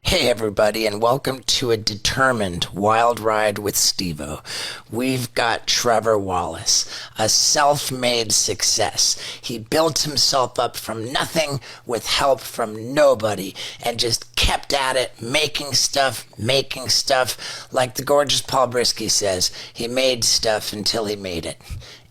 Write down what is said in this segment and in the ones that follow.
Hey everybody, and welcome to a determined wild ride with Steve-O. We've got Trevor Wallace, a self-made success. He built himself up from nothing with help from nobody and just kept at it, making stuff. Like the gorgeous Paul Brisky says, he made stuff until he made it.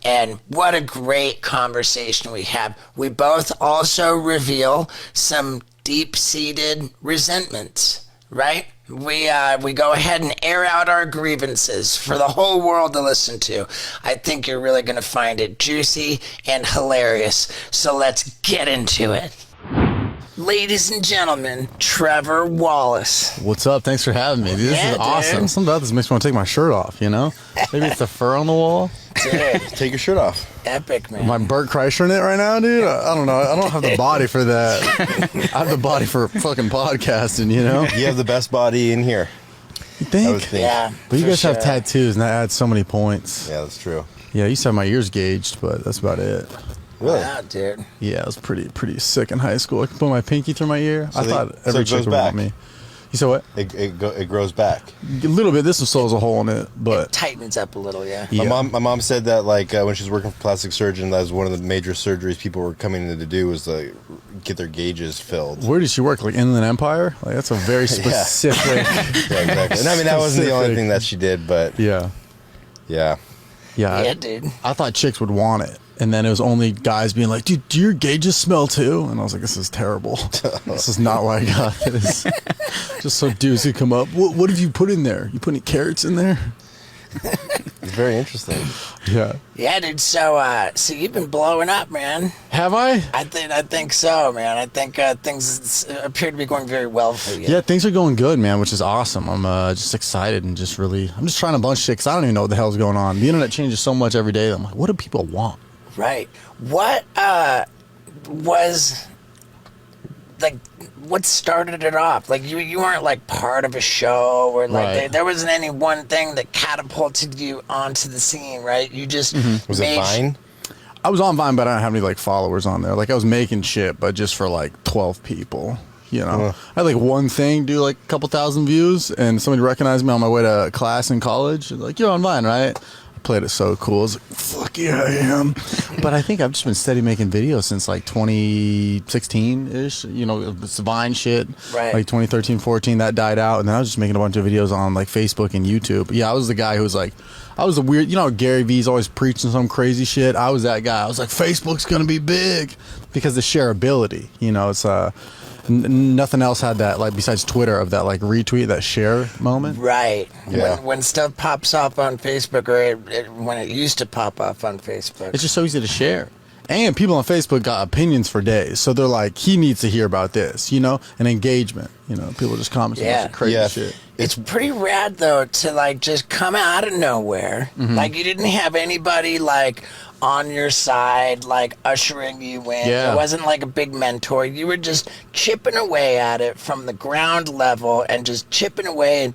And what a great conversation we have. We both also reveal some deep-seated resentments, right? We go ahead and air out our grievances for the whole world to listen to. I think you're really going to find it juicy and hilarious. So let's get into it. Ladies and gentlemen, Trevor Wallace. What's up? Thanks for having me. Dude, this is awesome. Dude. Something about this makes me want to take my shirt off, you know? Maybe it's the fur on the wall. Dude, take your shirt off. epic, man. Am I Bert Kreischer in it right now, dude? I don't know. I don't have the body for that. I have the body for fucking podcasting, you know? You have the best body in here. You think? I would think. Yeah, But you for guys sure. have tattoos, and that adds so many points. Yeah, that's true. Yeah, I used to have my ears gauged, but that's about it. Really? Wow, dude. Yeah, I was pretty sick in high school. I could put my pinky through my ear. So I thought so every it chick goes would back. want me. You said what? It grows back. A little bit. This one still has a hole in it, It but tightens up a little, yeah. yeah. My mom said that like when she was working for plastic surgeon, that was one of the major surgeries people were coming in to do was get their gauges filled. Where did she work? Like Inland Empire? Like that's a very specific. Yeah, exactly. And I mean that wasn't the only thing that she did, but Yeah. yeah. Yeah, dude. I thought chicks would want it. And then it was only guys being like, dude, do your gauges smell too? And I was like, this is terrible. This is not why I got this. Just so dudes could come up. What have you put in there? You put any carrots in there? It's very interesting. Yeah. Yeah, dude. So you've been blowing up, man. Have I? I think so, man. I think things appear to be going very well for you. Yeah, things are going good, man, which is awesome. I'm just excited and I'm just trying a bunch of shit because I don't even know what the hell's going on. The internet changes so much every day. I'm like, what do people want? Right. What was like? What started it off? Like you weren't like part of a show or like Right. there wasn't any one thing that catapulted you onto the scene, right? You just Was it Vine? I was on Vine, but I don't have any like followers on there. Like I was making shit, but just for like 12 people. You know, I had like one thing do like a couple thousand views, and somebody recognized me on my way to class in college. Like, you're on Vine, right? I played it so cool. I was like, fuck yeah, I am. But I think I've just been steady making videos since like 2016-ish. You know, it's Vine shit. Right. Like 2013, 14, that died out. And then I was just making a bunch of videos on like Facebook and YouTube. Yeah, I was the guy who was like, I was the weird, you know, Gary Vee's always preaching some crazy shit. I was that guy. I was like, Facebook's going to be big because the shareability, you know, it's nothing else had that, like, besides Twitter, of that like retweet, that share moment. right. Yeah. When stuff pops off on Facebook, or when it used to pop off on Facebook. It's just so easy to share. And people on Facebook got opinions for days. So they're like, he needs to hear about this, you know, and engagement. You know, people just comment Yeah. crazy Yeah. shit. It's pretty rad though to like just come out of nowhere. Like you didn't have anybody like on your side, like ushering you in. Yeah. It wasn't like a big mentor. You were just chipping away at it from the ground level and just chipping away and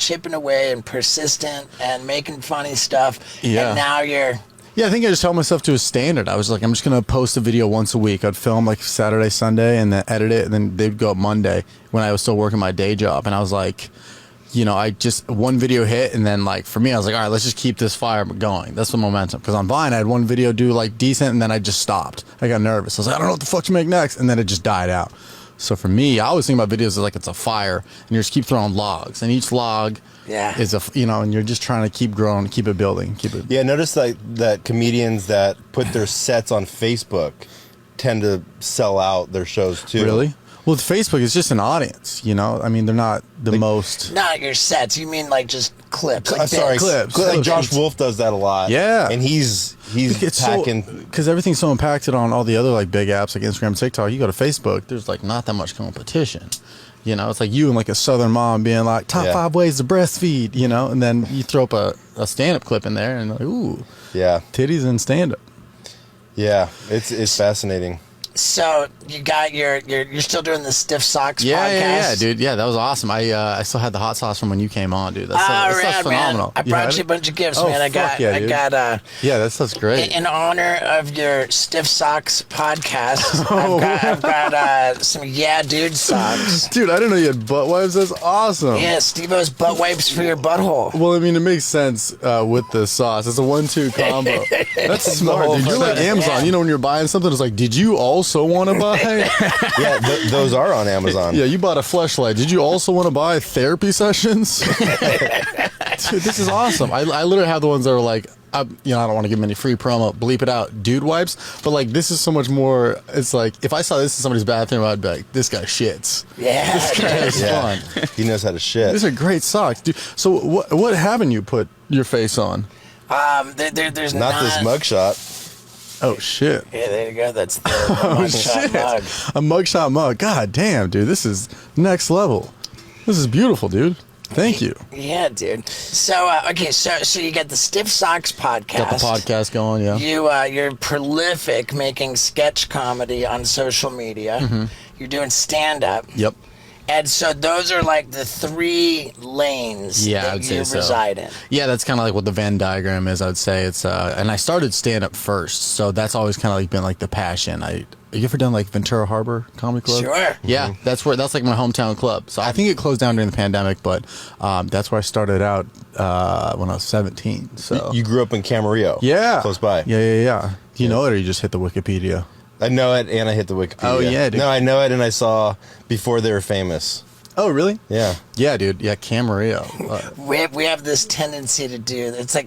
persistent and making funny stuff. Yeah. And now you're Yeah, I think I just held myself to a standard. I was like, I'm just going to post a video once a week. I'd film like Saturday, Sunday, and then edit it, and then they'd go up Monday when I was still working my day job. And I was like, you know, I just, one video hit, and then like for me, I was like, all right, let's just keep this fire going. That's the momentum. Because on Vine, I had one video do like decent, and then I just stopped. I got nervous. I was like, I don't know what the fuck to make next. And then it just died out. So for me, I always think about videos as like it's a fire, and you just keep throwing logs, and each log is you know, and you're just trying to keep growing, keep it building, keep it. Yeah, notice that comedians that put their sets on Facebook tend to sell out their shows too. Really? Well, with Facebook, it's just an audience, you know? I mean, they're not the most... not your sets. You mean like just clips? Like Sorry, bits. clips. Like Josh Wolf does that a lot. Yeah. And he's packing. Because everything's so impacted on all the other like big apps like Instagram, TikTok. You go to Facebook, there's like not that much competition. You know, it's like you and like a Southern mom being like, top 5 ways to breastfeed, you know? And then you throw up a stand-up clip in there and like, ooh, Yeah. titties and stand-up. Yeah. It's fascinating. So you got you're still doing the Stiff Socks podcast? Yeah, dude. Yeah, that was awesome. I still had the hot sauce from when you came on, dude. That stuff's phenomenal. Man. I brought you a bunch of gifts, man. I got yeah, that stuff's great. In honor of your Stiff Socks podcast, I've got some dude socks. Dude, I didn't know you had butt wipes. That's awesome. Yeah, Steve-O's butt wipes for your butthole. Well, I mean, it makes sense with the sauce. It's a 1-2 combo. That's smart, dude. You're like Amazon. Yeah. You know, when you're buying something, it's like, did you also want to buy? Yeah, those are on Amazon. Yeah, you bought a fleshlight. Did you also want to buy therapy sessions? Dude, this is awesome. I literally have the ones that are like, I don't want to give them any free promo. Bleep it out, dude wipes. But like, this is so much more. It's like, if I saw this in somebody's bathroom, I'd be like, this guy shits. Yeah, This guy is fun. He knows how to shit. These are great socks, dude. So what haven't you put your face on? There's Not this mugshot. Oh shit. Yeah, there you go. That's the mugshot mug. A mugshot mug. God damn, dude. This is next level. This is beautiful, dude. Thank you. Yeah, dude. So so you got the Stiff Socks podcast. Got the podcast going, yeah. You're prolific making sketch comedy on social media. Mm-hmm. You're doing stand up. Yep. And so those are like the 3 lanes that you reside in. Yeah, that's kind of like what the Venn diagram is. I would say it's and I started stand up first, so that's always kind of like been like the passion. Have you ever done like Ventura Harbor Comedy Club? Sure. Yeah, that's like my hometown club. So I think it closed down during the pandemic, but that's where I started out when I was 17. So You grew up in Camarillo. Yeah, Close by. Yeah. Do you know it, or you just hit the Wikipedia? I know it, and I hit the Wikipedia. Oh, yeah, dude. No, I know it, and I saw before they were famous. Oh, really? Yeah. Yeah, dude. Yeah, Camarillo. We have this tendency to do. It's like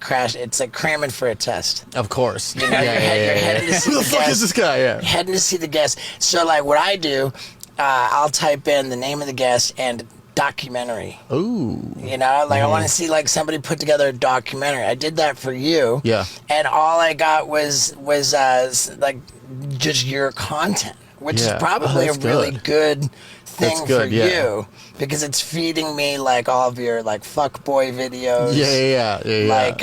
cramming for a test. Of course. You know, you're heading to see Who the fuck is this guy? Yeah. Heading to see the guest. So like what I do, I'll type in the name of the guest and documentary. Ooh. You know, like I want to see like somebody put together a documentary. I did that for you. Yeah. And all I got was like just your content, which is probably a really good thing for you, because it's feeding me like all of your like fuckboy videos. Yeah. Like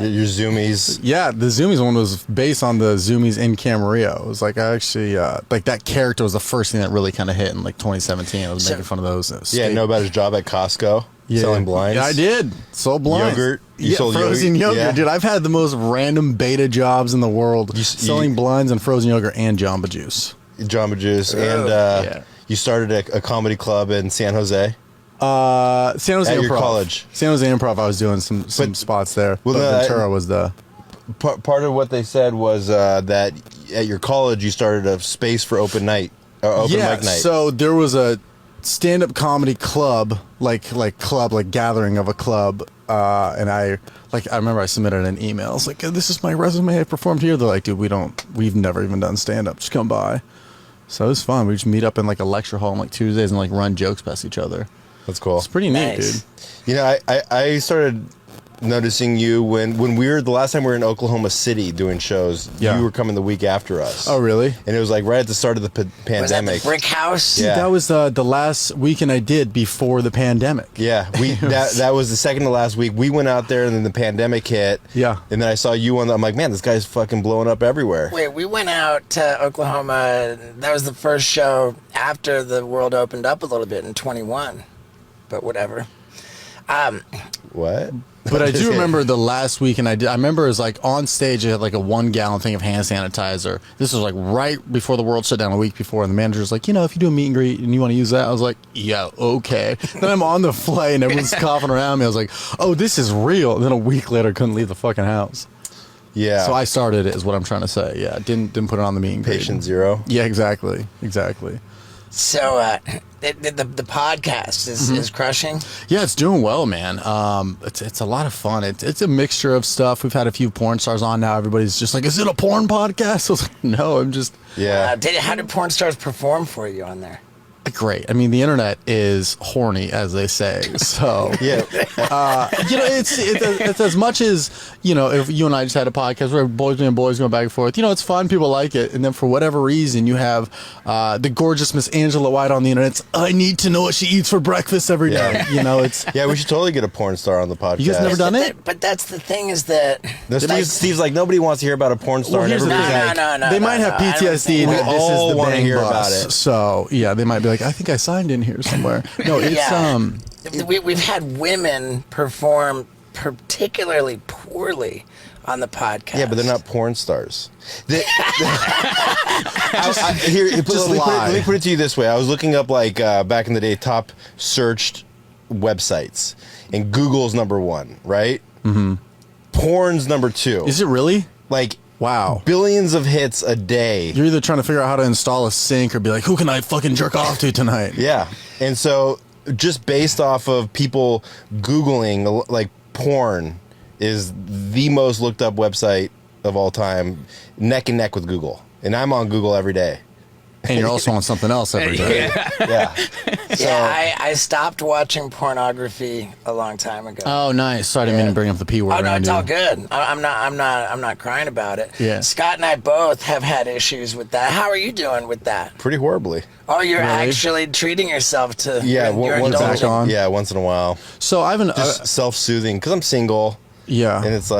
Your zoomies. Yeah, the Zoomies one was based on the Zoomies in Camarillo. It was like I actually like that character was the first thing that really kind of hit in like 2017. I was making fun of those. Yeah, know about his job at Costco. Selling blinds. Yeah, I did. Sold blinds. Yogurt. You sold frozen yogurt. Yeah. Dude, I've had the most random beta jobs in the world. Selling blinds and frozen yogurt and Jamba Juice. Jamba Juice. And you started a comedy club in San Jose. San Jose at Improv. your college. San Jose Improv. I was doing some spots there. Well, Ventura was the... Part of what they said was that at your college you started a space for open mic night. So there was a stand-up comedy club, like gathering of a club, and I remember I submitted an email. I was like, "This is my resume. I performed here." They're like, "Dude, we've never even done stand-up. Just come by." So it was fun. We just meet up in like a lecture hall on like Tuesdays and like run jokes past each other. That's cool. It's pretty neat, dude. You know, I started noticing you when we were the last time we were in Oklahoma City doing shows. Yeah. You were coming the week after us. Oh, really? And it was like right at the start of the pandemic. Was that the Brick House? Yeah. That was the last weekend I did before the pandemic. Yeah, that was the second to last week. We went out there and then the pandemic hit. Yeah. And then I saw you on I'm like, man, this guy's fucking blowing up everywhere. Wait, we went out to Oklahoma. That was the first show after the world opened up a little bit in 21. But whatever. What? But I do remember the last weekend I did. I remember it was like on stage, I had like a 1-gallon thing of hand sanitizer. This was like right before the world shut down, a week before. And the manager's like, if you do a meet and greet and you want to use that, I was like, yeah, okay. Then I'm on the flight and everyone's coughing around me. I was like, oh, this is real. And then a week later, I couldn't leave the fucking house. Yeah. So I started it, is what I'm trying to say. Yeah, didn't put it on the meet and greet. Patient zero. Yeah, exactly. So the podcast is crushing. Yeah, it's doing well, man. It's a lot of fun. It's a mixture of stuff. We've had a few porn stars on now. Everybody's just like, is it a porn podcast? I was like, no, I'm just... Yeah. How did porn stars perform for you on there? great. I mean, the internet is horny, as they say. So Yeah. it's as much as, if you and I just had a podcast where boys being boys going back and forth, it's fun. People like it. And then for whatever reason, you have the gorgeous Miss Angela White on the internet. It's, I need to know what she eats for breakfast every day. It's Yeah, we should totally get a porn star on the podcast. You guys never done it? But that's the thing is that Steve's like, nobody wants to hear about a porn star. Well, and here's the everybody's thing. like, They might have PTSD. And We this all is the wanna bang hear bus. about it. So yeah, they might be like, I think I signed in here somewhere. No, it's we've had women perform particularly poorly on the podcast. yeah, but they're not porn stars. Let me put it to you this way. I was looking up, back in the day, top searched websites, and Google's number one, right? Mm-hmm. Porn's number two. Is it really? Wow. Billions of hits a day. You're either trying to figure out how to install a sink or be like, who can I fucking jerk off to tonight? Yeah. And so just based off of people Googling, porn is the most looked up website of all time, neck and neck with Google. And I'm on Google every day. And you're also on something else every day. Yeah. I stopped watching pornography a long time ago. Oh, nice. Sorry, I didn't mean to bring up the P word. Oh no, around it's you. all good. I'm not crying about it. Yeah. Scott and I both have had issues with that. How are you doing with that? Pretty horribly. Oh, you're Really? actually treating yourself to. Yeah, you're once indulging. on. Yeah, once in a while. So I have an Just self-soothing, because I'm single. yeah. And it's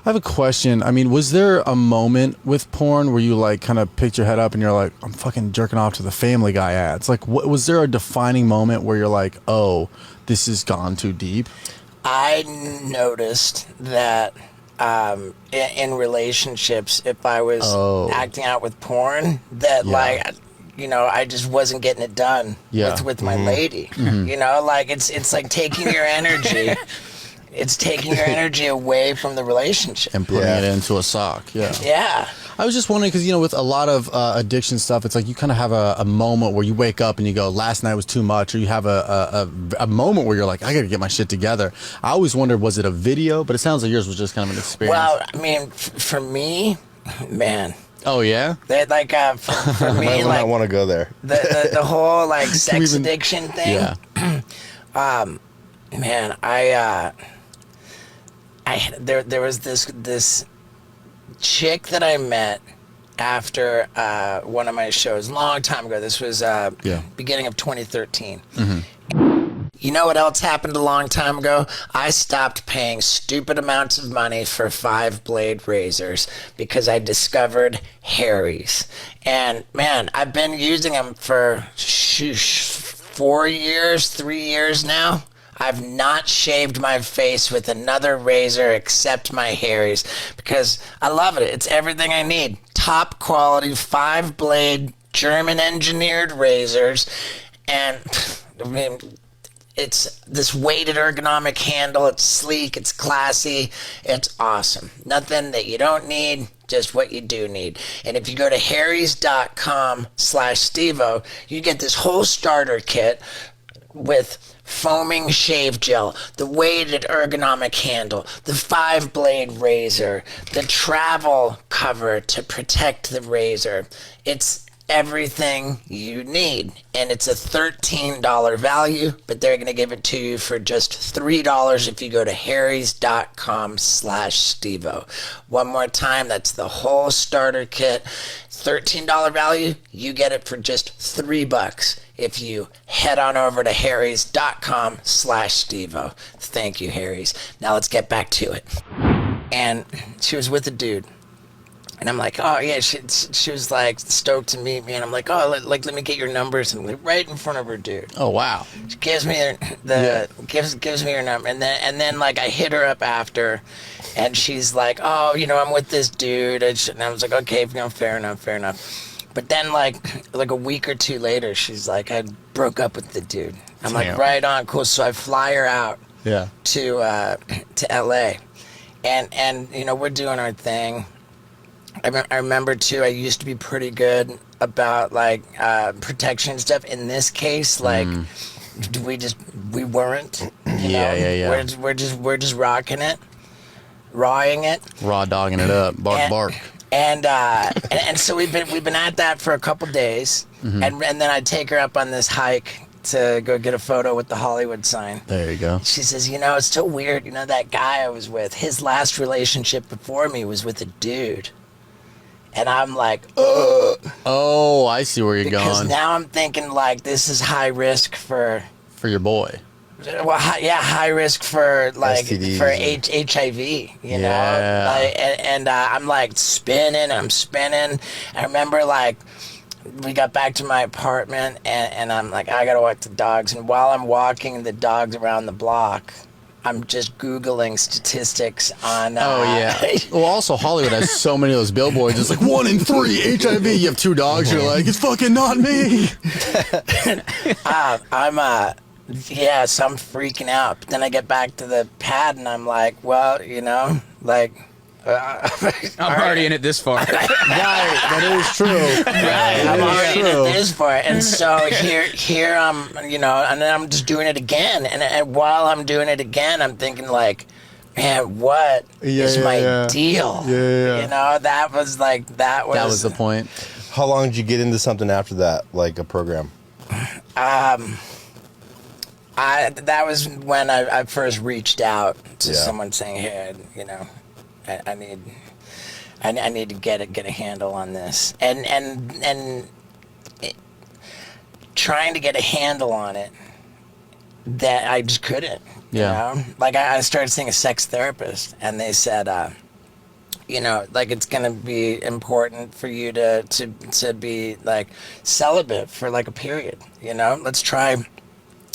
I have a question. I mean, was there a moment with porn where you kind of picked your head up and you're like, I'm fucking jerking off to the Family Guy ads? Was there a defining moment where you're like, oh, this has gone too deep? I noticed that in relationships, if I was acting out with porn, that I just wasn't getting it done with my lady. It's like taking your energy. It's taking your energy away from the relationship. And putting it into a sock. Yeah. Yeah. I was just wondering because, with a lot of addiction stuff, it's like you kind of have a moment where you wake up and you go, last night was too much, or you have a moment where you're like, I got to get my shit together. I always wondered, was it a video? But it sounds like yours was just kind of an experience. Well, I mean, for me, man. Oh, yeah? For me, I want to go there. The whole, sex addiction thing. Yeah. Man, there was this chick that I met after one of my shows a long time ago. This was beginning of 2013. Mm-hmm. You know what else happened a long time ago? I stopped paying stupid amounts of money for 5-blade razors because I discovered Harry's. And man, I've been using them for 3 years now. I've not shaved my face with another razor except my Harry's because I love it. It's everything I need. Top quality 5-blade German engineered razors. And I mean, it's this weighted ergonomic handle. It's sleek. It's classy. It's awesome. Nothing that you don't need. Just what you do need. And if you go to harrys.com/Stevo, you get this whole starter kit with foaming shave gel, the weighted ergonomic handle, the 5-blade razor, the travel cover to protect the razor. It's everything you need. And it's a $13 value, but they're going to give it to you for just $3 if you go to harrys.com/Stevo. One more time, that's the whole starter kit. $13 value, you get it for just $3 if you head on over to harrys.com/Stevo. Thank you, Harrys. Now let's get back to it. And she was with a dude. And I'm like, oh yeah, she was stoked to meet me, and I'm like, oh, let me get your numbers, and right in front of her dude. Oh wow. She gives me gives me her number, and then I hit her up after, and she's like, oh, I'm with this dude, and I was like, okay, fair enough. But then like a week or two later, she's like, I broke up with the dude. I'm like, right on, cool. So I fly her out to LA, and we're doing our thing. I remember too, I used to be pretty good about protection stuff. In this case, we weren't. Yeah. We're just rocking it, rawing it, raw dogging it up, bark. And so we've been at that for a couple days, and then I'd take her up on this hike to go get a photo with the Hollywood sign. There you go. She says, it's still weird. That guy I was with, his last relationship before me was with a dude. And I'm like, ugh. Oh, I see where you're Because going. now I'm thinking, like, this is high risk for your boy. Well, high risk for like STDs for and- HIV, you know, Yeah. and I'm like spinning. I remember like we got back to my apartment and I'm like, I gotta walk the dogs. And while I'm walking the dogs around the block, I'm just Googling statistics on. Oh yeah. Well, also Hollywood has so many of those billboards. It's like 1 in 3 HIV. You have 2 dogs. You're like, it's fucking not me. So I'm freaking out. But then I get back to the pad and I'm like, well, like. I'm already in it this far. Right, that is true. Right, I'm already true. in this for it, and so here I'm, and then I'm just doing it again, and while I'm doing it again, I'm thinking like, man, what is my deal? Yeah. That was That was the point. How long did you get into something after that, like a program? That was when I first reached out to Yeah. someone saying, hey, I need to get a handle on this, and trying to get a handle on it, that I just couldn't. Yeah. Like I started seeing a sex therapist, and they said, like it's gonna be important for you to be like celibate for like a period. Let's try.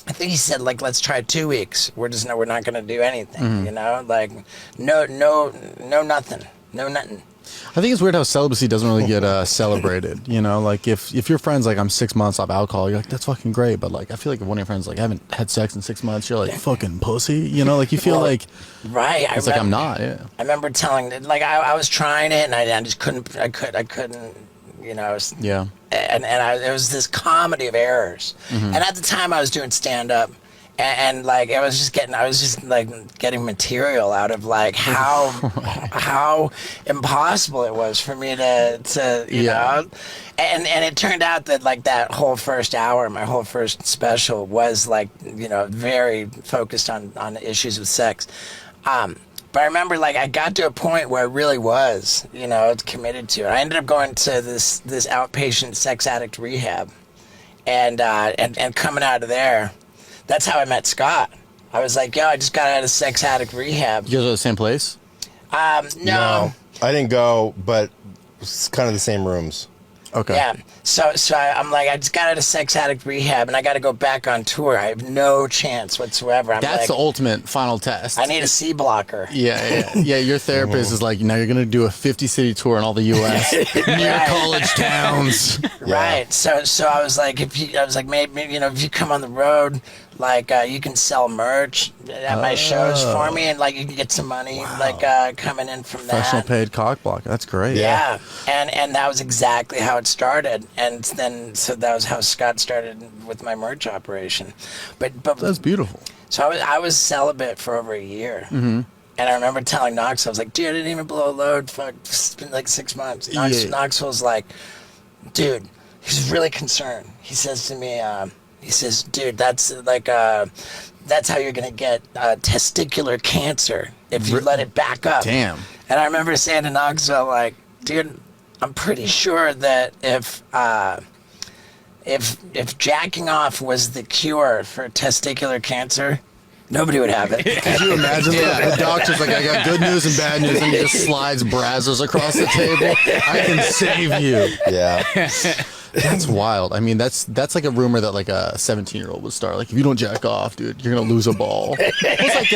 I think he said, like, let's try 2 weeks. We're not going to do anything, like, no, nothing. I think it's weird how celibacy doesn't really get celebrated. Like if your friend's like, I'm 6 months off alcohol, you're like, that's fucking great. But like, I feel like if one of your friends like, I haven't had sex in 6 months, you're like, fucking pussy. Like you feel like, right. It's like I'm not. Yeah. I remember telling, like, I was trying it and I just couldn't. I couldn't. Yeah. And it was this comedy of errors. And at the time I was doing stand up. And like I was just getting material out of like how impossible it was for me to you know, and it turned out that like that whole first hour, my whole first special was like very focused on the issues with sex. But I remember, like, I got to a point where I really was, committed to it. I ended up going to this outpatient sex addict rehab, and coming out of there, that's how I met Scott. I was like, yo, I just got out of sex addict rehab. You guys are the same place? No. I didn't go, but it's kind of the same rooms. Okay. Yeah. So I'm like, I just got out of sex addict rehab, and I got to go back on tour. I have no chance whatsoever. That's like, the ultimate final test. I need a C blocker. Yeah. Your therapist is like, now you're gonna do a 50-city tour in all the U.S. near college towns. Right. So I was like, maybe if you come on the road, like you can sell merch at my shows for me, and like you can get some money like coming in from Professional that. paid cock blocker. That's great. Yeah. And that was exactly how it started, and then so that was how Scott started with my merch operation. But That's beautiful. So I was celibate for over a year. Mm-hmm. And I remember telling Knox, I was like, dude, I didn't even blow a load. Fuck, it's been like 6 months. Knox was like, dude, he's really concerned. He says to me, dude, that's like, that's how you're going to get testicular cancer if you let it back up. Damn. And I remember saying to Knoxville, like, dude, I'm pretty sure that if jacking off was the cure for testicular cancer, nobody would have it. Could you imagine the doctor's like, I got good news and bad news, and he just slides Brazzers across the table. I can save you. Yeah. That's wild. I mean, that's like a rumor that like a 17-year-old would start. Like, if you don't jack off, dude, you're gonna lose a ball. It's like,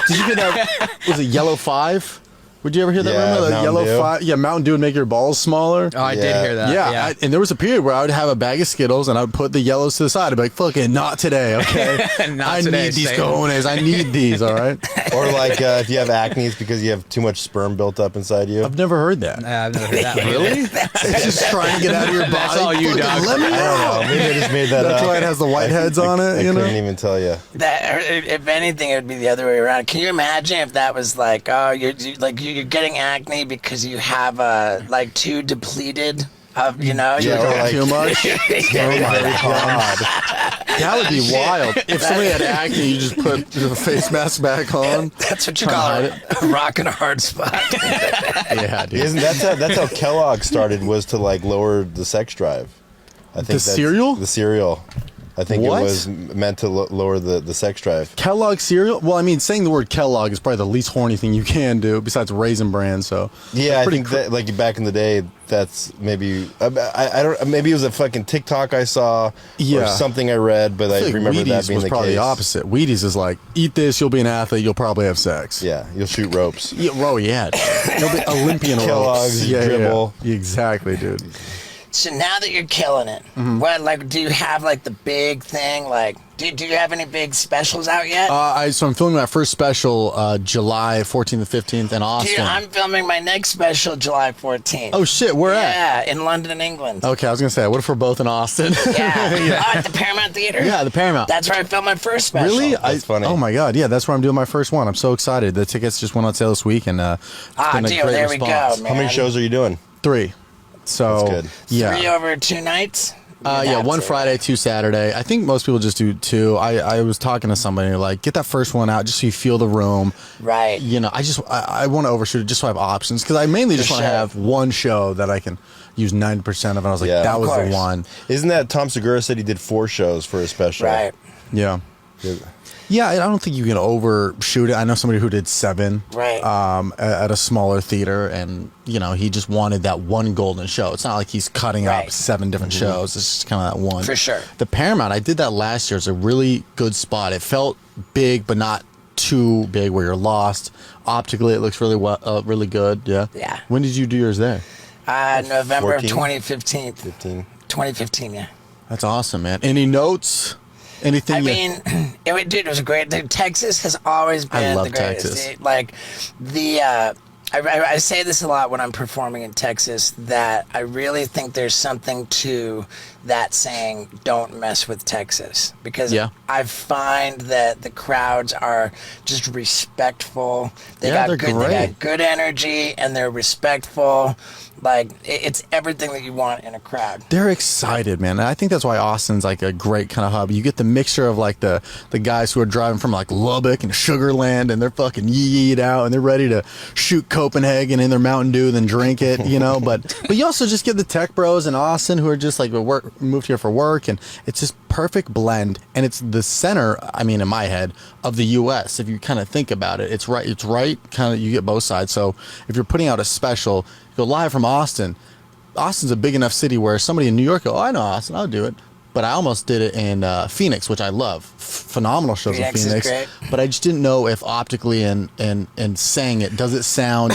did you hear that? Was it Yellow 5? Would you ever hear that rumor? That Mountain Yellow Dew. 5. Yeah, Mountain Dew would make your balls smaller. Oh, I did hear that. Yeah, and there was a period where I would have a bag of Skittles and I would put the yellows to the side. I'd be like, "Fucking not today, okay? Not I today, need these same. cojones. I need these. All right." Or like if you have acne, it's because you have too much sperm built up inside you. I've never heard that. I've never heard that. Really? It's just trying to get out of your body. That's all you, Fucking dog. Let me I don't know. know. Maybe I just made that That's up. why it has the whiteheads on it. I You know. couldn't even tell you. That, if anything, it would be the other way around. Can you imagine if that was like, oh, you're getting acne because you have like too depleted You know, Yeah, or like Too much? very, very hard. That would be wild. If somebody had acne, you just put the face mask back on. that's what you Trying to call a rock and a hard spot. Yeah, dude. Isn't that's how Kellogg started, was to like lower the sex drive. I think cereal? The cereal. I think What? it was meant to lower the sex drive. Kellogg cereal? Well, I mean, saying the word Kellogg is probably the least horny thing you can do besides Raisin Bran. So Yeah, I pretty think that like back in the day, that's maybe I don't, maybe it was a fucking TikTok I saw Yeah. or something I read, but I feel like remember Wheaties that being was the probably case. the opposite. Wheaties is like, eat this, you'll be an athlete, you'll probably have sex. Yeah, you'll shoot ropes. Yeah, yeah. You'll be Olympian Kellogg's, ropes. you dribble. Yeah. Exactly, dude. So now that you're killing it, what, like, do you have like the big thing? Like, do you have any big specials out yet? So I'm filming my first special July 14th and 15th in Austin. Dude, I'm filming my next special July 14th. Oh shit, where at? Yeah, in London, England. Okay, I was gonna say, what if we're both in Austin? Yeah. Oh, at the Paramount Theater. Yeah, the Paramount. That's where I filmed my first special. Really? That's funny. Oh my god, yeah, that's where I'm doing my first one. I'm so excited. The tickets just went on sale this week, and it's been a dude, great there response. we go, How many man. shows are you doing? 3. So That's good. yeah. 3 over 2 nights? Yeah, one That's it. Friday, 2 Saturday. I think most people just do 2. I was talking to somebody like, get that first one out just so you feel the room. Right. You know, I want to overshoot it just so I have options, because I mainly just For want to sure. have one show that I can use 90% of. And I was like, Yeah. that Of was the course. one. Isn't that Tom Segura said he did 4 shows for his special? Right. Yeah. Yeah, I don't think you can overshoot it. I know somebody who did 7 Right. at a smaller theater, and you know, he just wanted that one golden show. It's not like he's cutting up Right. 7 different shows. It's just kind of that one. For sure. The Paramount, I did that last year. It's a really good spot. It felt big, but not too big where you're lost. Optically, it looks really really good. Yeah. Yeah. When did you do yours there? November 14? 2015. 15. 2015, yeah. That's awesome, man. Any notes? Anything? I you- mean, dude, it was great. Dude, Texas has always been love the greatest. Texas. Like, I say this a lot when I'm performing in Texas, that I really think there's something to that saying, don't mess with Texas. Because Yeah. I find that the crowds are just respectful. They Yeah, got they're good, they great. got good energy, and they're respectful. Like, it's everything that you want in a crowd. They're excited, man. And I think that's why Austin's like a great kind of hub. You get the mixture of like the guys who are driving from like Lubbock and Sugar Land, and they're fucking yee-yeed out, and they're ready to shoot Copenhagen in their Mountain Dew, then drink it, you know. But you also just get the tech bros in Austin who are just like moved here for work, and it's just perfect blend. And it's the center, I mean, in my head, of the U.S. If you kind of think about it, it's right. Kind of, you get both sides. So if you're putting out a special, go live from Austin. Austin's a big enough city where somebody in New York go, oh, I know Austin, I'll do it. But I almost did it in Phoenix, which I love. Phenomenal shows Phoenix in is Phoenix. great. But I just didn't know if optically and saying it, does it sound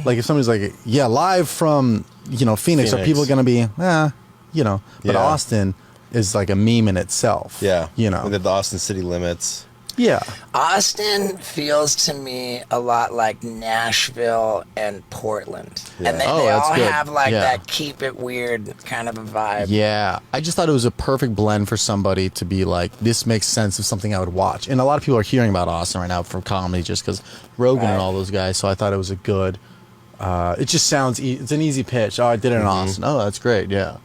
like if somebody's like, yeah, live from, Phoenix. Are Phoenix. people going to be, But Yeah. Austin is like a meme in itself. Yeah. And the Austin city limits. yeah. Austin feels to me a lot like Nashville and Portland. Yeah. And they Oh, that's all good. have like Yeah. that keep it weird kind of a vibe. Yeah, I just thought it was a perfect blend for somebody to be like, this makes sense of something I would watch. And a lot of people are hearing about Austin right now from comedy just because Rogan and all those guys. So I thought it was a good, it just sounds, it's an easy pitch. Oh, I did it in Austin. Oh, that's great. Yeah.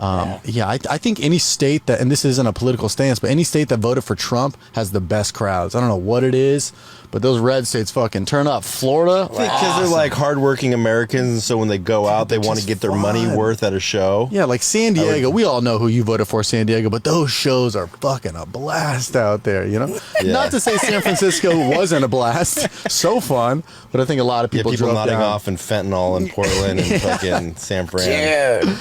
I think any state that, and this isn't a political stance, but any state that voted for Trump has the best crowds. I don't know what it is, but those red states fucking turn up. Florida, Because they're like hardworking Americans, and so when they go out, they want to just get their money fun. worth at a show. yeah, like San Diego. We all know who you voted for, San Diego, but those shows are fucking a blast out there, Yeah. Not to say San Francisco wasn't a blast. So fun, but I think a lot of Yeah, people people drove nodding down. off in fentanyl in Portland and fucking San Fran. Dude.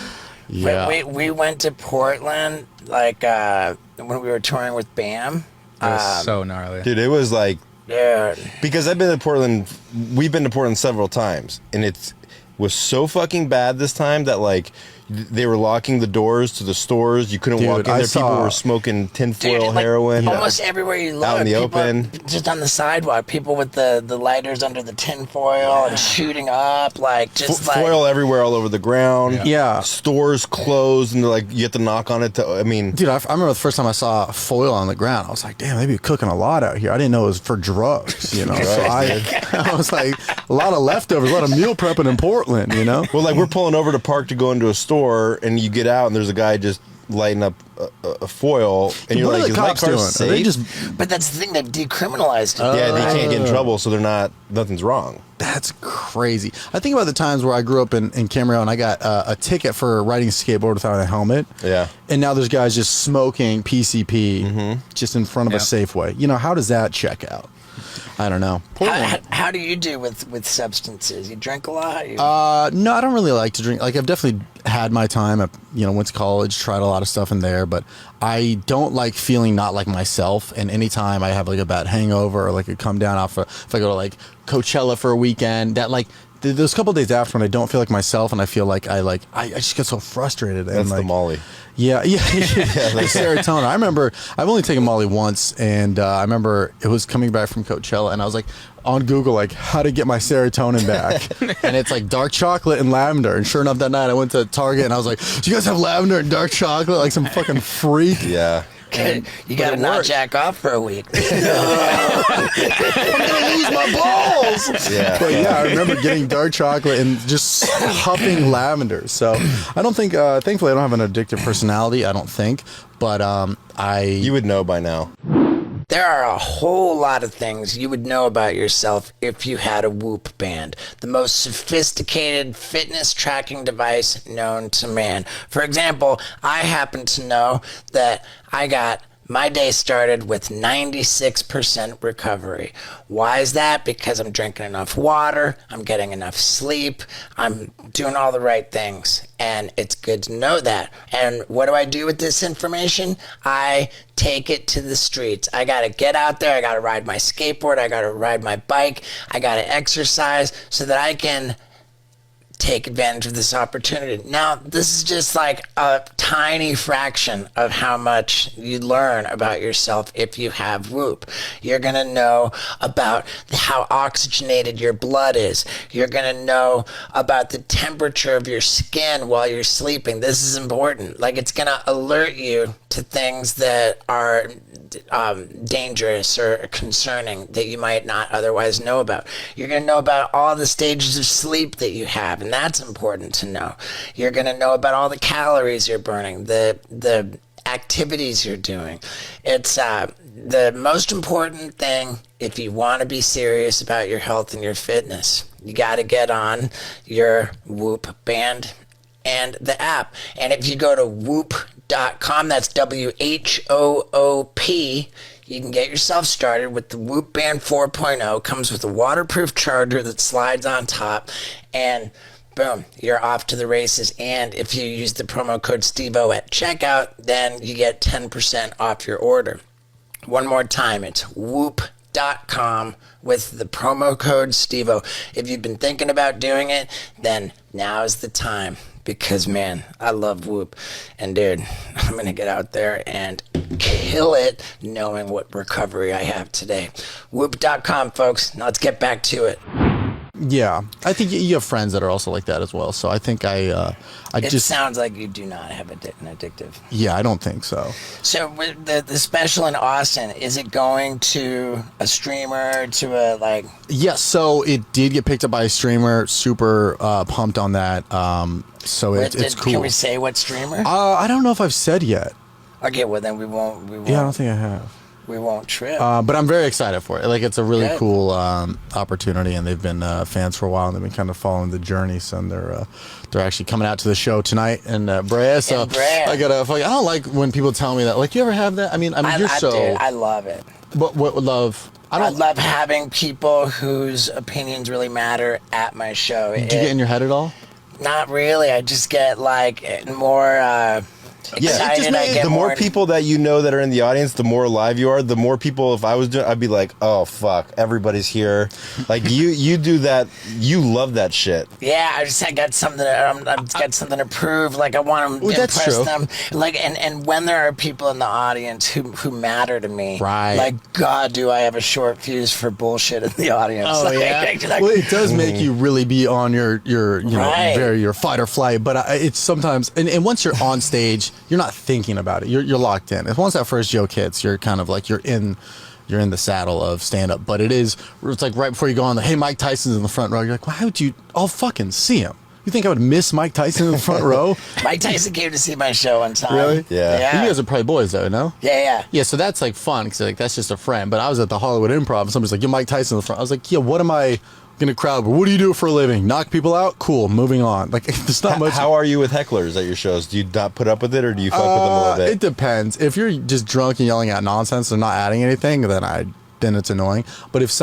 Yeah. We went to Portland like when we were touring with BAM. It was so gnarly. Dude, it was like, Dude. because I've been to Portland, we've been to Portland several times, and it was so fucking bad this time that like they were locking the doors to the stores. You couldn't Dude, walk in I there. People saw- were smoking tinfoil Dude, like, heroin. almost everywhere you look, Out in the people open. just on the sidewalk, people with the lighters under the tinfoil and shooting up, like just like Foil everywhere, all over the ground. Yeah. Stores closed, and like you have to knock on it to. I mean, Dude, I remember the first time I saw foil on the ground. I was like, damn, they be cooking a lot out here. I didn't know it was for drugs, So I was like, a lot of leftovers, a lot of meal prepping in Portland, well, like we're pulling over to park to go into a store. store and you get out and there's a guy just lighting up a foil, and you're What like, are is the my cops car doing? Are safe? they just But that's the thing, they've decriminalized it. Yeah, they can't get in trouble, so they're not. Nothing's wrong. That's crazy. I think about the times where I grew up in Camarillo and I got a ticket for riding a skateboard without a helmet. Yeah. And now there's guys just smoking PCP just in front of a Safeway. You know, how does that check out? I don't know. How do you do with substances? You drink a lot? No, I don't really like to drink. Like, I've definitely had my time. Went to college, tried a lot of stuff in there, but I don't like feeling not like myself. And anytime I have like a bad hangover or like a come down off, if I go to like Coachella for a weekend, that like those couple days after when I don't feel like myself and I feel like I just get so frustrated. That's and like, the Molly. Yeah, the serotonin. I remember I've only taken Molly once, and I remember it was coming back from Coachella, and I was like on Google, like how to get my serotonin back, and it's like dark chocolate and lavender. And sure enough, that night I went to Target, and I was like, "Do you guys have lavender and dark chocolate?" Like some fucking freak. Yeah. You got to not jack off for a week. I'm gonna lose my balls. Yeah. But yeah, I remember getting dark chocolate and just huffing lavender. So I don't think, thankfully, I don't have an addictive personality. I don't think, but You would know by now. There are a whole lot of things you would know about yourself if you had a Whoop band, the most sophisticated fitness tracking device known to man. For example, I happen to know that I got my day started with 96% recovery. Why is that? Because I'm drinking enough water, I'm getting enough sleep, I'm doing all the right things, and it's good to know that. And what do I do with this information? I take it to the streets. I gotta get out there, I gotta ride my skateboard, I gotta ride my bike, I gotta exercise so that I can take advantage of this opportunity. Now, this is just like a tiny fraction of how much you learn about yourself if you have Whoop. You're going to know about how oxygenated your blood is. You're going to know about the temperature of your skin while you're sleeping. This is important. Like, it's going to alert you to things that are dangerous or concerning that you might not otherwise know about. You're going to know about all the stages of sleep that you have, and that's important to know. You're going to know about all the calories you're burning, the activities you're doing. It's the most important thing if you want to be serious about your health and your fitness. You got to get on your Whoop band and the app. And if you go to whoop.com, that's WHOOP, you can get yourself started with the Whoop Band 4.0. Comes with a waterproof charger that slides on top, and boom, you're off to the races. And if you use the promo code STEVO at checkout, then you get 10% off your order. One more time, it's whoop.com with the promo code STEVO. If you've been thinking about doing it, then now is the time. Because, man, I love Whoop. And, dude, I'm going to get out there and kill it knowing what recovery I have today. Whoop.com, folks. Now let's get back to it. Yeah, I think you have friends that are also like that as well. So I think It just sounds like you do not have an addictive. Yeah, I don't think so. So with the special in Austin, is it going to a streamer, to a like? Yes, so it did get picked up by a streamer. Super pumped on that. So it's cool. Can we say what streamer? I don't know if I've said yet. Okay, well then we won't. Yeah, I don't think I have. We won't trip. But I'm very excited for it. Like, it's a really Good. cool opportunity, and they've been fans for a while, and they've been kind of following the journey. So they're actually coming out to the show tonight in Brea. So I don't like when people tell me that. Like, you ever have that? I mean, you're so. Dude, I love it. What love? I love having people whose opinions really matter at my show. Do you get in your head at all? Not really. I just get like more. Yeah, Excited, the more people that you know that are in the audience, the more alive you are. The more people, if I was doing, I'd be like, oh fuck, everybody's here. Like you do that. You love that shit. Yeah, I got something. I've got something to prove. Like I want to impress them. Like and when there are people in the audience who matter to me, right? Like, God, do I have a short fuse for bullshit in the audience? Oh like, yeah. Like, well, it does make you really be on your your fight or flight. But it's sometimes and once you're on stage, you're not thinking about it. You're locked in. Once that first joke hits, you're kind of like you're in the saddle of stand up. But it's like right before you go on hey, Mike Tyson's in the front row. You're like, why would you? I'll fucking see him. You think I would miss Mike Tyson in the front row? Mike Tyson came to see my show one time. Really? Yeah. You guys are probably boys, though, no? Yeah. Yeah, so that's like fun because like that's just a friend. But I was at the Hollywood Improv and somebody's like, "Yo, Mike Tyson in the front." I was like, "Yeah, what am I gonna crowd? What do you do for a living? Knock people out? Cool, moving on." Like, there's not much. How are you with hecklers at your shows? Do you not put up with it, or do you fuck with them a little bit? It depends. If you're just drunk and yelling at nonsense and not adding anything, then it's annoying. But if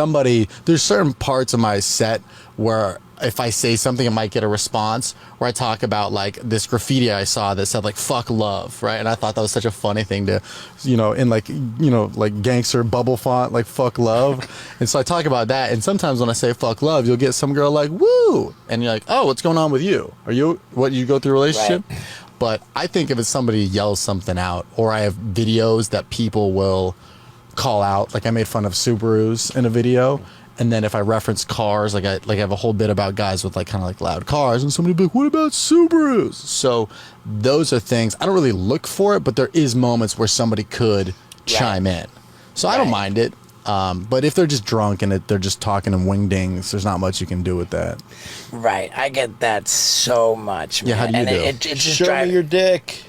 there's certain parts of my set where if I say something, it might get a response. Where I talk about like this graffiti I saw that said like "fuck love," right? And I thought that was such a funny thing to, in like gangster bubble font, like "fuck love." And so I talk about that. And sometimes when I say "fuck love," you'll get some girl like "woo," and you're like, "Oh, what's going on with you? You go through a relationship?" Right. But I think if it's somebody yells something out, or I have videos that people will call out, like I made fun of Subarus in a video, and then if I reference cars, like I have a whole bit about guys with like kind of like loud cars, and somebody be like, "What about Subarus?" So those are things I don't really look for it, but there is moments where somebody could chime in, so I don't mind it. But if they're just drunk and they're just talking in wingdings, there's not much you can do with that. Right. I get that so much, man. Yeah, how do you and do? It just Show me your dick.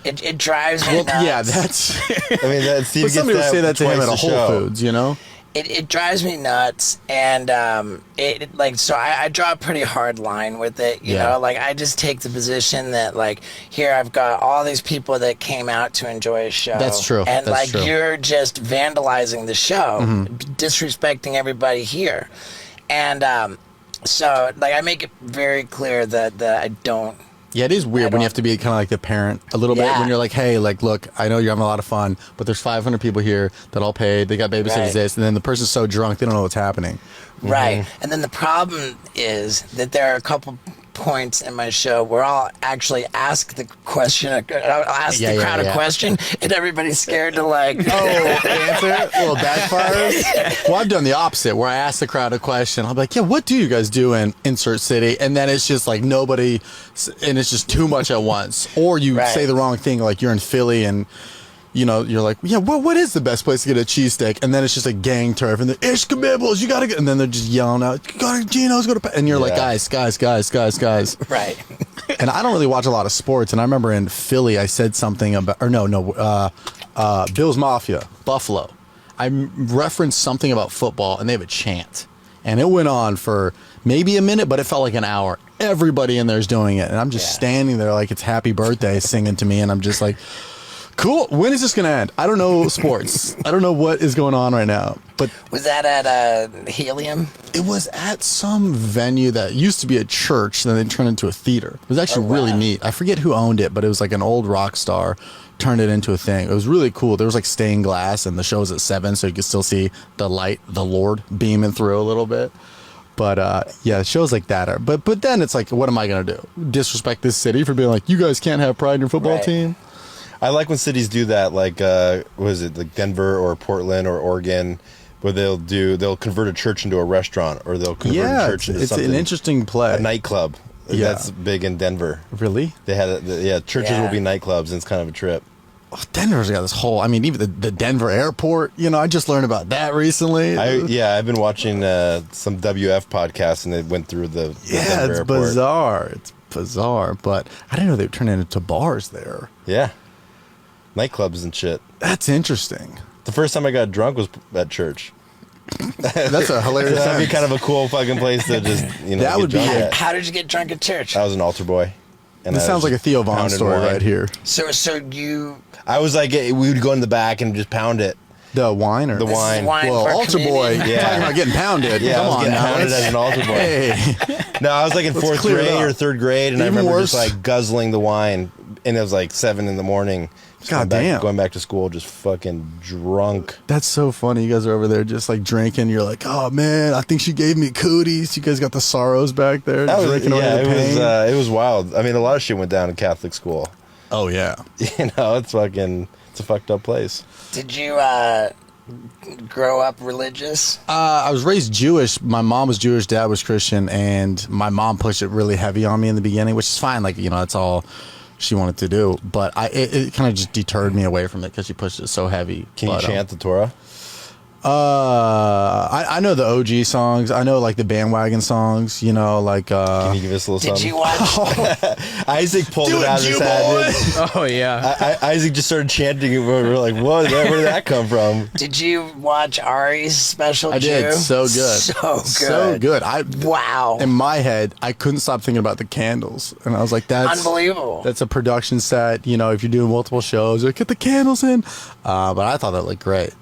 It drives me nuts. Yeah, that's. I mean, that Steve But somebody would gets say that to him twice at a a Whole show. Foods, It drives me nuts, and I draw a pretty hard line with it, you Yeah. know. Like, I just take the position that, like, here I've got all these people that came out to enjoy a show. That's true. And That's like true. you're just vandalizing the show, disrespecting everybody here, and so like I make it very clear that I don't. Yeah, it is weird when you have to be kind of like the parent a little bit Yeah. when you're like, "Hey, like, look, I know you're having a lot of fun, but there's 500 people here that all paid. They got babysitters Right. this," and then the person's so drunk they don't know what's happening. Right. And then the problem is that there are a couple points in my show where I'll actually ask the question, I'll ask the crowd a question, and everybody's scared to like, Answer it? Well, backfires. Well, I've done the opposite where I ask the crowd a question. I'll be like, "Yeah, what do you guys do in insert city?" And then it's just like nobody, and it's just too much at once. Or you Right. say the wrong thing, like you're in Philly and. You're like, "Yeah, what is the best place to get a cheesesteak?" And then it's just a gang turf, and they're, "Ish Kabibbles, you gotta get," and then they're just yelling out, "You gotta, Geno's, go to," and you're like, Yeah. guys. right. And I don't really watch a lot of sports. And I remember in Philly, I said something about, Bills Mafia, Buffalo. I referenced something about football, and they have a chant. And it went on for maybe a minute, but it felt like an hour. Everybody in there is doing it. And I'm just standing there like it's happy birthday singing to me. And I'm just like, cool. When is this going to end? I don't know sports. I don't know what is going on right now. But Was that at Helium? it was at some venue that used to be a church, then they turned into a theater. It was actually really neat. I forget who owned it, but it was like an old rock star turned it into a thing. It was really cool. There was like stained glass, and the show was at 7, so you could still see the light, the Lord beaming through a little bit. But yeah, shows like that are. But then it's like, what am I gonna do? Disrespect this city for being like, you guys can't have pride in your football Right. team? I like when cities do that, like was it like Denver or Portland or Oregon, where they'll convert a church into a restaurant, or they'll convert a Yeah, church into it's something, an interesting play. a nightclub. Yeah. That's big in Denver. Really? They had churches Yeah. will be nightclubs, and it's kind of a trip. Oh, Denver's got this whole. I mean, even the Denver airport. I just learned about that recently. I've been watching some WF podcasts, and they went through the yeah, Denver it's airport. bizarre. It's bizarre, but I didn't know they would turn it into bars there. Yeah, nightclubs and shit. That's interesting. The first time I got drunk was at church. That's a hilarious. That'd be kind of a cool fucking place to just That get would be drunk it. at. How did you get drunk at church? I was an altar boy. And This I sounds was like a Theo Von pounding story wine. right here. So you I was like, we would go in the back and just pound it. The wine or The This is wine. wine Well, for altar boy, communion. Yeah. talking about getting pounded. Yeah, Come I was on getting now. pounded as an altar boy. Hey, No, I was like in Let's fourth clear it grade up. or third grade, and I Even remember worse. just like guzzling the wine, and it was like 7 a.m. Just God going damn. back, going back to school, just fucking drunk. that's so funny. You guys are over there just like drinking. You're like, oh man, I think she gave me cooties. You guys got the sorrows back there, That was, drinking away yeah, the pain. it was wild. I mean, a lot of shit went down in Catholic school. Oh yeah. It's a fucked up place. Did you grow up religious? I was raised Jewish. My mom was Jewish, dad was Christian, and my mom pushed it really heavy on me in the beginning, which is fine. Like, that's all she wanted to do. But it kind of just deterred me away from it because she pushed it so heavy. Can you But, chant the Torah? I know the OG songs. I know like the bandwagon songs. You know, like. Can you give us a little Did something? you watch? Isaac pulled it out of his head. Dude. Oh yeah. Isaac just started chanting. We're like, what? Where did that come from? Did you watch Ari's special? I did. So good. So good. So good. Wow. In my head, I couldn't stop thinking about the candles, and I was like, "That's Unbelievable. That's a production set. You know, if you're doing multiple shows, like, get the candles in." But I thought that looked great.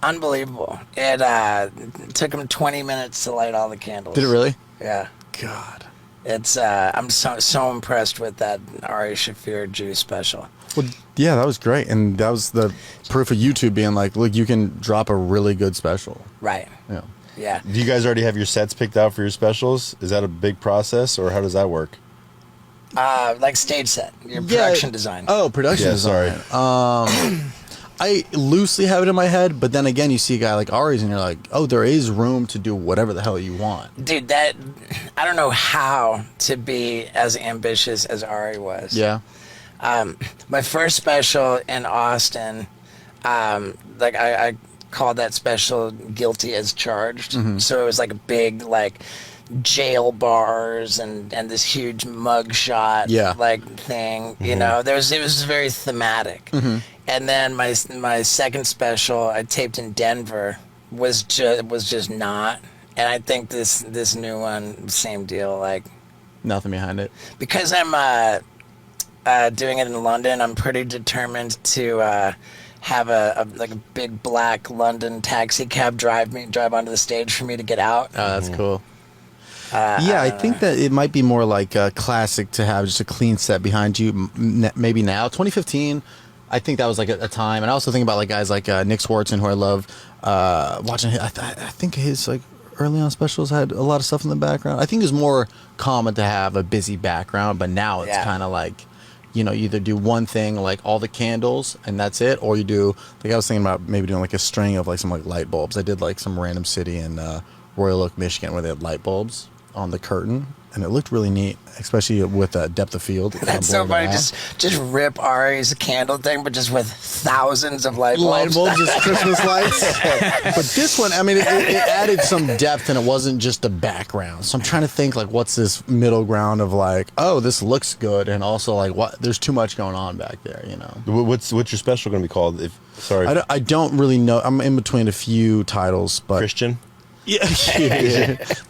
Unbelievable. It took him 20 minutes to light all the candles. Did it really? Yeah. God. It's I'm so impressed with that Ari Shaffir Jew special. Well, yeah, that was great, and that was the proof of YouTube being like, look, you can drop a really good special. Right. Yeah. Yeah. Do you guys already have your sets picked out for your specials? Is that a big process, or how does that work? Like stage set, your production design. Oh, production Yeah, design. sorry. I loosely have it in my head, but then again, you see a guy like Ari's, and you're like, oh, there is room to do whatever the hell you want. Dude, I don't know how to be as ambitious as Ari was. Yeah. My first special in Austin, like I called that special Guilty as Charged. Mm-hmm. So it was like a big like jail bars and this huge mugshot like thing. You know, it was very thematic. And then my second special I taped in Denver was just not. And I think this new one, same deal. Like Nothing behind it. because I'm doing it in London, I'm pretty determined to have a big black London taxi cab drive onto the stage for me to get out. Oh, that's cool. Yeah, I think that it might be more like classic to have just a clean set behind you. Maybe now, 2015, I think that was like a time. And I also think about like guys like Nick Swartzen, who I love watching. I think his like early on specials had a lot of stuff in the background. I think it's more common to have a busy background, but now it's kind of like, you know, you either do one thing like all the candles and that's it, or you do like I was thinking about maybe doing like a string of like some like light bulbs. I did like some random city in Royal Oak, Michigan, where they had light bulbs on the curtain, and it looked really neat, especially with depth of field. That's so funny. Just rip Ari's candle thing, but just with thousands of light bulbs. Just Christmas lights. But this one, I mean, it added some depth, and it wasn't just a background. So I'm trying to think, like, what's this middle ground of, like, oh, this looks good, and also, like, what? There's too much going on back there, you know? What's your special going to be called? I don't really know. I'm in between a few titles, but Christian? Yeah,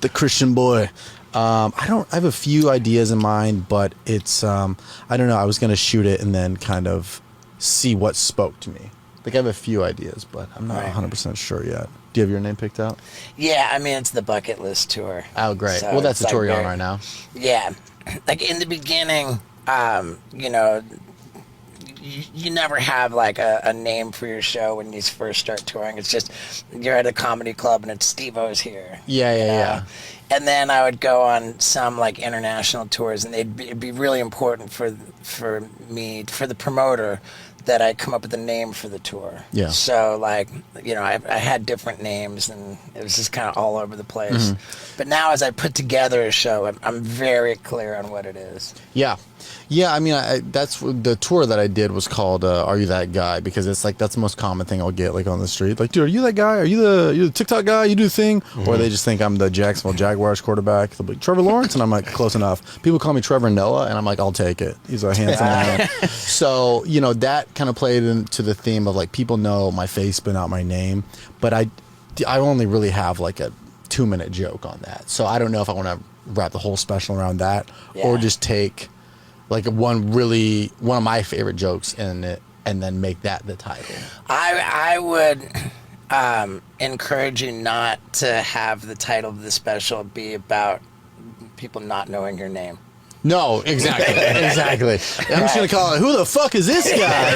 the Christian boy. I have a few ideas in mind, but it's I don't know. I was gonna shoot it and then kind of see what spoke to me. Like I have a few ideas, but I'm not 100% sure yet. Do you have your name picked out? Yeah, I mean it's the bucket list tour. Oh, great. So well, that's the it's tour like you're on right now. Yeah, like in the beginning, you know, you never have like a name for your show when you first start touring. It's just you're at a comedy club and it's Steve-O's here. Yeah. And then I would go on some like international tours, and it'd be really important for me, for the promoter, that I come up with a name for the tour. Yeah. So like, you know, I had different names, and it was just kind of all over the place. But now as I put together a show, I'm very clear on what it is. Yeah, I mean, that's the tour that I did was called "Are You That Guy?" because it's like that's the most common thing I'll get like on the street. Like, dude, are you that guy? Are you the TikTok guy? You do the thing, or they just think I'm the Jacksonville Jaguars quarterback. They'll be like, Trevor Lawrence, and I'm like, close enough. People call me Trevor Noah, and I'm like, I'll take it. He's a handsome man. So you know that kind of played into the theme of like people know my face but not my name. But I only really have like a 2-minute joke on that. So I don't know if I want to wrap the whole special around that, or just take like one of my favorite jokes in it and then make that the title. I would encourage you not to have the title of the special be about people not knowing your name. No, exactly. I'm just going to call it, who the fuck is this guy?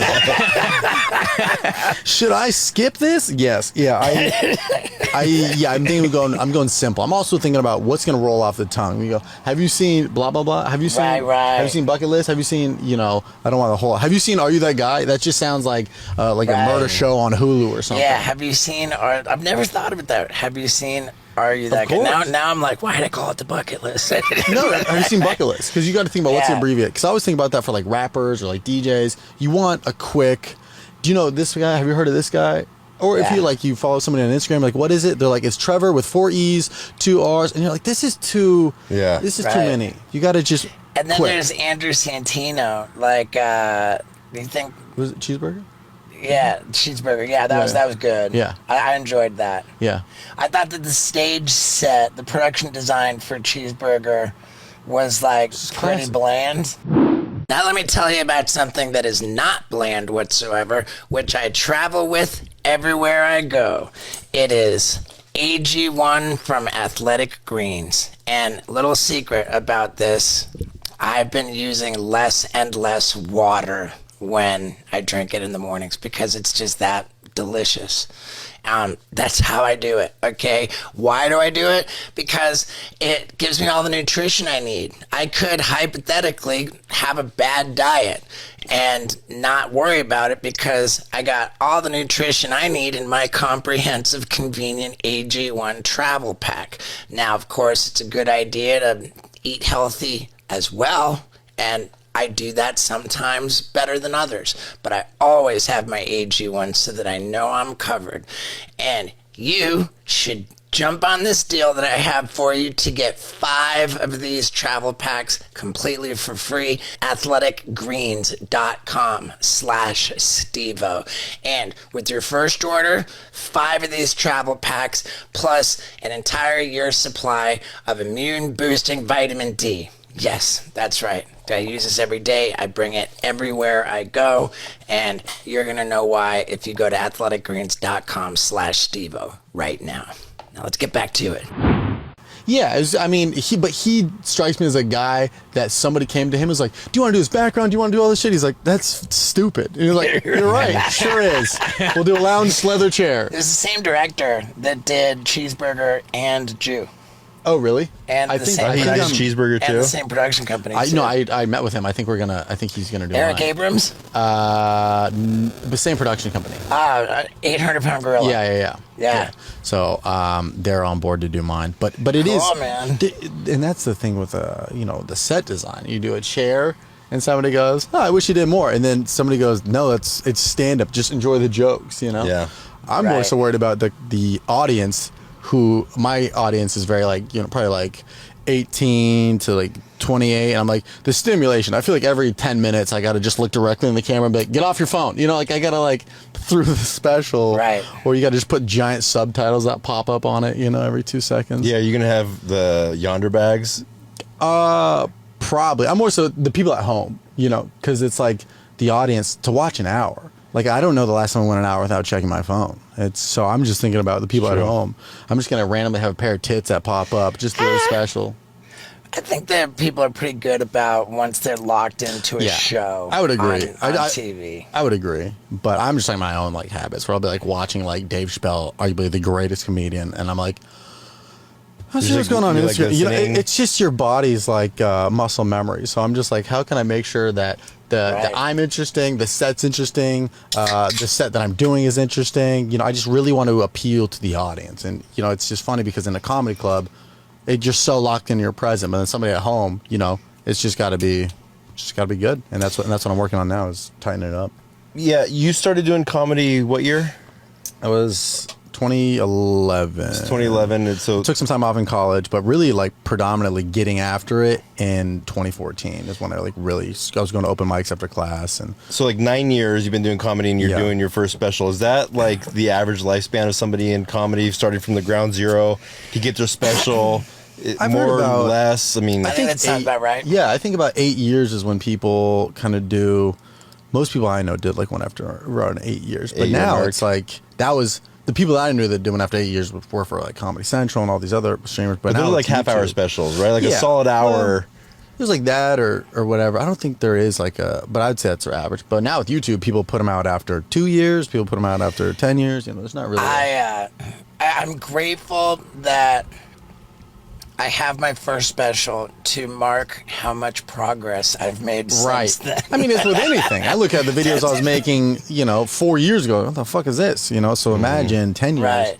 Should I skip this? Yes. Yeah. I'm going simple. I'm also thinking about what's going to roll off the tongue. We go, have you seen blah, blah, blah? Have you seen, Right. Have you seen Bucket List? Have you seen, you know, I don't want the whole, have you seen Are You That Guy? That just sounds like a murder show on Hulu or something. Yeah, have you seen, I've never thought of it that way. Have you seen Are You That Guy? Now I'm like, why did I call it the bucket list? No, have you seen Bucket List? Because you got to think about what's the abbreviate. Because I always think about that for like rappers or like DJs. You want a quick, do you know this guy? Have you heard of this guy? Or if you follow somebody on Instagram, like, what is it? They're like, it's Trevor with 4 E's, 2 R's, and you're like, this is too too many. You got to just And then quit. there's Andrew Santino. Like, do you think? Was it cheeseburger? Yeah, cheeseburger. Yeah, that was good. Yeah. I enjoyed that. Yeah. I thought that the stage set, the production design for Cheeseburger was like pretty classic. bland. Now let me tell you about something that is not bland whatsoever, which I travel with everywhere I go. It is AG1 from Athletic Greens. And little secret about this, I've been using less and less water when I drink it in the mornings because it's just that delicious. That's how I do it, okay? Why do I do it? Because it gives me all the nutrition I need. I could hypothetically have a bad diet and not worry about it because I got all the nutrition I need in my comprehensive, convenient AG1 travel pack. Now, of course, it's a good idea to eat healthy as well, and I do that sometimes better than others, but I always have my AG1 so that I know I'm covered. And you should jump on this deal that I have for you to get 5 of these travel packs completely for free. athleticgreens.com/Stevo. And with your first order, 5 of these travel packs plus an entire year's supply of immune boosting vitamin D. Yes, that's right. I use this every day. I bring it everywhere I go. And you're going to know why if you go to athleticgreens.com/Stevo right now. Now let's get back to it. Yeah, he strikes me as a guy that somebody came to him and was like, do you want to do his background? Do you want to do all this shit? He's like, that's stupid. And you're like, you're right, sure is. We'll do a lounge leather chair. It was the same director that did Cheeseburger and Jew. Oh, really? And I the think same He did production- Cheeseburger and too. the same production company. too. I met with him. I think he's gonna do Eric mine. Abrams? The same production company. 800-pound gorilla. Yeah. So they're on board to do mine, but it is, Cool, man. and that's the thing with the set design. You do a chair, and somebody goes, "Oh, I wish you did more," and then somebody goes, "No, it's stand up. Just enjoy the jokes." Yeah. I'm more Right. so worried about the audience. Who my audience is very probably like 18 to like 28, and I'm like, the stimulation, I feel like every 10 minutes I gotta just look directly in the camera and be like, get off your phone, I gotta through the special, Right. or you gotta just put giant subtitles that pop up on it every 2 seconds. Yeah, you're gonna have the yonder bags. Probably. I'm more so the people at home, because it's like the audience to watch an hour. Like, I don't know the last time I went an hour without checking my phone. So I'm just thinking about the people at home. I'm just going to randomly have a pair of tits that pop up just for a special. I think that people are pretty good about once they're locked into a show. I would agree. On TV. I would agree. But I'm just talking my own habits where I'll be watching Dave Chappelle, arguably the greatest comedian, and I'm like, let's see what's going on in Instagram. It's just your body's muscle memory. So I'm just how can I make sure that that I'm interesting, the set's interesting, the set that I'm doing is interesting. I just really want to appeal to the audience. And, it's just funny because in a comedy club, you're so locked in your present. But then somebody at home, it's just got to be good. And that's what I'm working on now is tightening it up. Yeah, you started doing comedy what year? I was 2011. It's 2011. And so Took some time off in college, but really predominantly getting after it in 2014 is when I I was going to open mics after class. And so 9 years you've been doing comedy and you're doing your first special. Is that the average lifespan of somebody in comedy starting from the ground zero to get their special? I've More heard about- or less? I mean, I think that sounds about right. Yeah, I think about 8 years is when people kind of do. Most people I know did one after around 8 years, but 8-year now mark. it's that was the people that I knew that did one after 8 years were for Comedy Central and all these other streamers. But they're now it's half-hour YouTube. specials, right? A Yeah. solid hour. Well, it was that or whatever. I don't think there is but I'd say that's their average. But now with YouTube, people put them out after 2 years. People put them out after 10 years. There's not really. I'm grateful that I have my first special to mark how much progress I've made since then. I mean, it's with anything. I look at the videos I was making, 4 years ago. What the fuck is this? So imagine 10 years. Right.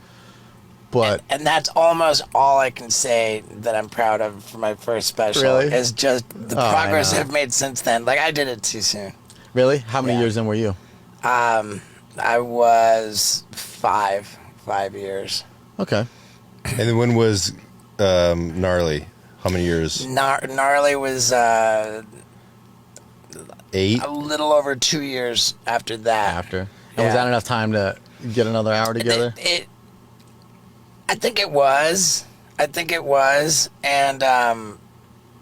But And that's almost all I can say that I'm proud of for my first special Really? is just the I progress know. I've made since then. I did it too soon. really, how many Yeah. years in were you? I was 5 years. Okay. And then when was Gnarly? How many years? Gnarly was 8? a little over 2 years after that. After. And Yeah. was that enough time to get another hour together? I think it was. And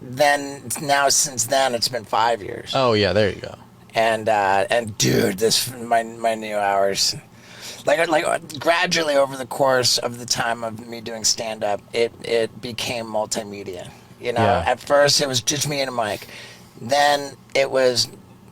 then now since then it's been 5 years. Oh yeah, there you go. And dude, my new hours, like gradually over the course of the time of me doing stand up, it became multimedia. You know, Yeah. At first it was just me and a mic, then it was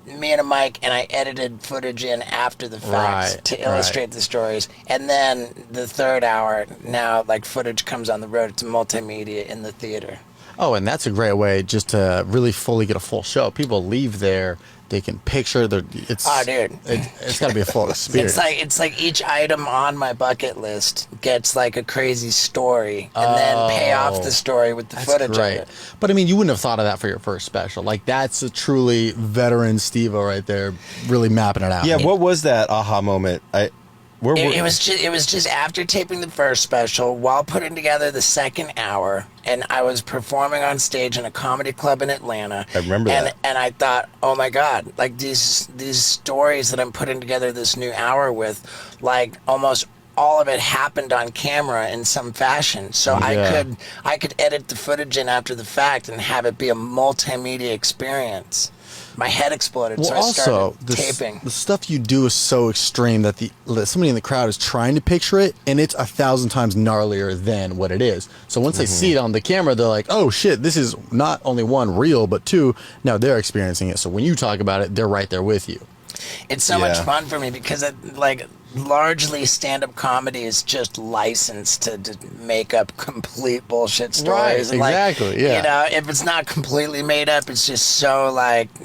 me and a mic, and I edited footage in after the fact Right, to illustrate the stories. And then the third hour, now like footage comes on the road. It's multimedia in the theater. Oh, and that's a great way just to really fully get a full show. People leave there, they can picture it's Oh, dude. it's got to be a full experience. It's like each item on my bucket list gets like a crazy story, and then pay off the story with the That's footage great. of it. But I mean, you wouldn't have thought of that for your first special. Like that's a truly veteran Steve-O right there, really mapping it out. Yeah, what was that aha moment? It was just after taping the first special, while putting together the second hour, and I was performing on stage in a comedy club in Atlanta. I remember that. And I thought, oh my God, like these stories that I'm putting together this new hour with, like almost all of it happened on camera in some fashion. So Yeah. I could edit the footage in after the fact and have it be a multimedia experience. My head exploded, Well, so I also started the taping. the stuff you do is so extreme that somebody in the crowd is trying to picture it, and it's 1,000 times gnarlier than what it is. So once they see it on the camera, they're like, "Oh shit, this is not only one real, but two, now they're experiencing it." So when you talk about it, they're right there with you. It's so much Yeah. fun for me because largely stand-up comedy is just licensed to make up complete bullshit stories. Right, And, like, exactly, yeah. You know, if it's not completely made up, it's just so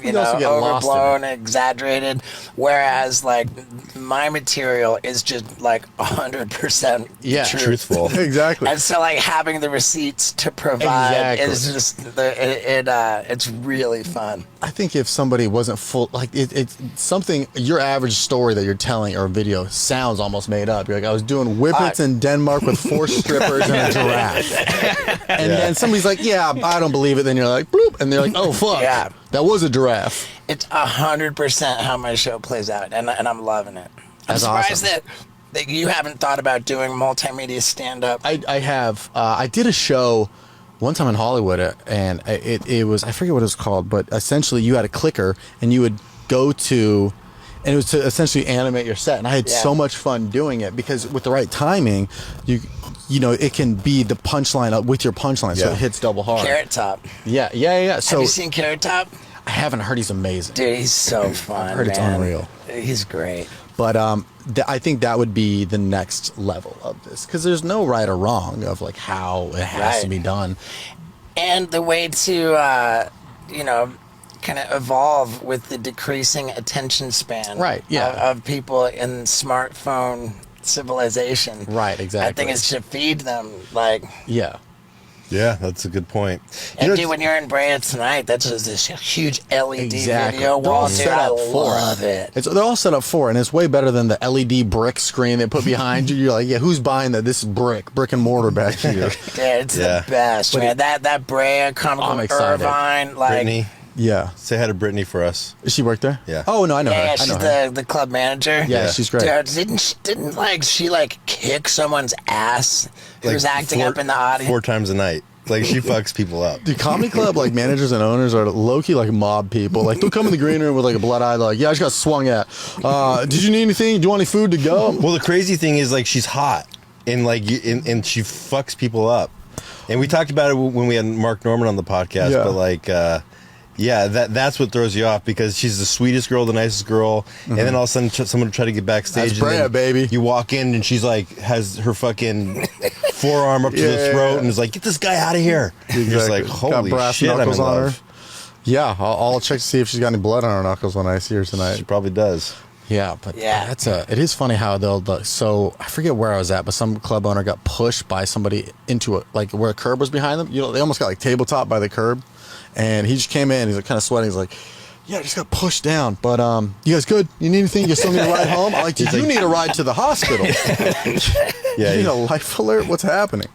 you also know, get lost in overblown and exaggerated. Whereas like my material is just like 100% Yeah, truth. truthful. Exactly. And so like having the receipts to provide Exactly. is just it's really fun. I think if somebody wasn't full, like it's something, your average story that you're telling or video sounds almost made up. You're like, I was doing whippets in Denmark with 4 strippers and a giraffe. And then somebody's like, yeah, I don't believe it. Then you're like, bloop. And they're like, oh, fuck. Yeah. That was a giraffe. It's 100% how my show plays out, and I'm loving it. I'm That's surprised awesome. that you haven't thought about doing multimedia stand-up. I have. I did a show one time in Hollywood, and it was, I forget what it was called, but essentially you had a clicker, and you would go to, and it was to essentially animate your set. And I had so much fun doing it because with the right timing, you know, it can be the punchline up with your punchline, so Yeah. it hits double hard. Carrot Top. Yeah. So Have you seen Carrot Top? I haven't heard he's amazing, Dude, he's so fun. I've heard it's man. unreal. He's great. but I think that would be the next level of this because there's no right or wrong of like how it has to Right. be done. And the way to, you know, kind of evolve with the decreasing attention span Right, yeah. of people in smartphone civilization. Right, exactly. I think it's to feed them, like... Yeah. Yeah, that's a good point. And know, dude, when you're in Brea tonight, that's just this huge LED Exactly. video They're all wall. Dude, set I up for love it. They're all set up for it, and it's way better than the LED brick screen they put behind you. You're like, yeah, who's buying that? This is brick and mortar back here. Yeah, it's Yeah. the best, man. That Brea, comical I'm excited. Irvine, like... Brittany, Yeah. say hi to Brittany for us. Does she work there? Yeah. Oh, no, I know Yeah, her. I she's know her. the club manager. Yeah, she's great. Dude, didn't she kick someone's ass who was acting up in the audience? 4 times a night. Like she fucks people up. The comedy club, like managers and owners are low-key like mob people. Like they'll come in the green room with like a blood eye, like, yeah, I just got swung at. Did you need anything? Do you want any food to go? Well, the crazy thing is like she's hot and and she fucks people up. And we talked about it when we had Mark Norman on the podcast, Yeah. but like yeah, that's what throws you off because she's the sweetest girl, the nicest girl, and then all of a sudden someone will try to get backstage. That's and then Brea, baby. You walk in and she's like has her fucking forearm up to the Yeah. throat and is like, "Get this guy out of here!" You're just like, Got "Holy brass shit, I'm in knuckles on her. love." Yeah, I'll check to see if she's got any blood on her knuckles when I see her tonight. She probably does. Yeah, but Yeah. it is funny how so I forget where I was at, but some club owner got pushed by somebody into like where a curb was behind them. You know, they almost got like tabletop by the curb, and he just came in. He's like kind of sweating. He's like, Yeah, I just got pushed down. But you guys good? You need anything? You still need a ride home? I'm like, dude, you need a ride to the hospital. Yeah, You need a life alert? What's happening?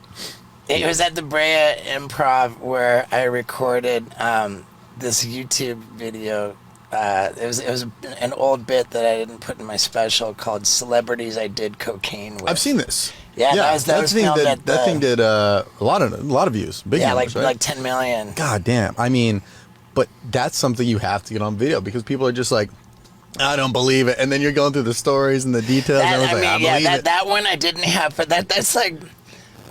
It was at the Brea Improv where I recorded this YouTube video. It was an old bit that I didn't put in my special called "Celebrities I Did Cocaine With." I've seen this. Yeah, that was filmed at that thing did a lot of views. Big numbers, right? like 10 million. God damn. I mean, but that's something you have to get on video because people are just like, I don't believe it. And then you're going through the stories and the details. And I believe it. That one I didn't have, but that's like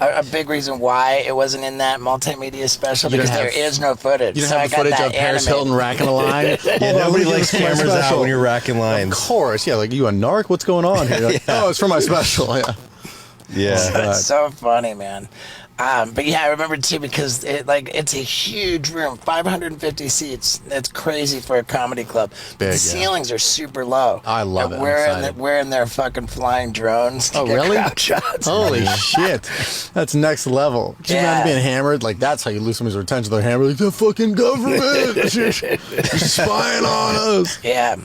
a big reason why it wasn't in that multimedia special because there is no footage. You didn't have the footage of Paris Hilton racking a line. Yeah, nobody likes cameras out when you're racking lines. Of course, yeah. Like, you a narc? What's going on here? Like, oh, it's for my special. Yeah. Yeah. It's so funny, man. But yeah, I remember too because it's a huge room, 550 seats. That's crazy for a comedy club. But Big, the yeah. ceilings are super low. I love it. We're in there fucking flying drones. To Oh, get really? crowd shots. Holy shit. That's next level. Can you imagine being hammered? Like, that's how you lose somebody's attention. They're hammered. Like, the fucking government. You're spying on us. Yeah.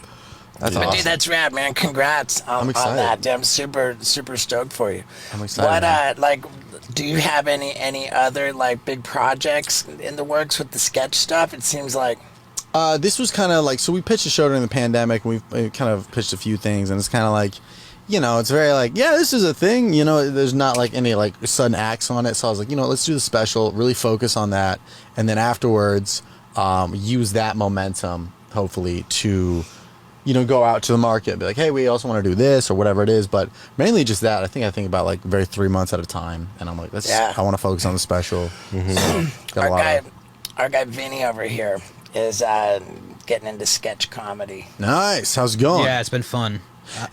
That's But awesome. dude, that's rad, man. Congrats on excited. that. Dude, I'm super stoked for you. I'm excited, What do you have any other like big projects in the works with the sketch stuff? It seems like This was kind of like, so we pitched a show during the pandemic, and we kind of pitched a few things, and it's kind of like, it's very like, yeah, this is a thing, there's not like any like sudden acts on it. So I was like, let's do the special, really focus on that. And then afterwards, use that momentum, hopefully, to, go out to the market and be like, hey, we also want to do this or whatever it is. But mainly just that. I think about like very 3 months at a time. And I'm like, I want to focus on the special. Mm-hmm. So, our guy Vinny over here is getting into sketch comedy. Not How's it going? Yeah, it's been fun.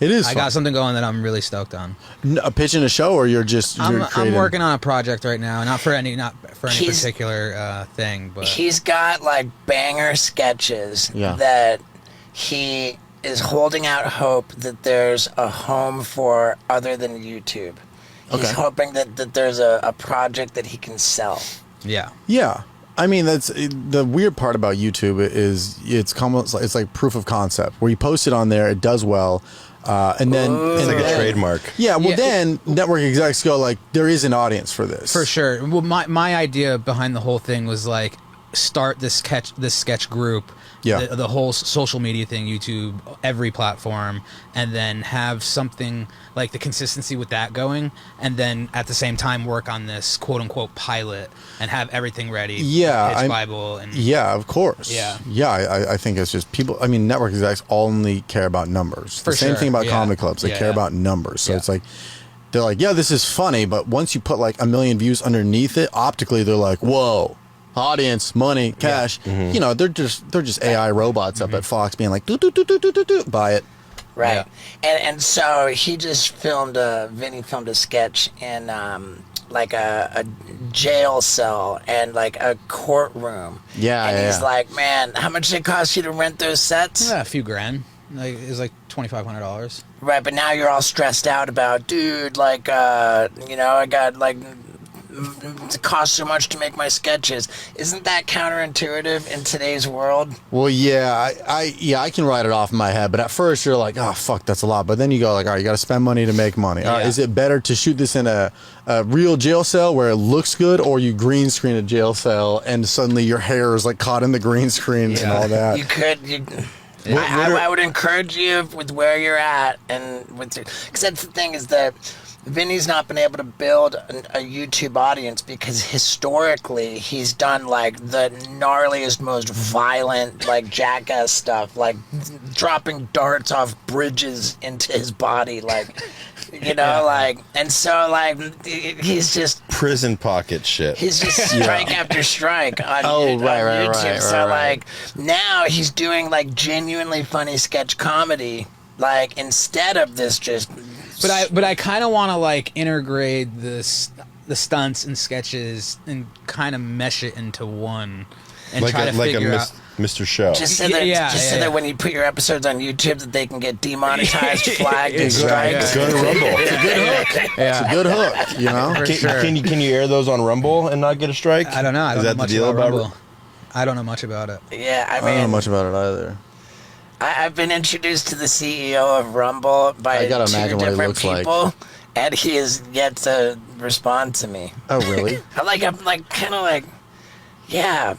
It is I fun. got something going that I'm really stoked on. A pitch in a show, or you're I'm creating? working on a project right now, not for any particular thing, but He's got like banger sketches Yeah. that he is holding out hope that there's a home for other than YouTube. He's Okay. hoping that there's a project that he can sell. yeah. Yeah. I mean, that's the weird part about YouTube is it's like proof of concept where you post it on there, it does well, and then It's like a trademark. Yeah, well, Yeah. then network execs go like, there is an audience for this. For sure. Well, my idea behind the whole thing was like start this sketch group, Yeah. the whole social media thing, YouTube, every platform, and then have something like the consistency with that going, and then at the same time work on this quote unquote pilot and have everything ready. Yeah, pitch Bible and Yeah, of course. Yeah. Yeah, I think it's just people. I mean, network execs only care about numbers. For the same sure, thing about yeah. comedy clubs. They Yeah, care yeah. about numbers. So Yeah. it's like, they're like, yeah, this is funny, but once you put like 1 million views underneath it, optically, they're like, whoa. Audience, money, cash. Mm-hmm. They're just AI robots up at Fox being like, do, buy it. Right. And so he just Vinny filmed a sketch in like a jail cell and like a courtroom. Yeah, And he's yeah. like, man, how much did it cost you to rent those sets? a few grand. Like it was like $2,500. Right, but now you're all stressed out about, dude, like, I got like, it costs so much to make my sketches. Isn't that counterintuitive in today's world? Well, yeah, I can write it off in my head, but at first you're like, oh, fuck, that's a lot. But then you go like, all right, you got to spend money to make money. All right, Yeah. is it better to shoot this in a real jail cell where it looks good, or you green screen a jail cell and suddenly your hair is like caught in the green screen and all that? I would encourage you with where you're at and because that's the thing is that Vinny's not been able to build a YouTube audience because historically he's done like the gnarliest, most violent, like jackass stuff, like dropping darts off bridges into his body, like, and so like he's just Prison pocket shit. He's just strike after strike on, on right, YouTube. So right. like now he's doing like genuinely funny sketch comedy, like instead of this just. But I kind of want to like integrate the stunts and sketches and kind of mesh it into one and like try to figure out. Mr. Show. Just so that when you put your episodes on YouTube, that they can get demonetized, flagged, and striked. Go to Rumble. It's a good hook. Yeah. It's a good hook, you know? For sure. Can you air those on Rumble and not get a strike? I don't know. I Is don't that know much the deal about about Rumble. I don't know much about it. Yeah, I I don't know mean, much about it either. I've been introduced to the CEO of Rumble by I gotta two imagine what he different looks like. people, and he has yet to respond to me. Oh, really? I'm like kind of like, yeah.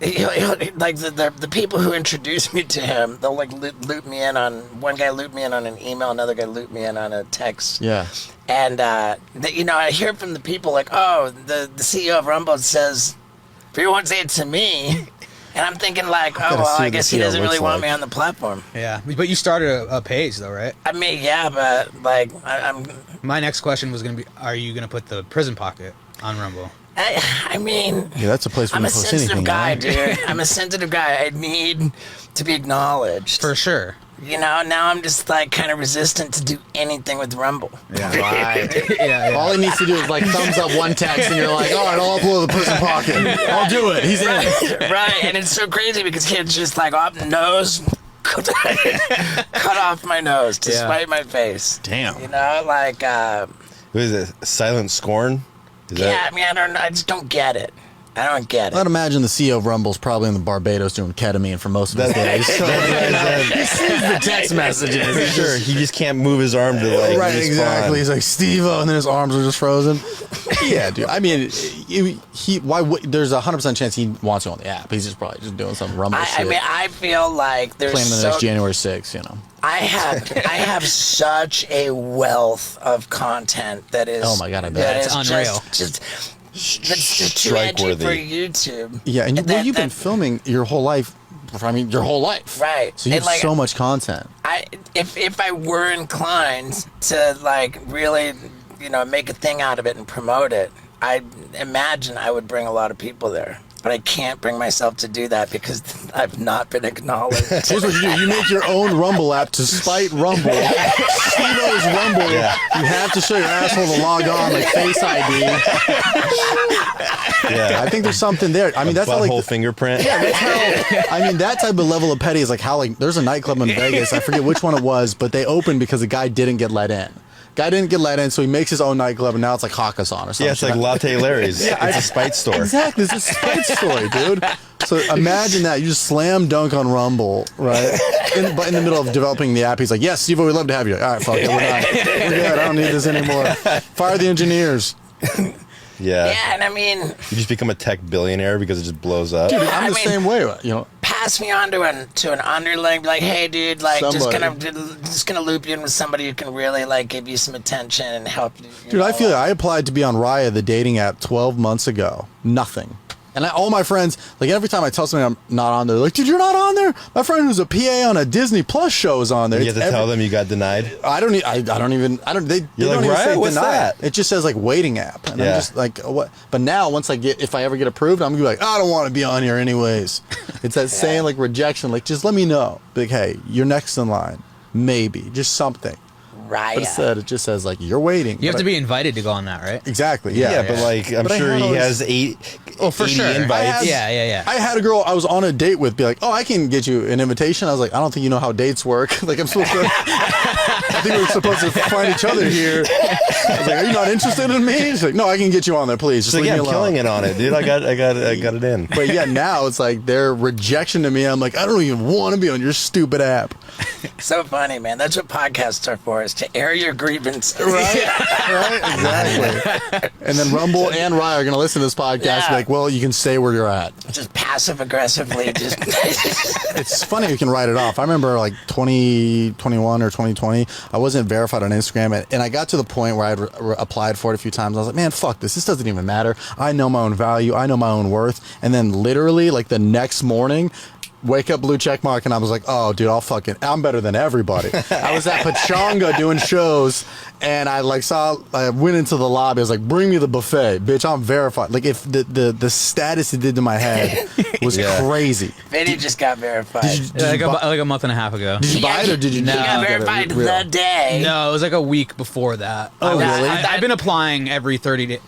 Like the people who introduce me to him, they'll like loop me in on, one guy looped me in on an email, another guy looped me in on a text. Yeah. And I hear from the people like, oh, the CEO of Rumble says, but he won't say it to me. And I'm thinking like, oh, gotta well, see I what guess the he CEO doesn't really looks want like. me on the platform. Yeah, but you started a page though, right? I mean, yeah, but like, I'm. My next question was going to be, are you going to put the prison pocket on Rumble? I mean, Yeah, that's a place where I'm you a post sensitive anything. guy, right? dude. I'm a sensitive guy. I need to be acknowledged. For sure. You know, now I'm just like kind of resistant to do anything with Rumble. Yeah, right. Yeah. All he needs to do is like thumbs up one text, and you're like, all right, I'll upload the prison pocket. I'll do it. He's in. Right, and it's so crazy because kids just like off the nose, cut off my nose to Yeah. spite my face. Damn. You know, like, What is it? Silent scorn? Is yeah, I mean, I don't know. I just don't get it. I don't get I'd it. imagine the CEO of Rumble's probably in the Barbados doing ketamine for most of his days. So he sees the text messages. For sure. He just can't move his arm to like Right, respond. exactly. He's like, Steve-O, and then his arms are just frozen. Yeah, dude. I mean, there's a 100% chance he wants to on the app. He's just probably just doing some Rumble I shit. mean, I feel like there's Planning the so next January 6th, you know. I have such a wealth of content that is. Oh my God, I bet. that It's is unreal. Just that's just too edgy Strike-worthy. for YouTube. Yeah, and that- you've been that- filming your whole life. I mean, your whole life. Right. So you have And, like, so much content. If I were inclined to like really, make a thing out of it and promote it, I imagine I would bring a lot of people there. But I can't bring myself to do that because I've not been acknowledged. Here's what you do. You make your own Rumble app to spite Rumble. Steve-O's Rumble. Yeah. You have to show your asshole to log on, like Face ID. Yeah. I think there's something there. I mean, that's how, butthole like, fingerprint. that's how, I mean, that type of level of petty is like how, like, there's a nightclub in Vegas. I forget which one it was, but they opened because the guy didn't get let in. Guy didn't get let in, so he makes his own nightclub, and now it's like Hakkasan or something. Yeah, it's like Latte Larry's. Yeah, It's a spite store. Exactly, it's a spite story, dude. So imagine that you just slam dunk on Rumble, right? But in the middle of developing the app, he's like, "Yes, Steve-O, we'd love to have you." All right, fuck it, we're good. I don't need this anymore. Fire the engineers. Yeah. Yeah, and I mean, You just become a tech billionaire because it just blows up. I'm I the mean- same way, you know. pass me on to an underling. Be like, hey, dude, like Somebody. just gonna loop you in with somebody who can really like give you some attention and help you. Dude, I feel it. I applied to be on Raya, the dating app, 12 months ago. Nothing. And all my friends, like every time I tell somebody I'm not on there, they're like, dude, you're not on there? My friend who's a PA on a Disney Plus show is on there. You have to tell them you got denied. They don't even say Raya, what's deny that? it. It just says like waiting app. And I'm Yeah. just like, what? But now if I ever get approved, I'm gonna be like, I don't want to be on here anyways. It's that saying like rejection, like just let me know. Like, hey, you're next in line. Maybe. Just something. Raya. But instead it just says like you're waiting. You have But to be invited to go on that, right? exactly. Yeah, Yeah. but like I'm But I sure had he all has this- for 80 sure. invites. Yeah. I had a girl I was on a date with be like, oh, I can get you an invitation. I was like, I don't think you know how dates work. Like I'm supposed to. I think we're supposed to find each other here. I was like, are you not interested in me? She's like, no, I can get you on there, please. Just So leave yeah, me I'm alone. killing it on it, dude. I got it in. But yeah, now it's like their rejection to me. I'm like, I don't even want to be on your stupid app. So funny, man. That's what podcasts are for, is to air your grievances. Right? Exactly. And then Rumble and Rye are going to listen to this podcast and be like, well, you can stay where you're at. Just passive aggressively. Just It's funny you can write it off. I remember like 2021 or 2020, I wasn't verified on Instagram, and I got to the point where I'd applied for it a few times. I was like, man, fuck this. This doesn't even matter. I know my own value. I know my own worth. And then literally like the next morning, wake up, blue check mark, and I was like, oh, dude, I'm better than everybody. I was at Pachanga doing shows, and I went into the lobby. I was like, bring me the buffet, bitch. I'm verified. Like if the status it did to my head was Yeah. crazy. Vinny just got verified. Like a month and a half ago. Did you buy it or did you He not got get it verified real? the day. No, it was like a week before that. Oh, really? I've been applying every 30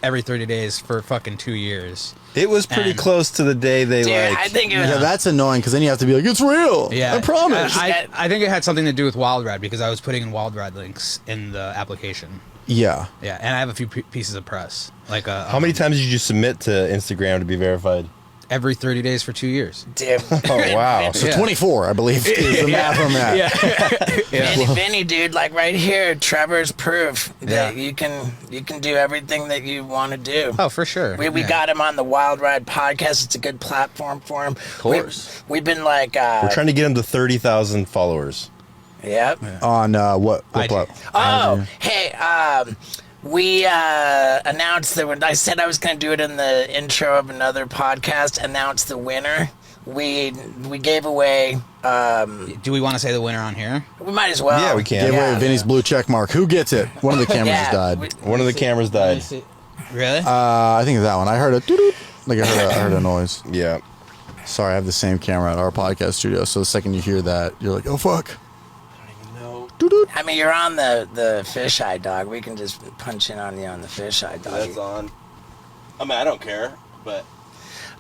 days for fucking 2 years. It was pretty And- close to the day they Dude, like. I think it was. Yeah, that's annoying because then you have to be like, it's real. Yeah, I promise. I think it had something to do with WildRide because I was putting in WildRide links in the application. yeah. Yeah, and I have a few pieces of press. Like How many times did you submit to Instagram to be verified? every 30 days for 2 years. Dude. Oh, wow. So 24, I believe, is the math on that. Vinny, dude, like right here, Trevor's proof that you can do everything that you want to do. Oh, for sure. We got him on the Wild Ride podcast. It's a good platform for him. Of course. We've been like... We're trying to get him to 30,000 followers. Yep. On what IG. Oh, hey, we announced that when I said I was going to do it in the intro of another podcast, announced the winner. We gave away... Do we want to say the winner on here? we might as well. Yeah, we can. Give away Vinny's blue check mark. Who gets it? One of the cameras just died. One of the cameras died. Really? I think it's that one. I heard a doo-doo. Like I heard a noise. Yeah. Sorry, I have the same camera at our podcast studio. So the second you hear that, you're like, oh fuck. I mean, you're on the fisheye, dog. We can just punch in on you on the fisheye, dog. on. I mean, I don't care, but...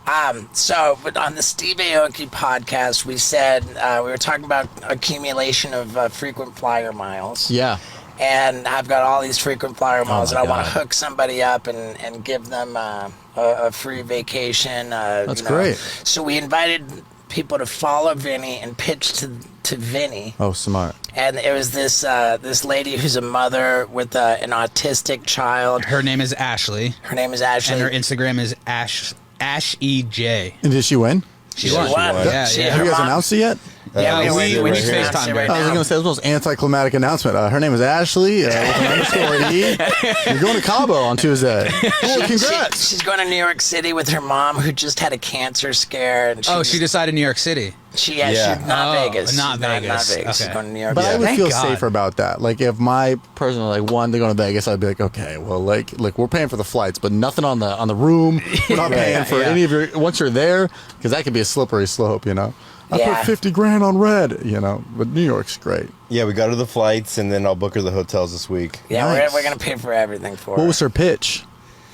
But on the Steve Aoki podcast, we said we were talking about accumulation of frequent flyer miles. Yeah. And I've got all these frequent flyer miles, my and I want to God. hook somebody up and give them a free vacation. That's great. So we invited people to follow Vinny and pitch to Vinny. Oh, smart. And it was this lady who's a mother with an autistic child. Her name is Ashley. Her name is Ashley. And her Instagram is AshEJ. And did she win? She won. won. Yeah, She- yeah. Have her you guys mom- announced it yet? Yeah, we we need need FaceTime FaceTime right right I was now. going to say, this was the most anticlimactic announcement. Her name is Ashley, with an underscore E. You're going to Cabo on Tuesday. Cool, congrats. She's going to New York City with her mom, who just had a cancer scare. And She decided New York City. She's Yeah. not Oh, Vegas. not She's Vegas. Not Vegas. She's Okay. going to New York But I City. would Thank feel God. safer about that. Like, if my person wanted to go to Vegas, I'd be like, okay, well, like we're paying for the flights, but nothing on the room. We're not paying for any of your, once you're there, because that could be a slippery slope, you know? I Yeah. put 50 grand on red, you know? But New York's great. Yeah, we got her the flights, and then I'll book her the hotels this week. Yeah, Nice. we're going to pay for everything for What her. was her pitch?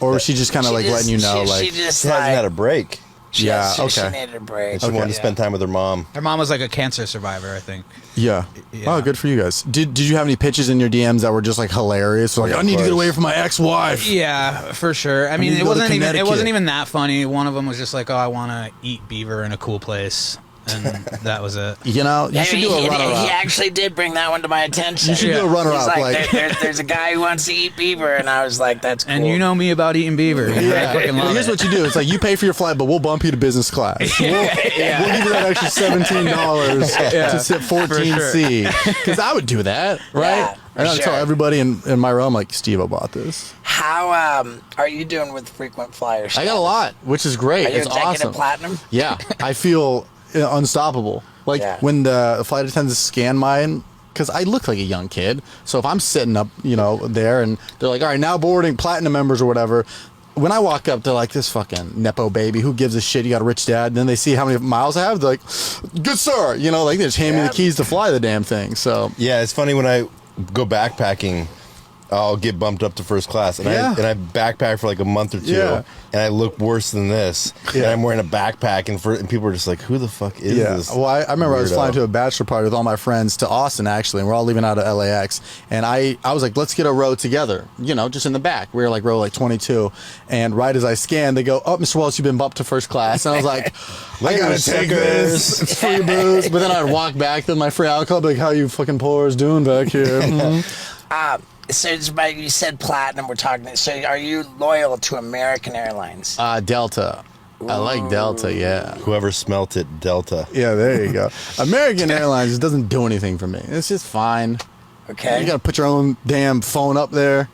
Or was she just kind of like letting you know, she like, just She hasn't had a break. she okay. needed a break. She wanted to spend time with her mom. Her mom was like a cancer survivor, I think. yeah. Yeah. Oh, good for you guys. Did you have any pitches in your DMs that were just like hilarious? Like, I need to get course. away from my ex-wife. Yeah, for sure. I mean, need to it go to wasn't Connecticut. even that funny. One of them was just like, "Oh, I want to eat beaver in a cool place," and that was it. You know, you should do a he runner-up. actually did bring that one to my attention. You should do a runner-up, He's like, like- there's a guy who wants to eat beaver, and I was like, that's cool. And you know me about eating beaver. Yeah. I fucking Well, love here's it. what you do. It's like you pay for your flight, but we'll bump you to business class. We'll give you that extra $17 to sit 14C. Because I would do that, right? Yeah, for and I'd tell sure. everybody in my realm, like, Steve, I bought this. How are you doing with frequent flyers? I got a lot, which is great. Are you It's executive awesome. platinum? Yeah, I feel unstoppable. Like Yeah. when the flight attendants scan mine, because I look like a young kid. So if I'm sitting up, there, and they're like, "All right, now boarding platinum members or whatever." When I walk up, they're like, "This fucking nepo baby, who gives a shit? You got a rich dad." And then they see how many miles I have. They're like, "Good sir," like they just hand me the keys to fly the damn thing. So Yeah, it's funny when I go backpacking, I'll get bumped up to first class, and Yeah. I backpack for like a month or two, Yeah. and I look worse than this. And Yeah. I'm wearing a backpack, and people are just like, "Who the fuck is this?" Well, I remember I was weirdo? flying to a bachelor party with all my friends to Austin, actually, and we're all leaving out of LAX. And I was like, let's get a row together, just in the back. We were like row 22. And right as I scanned, they go, "Oh, Mr. Wallace, you've been bumped to first class." And I was like, I gotta take this. It's free booze. But then I'd walk back to my free alcohol, be like, "How you fucking poors doing back here?" So you said platinum. We're talking. So are you loyal to American Airlines? Delta. I like Delta, yeah. Whoever smelt it, Delta. Yeah, there you go. American Airlines doesn't do anything for me. It's just fine. Okay. You gotta put your own damn phone up there.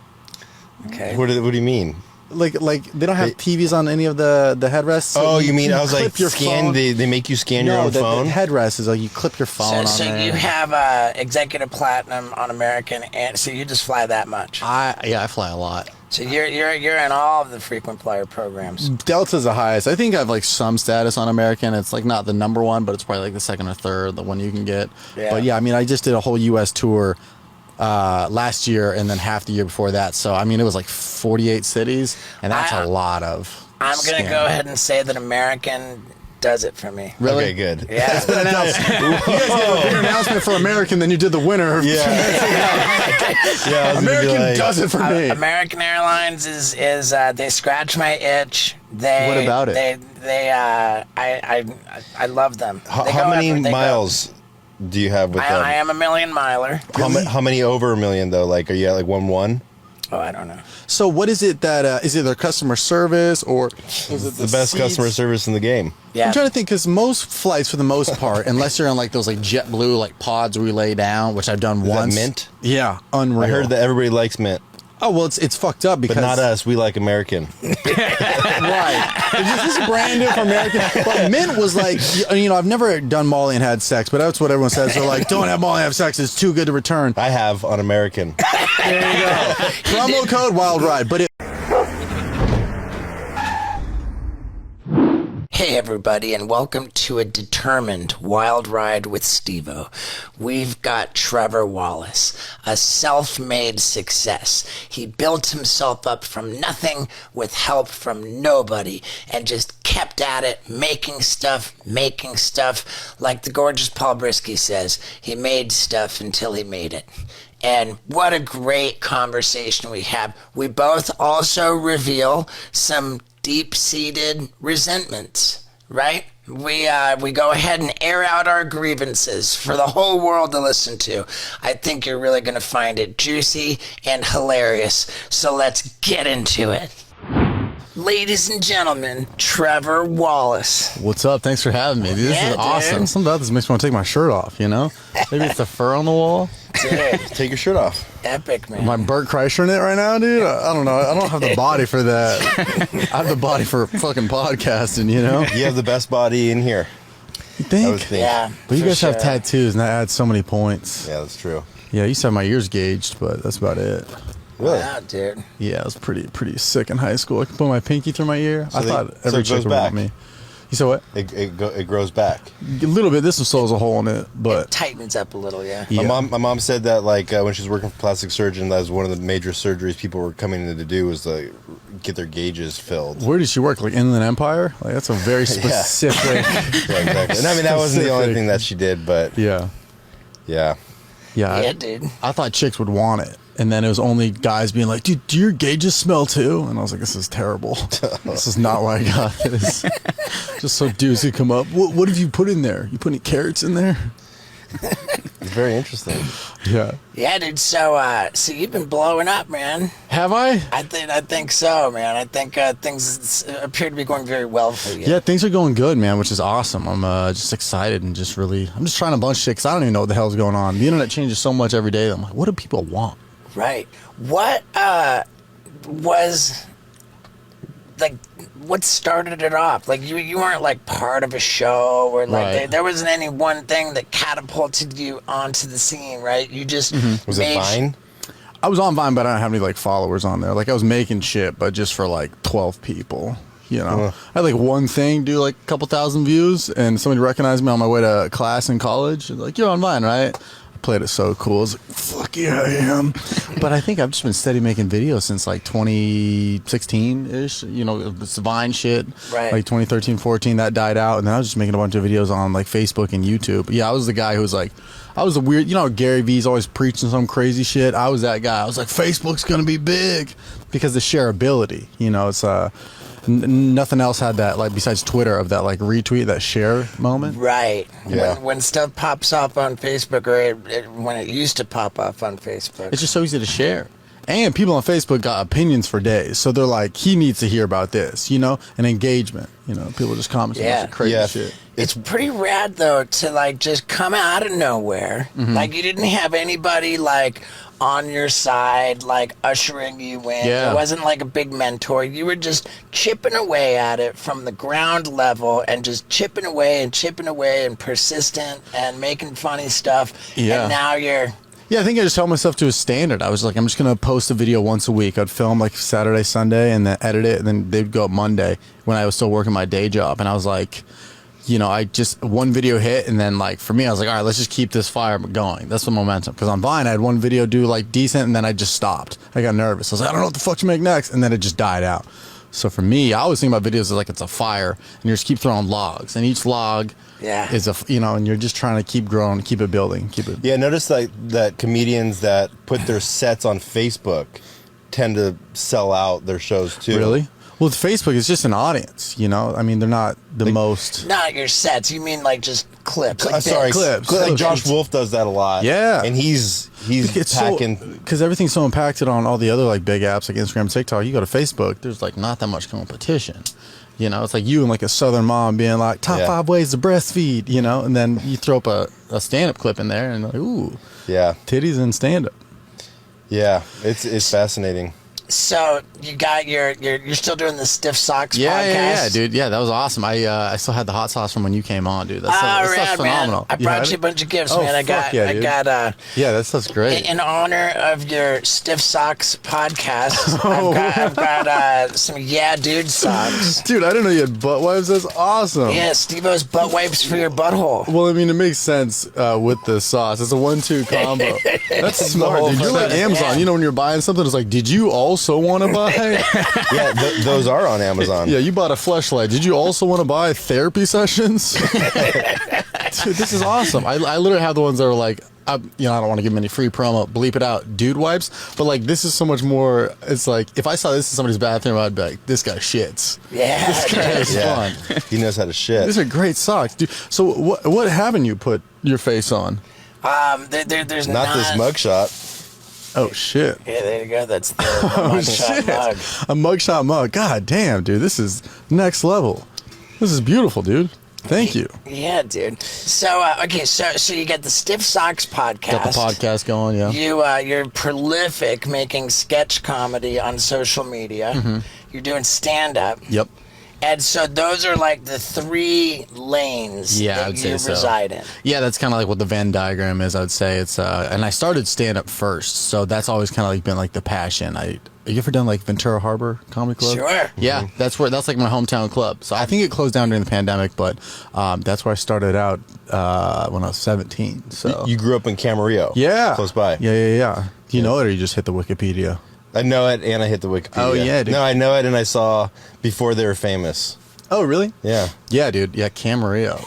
Okay. What do you mean? Like they don't have TVs on any of the headrests. so Oh, you mean I was like clip your scan? phone. They make you scan your own the phone. headrest is like you clip your phone So on there. you have executive platinum on American, and so you just fly that much. I fly a lot. So you're in all of the frequent flyer programs. Delta's the highest. I think I have like some status on American. It's like not the number one, but it's probably like the second or third, the one you can get. Yeah. But yeah, I mean, I just did a whole U.S. tour last year and then half the year before that. So I mean, it was like 48 cities, and that's a lot of. I'm gonna scanning. go ahead and say that American does it for me. Really? Okay, good. Yeah. You guys gave a bigger announcement for American than you did the winner. Yeah. Yeah. I was gonna be American like, does it for me. American Airlines is they scratch my itch. What about it? I love them. They How go many they go. miles do you have with them? I am a million miler. How many over a million though? Like, are you at like 1-1? Oh, I don't know. So what is it that is it their customer service or is it The best seats? customer service in the game. Yeah. I'm trying to think because most flights, for the most part, unless you're on like those like JetBlue like pods where you lay down, which I've done Is once. that Mint? Yeah, unreal. I heard that everybody likes Mint, Oh well, it's fucked up because but not us. We like American. Right. This is brand new for American. But Mint was like, you know, I've never done Molly and had sex, but that's what everyone says. They're like, don't have Molly and have sex. It's too good to return. I have on American. There you go. Promo code Wild Ride. But it. Hey everybody, and welcome to a determined wild ride with Steve-O. We've got Trevor Wallace, a self-made success. He built himself up from nothing with help from nobody and just kept at it, making stuff. Like the gorgeous Paul Brisky says, he made stuff until he made it. And what a great conversation we have. We both also reveal some deep-seated resentments, right? We go ahead and air out our grievances for the whole world to listen to. I think you're really going to find it juicy and hilarious. So let's get into it. Ladies and gentlemen, Trevor Wallace. What's up? Thanks for having me. This Yeah, is awesome. dude. Something about this makes me want to take my shirt off, you know? Maybe it's the fur on the wall. Dude, Take your shirt off. epic, man. My Burt Kreischer in it right now, dude. I don't know. I don't have the body for that. I have the body for fucking podcasting, you know? You have the best body in here. You I would think? think. Yeah. But you for guys have sure. tattoos, and that adds so many points. Yeah, that's true. Yeah, I used to have my ears gauged, but that's about it. Really? Wow, dude. Yeah, I was pretty sick in high school. I could put my pinky through my ear. So I they- thought so every it chick goes would back. want me. You said what? It grows back. A little bit. This one still has a hole in it, It but tightens up a little, yeah. yeah. My mom said that like when she was working for plastic surgeon, that was one of the major surgeries people were coming in to do was get their gauges filled. Where did she work? Like Inland Empire? Like that's a very specific. Yeah, exactly. And I mean that wasn't the only Specific. thing that she did, but Yeah, yeah. yeah. Yeah, dude. I thought chicks would want it, and then it was only guys being like, "Dude, do your gauges smell too?" And I was like, "This is terrible. This is not why I got this." Just so dudes could come up. What have you put in there? You put any carrots in there? It's very interesting. Yeah. Yeah, dude. So you've been blowing up, man. Have I? I think so, man. I think things appear to be going very well for you. Yeah, things are going good, man, which is awesome. I'm just excited and I'm just trying a bunch of shit 'cause I don't even know what the hell's going on. The internet changes so much every day. I'm like, what do people want? Right. What was like? What started it off? Like you weren't like part of a show or like Right. there wasn't any one thing that catapulted you onto the scene, right? You just Was it made Vine? I was on Vine, but I don't have any like followers on there. Like I was making shit, but just for like 12 people. You know, I had like one thing do like a couple thousand views, and somebody recognized me on my way to class in college. They're like, "You're on Vine, right?" I played it so cool. I was like, "Fuck yeah, I am." But I think I've just been steady making videos since like 2016 ish. You know, it's Vine shit. Right. Like 2013, 14, that died out, and then I was just making a bunch of videos on like Facebook and YouTube. Yeah, I was the guy who was like, I was the weird. You know, Gary V's always preaching some crazy shit. I was that guy. I was like, Facebook's gonna be big because the shareability. You know, it's nothing else had that, like besides Twitter, of that like retweet, that share moment. right. Yeah. When stuff pops up on Facebook, or when it used to pop up on Facebook. It's just so easy to share. And people on Facebook got opinions for days, so they're like, he needs to hear about this, you know, and engagement. You know, people just comment Yeah. crazy Yeah. shit. It's pretty rad though to like just come out of nowhere. Mm-hmm. Like you didn't have anybody like on your side, like ushering you in. Yeah. It wasn't like a big mentor. You were just chipping away at it from the ground level and just chipping away and persistent and making funny stuff. Yeah. And now you're Yeah, I think I just held myself to a standard. I was like, I'm just going to post a video once a week. I'd film like Saturday, Sunday, and then edit it, and then they'd go up Monday when I was still working my day job. And I was like, you know, I just, one video hit, and then like, for me, I was like, all right, let's just keep this fire going. That's the momentum. Because on Vine, I had one video do like decent, and then I just stopped. I got nervous. I was like, I don't know what the fuck to make next, and then it just died out. So for me, I always think about videos as like it's a fire, and you just keep throwing logs, and each log is and you're just trying to keep growing, keep it building, keep it. Yeah, notice that comedians that put their sets on Facebook tend to sell out their shows too. Really? Well, Facebook is just an audience, I mean, they're not the most. Not your sets. You mean like just clips? Like Sorry, clips. Like Josh Wolf does that a lot. Yeah, and he's packing because everything's so impacted on all the other like big apps like Instagram, TikTok. You go to Facebook, there's like not that much competition. It's like you and like a Southern mom being like top 5 ways to breastfeed. And then you throw up a stand-up clip in there and like, ooh, titties and stand-up. Yeah, it's fascinating. So you got you're still doing the Stiff Socks podcast? Yeah, dude. Yeah, that was awesome. I still had the hot sauce from when you came on, dude. That stuff's phenomenal. Man. I brought you a bunch of gifts, man. I got that stuff's great. In honor of your Stiff Socks podcast, I've got some dude socks. Dude, I didn't know you had butt wipes. That's awesome. Yeah, Steve-O's butt wipes for your butthole. Well, I mean, it makes sense with the sauce. It's a 1-2 combo. That's smart, dude. You're like Amazon. When you're buying something, it's like, did you also want to buy? Yeah, those are on Amazon. Yeah, you bought a fleshlight. Did you also want to buy therapy sessions? Dude, this is awesome. I literally have the ones that are like, I don't want to give them any free promo. Bleep it out, dude wipes. But like, this is so much more. It's like if I saw this in somebody's bathroom, I'd be like, this guy shits. Yeah, this guy is fun. He knows how to shit. These are great socks, dude. So what haven't you put your face on? There's not this mugshot. Oh shit! Yeah, there you go. That's the mugshot mug. A mugshot mug. God damn, dude, this is next level. This is beautiful, dude. Thank you. Yeah, dude. So so you got the Stiff Socks podcast. Got the podcast going, yeah. You're prolific making sketch comedy on social media. Mm-hmm. You're doing stand up. Yep. And so those are like the 3 lanes that you reside in. Yeah, that's kind of like what the Venn diagram is, I would say. It's and I started stand-up first, so that's always kind of like been like the passion. Have you ever done like Ventura Harbor Comedy Club? Sure. Yeah, that's like my hometown club. So I think it closed down during the pandemic, but that's where I started out when I was 17. So you grew up in Camarillo? Yeah. Close by? Yeah. Do you know it, or you just hit the Wikipedia? I know it, and I hit the Wikipedia. Oh, yeah, dude. No, I know it, and I saw before they were famous. Oh, really? Yeah. Yeah, dude. Yeah, Camarillo.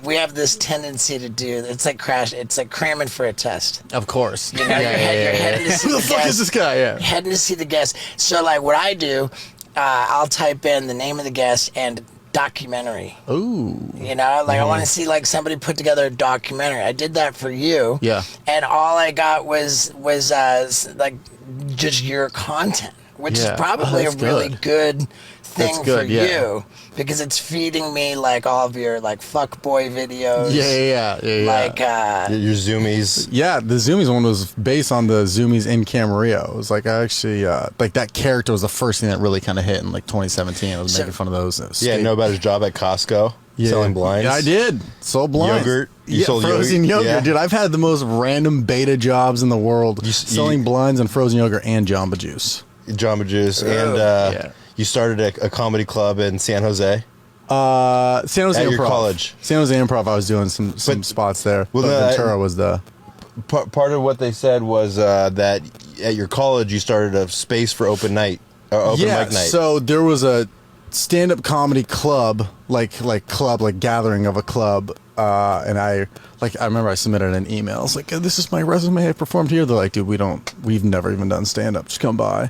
We have this tendency to do. It's like cramming for a test. Of course. You're heading to see Who the fuck is this guy? Yeah. Heading to see the guest. So like what I do, I'll type in the name of the guest and documentary. Ooh. I want to see like somebody put together a documentary. I did that for you. Yeah. And all I got was like just your content, which is probably a really good thing for you, because it's feeding me like all of your like fuckboy videos. Yeah. Like your zoomies. Yeah, the Zoomies one was based on the Zoomies in Camarillo. It was like I actually like that character was the first thing that really kind of hit in like 2017. I was making fun of those. Yeah, know about his job at Costco. Selling blinds. Yeah, I did. Sold blinds. Yogurt. You sold frozen yogurt. Yeah. Dude, I've had the most random beta jobs in the world. Selling blinds and frozen yogurt and Jamba Juice. Jamba Juice. And you started a comedy club in San Jose. San Jose at Improv. Your college. San Jose Improv. I was doing some spots there. Well, Ventura was the part of what they said was that at your college you started a space for open mic night. So there was a stand-up comedy club, like gathering of a club, and I remember I submitted an email. I was like, "This is my resume. I performed here." They're like, "Dude, we've never even done stand-up. Just come by."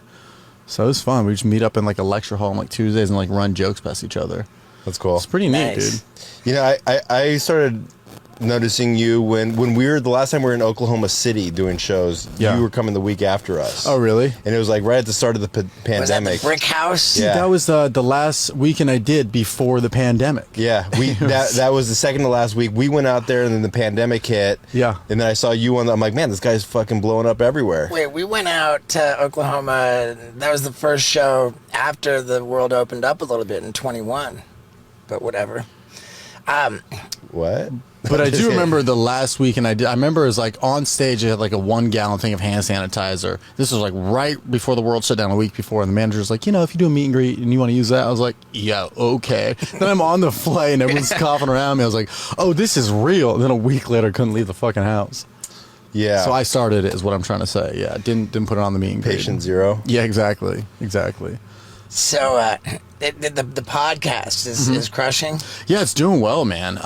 So it was fun. We just meet up in like a lecture hall on like Tuesdays and like run jokes past each other. That's cool. It's pretty neat, dude. I started noticing you when we were the last time we were in Oklahoma City doing shows. Yeah. You were coming the week after us. Oh, really? And it was like right at the start of the pandemic. Was that the Brick House? Dude, that was the last weekend I did before the pandemic. Yeah, that was the second to last week. We went out there and then the pandemic hit. Yeah. And then I saw you I'm like, man, this guy's fucking blowing up everywhere. Wait, we went out to Oklahoma. That was the first show after the world opened up a little bit in 21. But whatever. What? But I do remember the last weekend I did. I remember it was like on stage, it had like a 1-gallon thing of hand sanitizer. This was like right before the world shut down, a week before. And the manager's like, if you do a meet and greet and you want to use that, I was like, yeah, okay. Then I'm on the flight and everyone's coughing around me. I was like, oh, this is real. And then a week later, I couldn't leave the fucking house. Yeah. So I started it, is what I'm trying to say. Yeah, didn't put it on the meet and greet. Patient zero. Yeah, exactly. So the podcast is crushing. Yeah, it's doing well, man.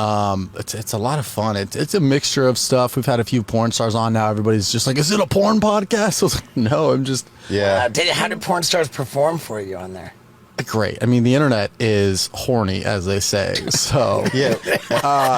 It's a lot of fun. It's a mixture of stuff. We've had a few porn stars on now. Everybody's just like, is it a porn podcast? I was like, no, I'm just... Yeah. How did porn stars perform for you on there? Great. I mean, the internet is horny, as they say. So, Yeah.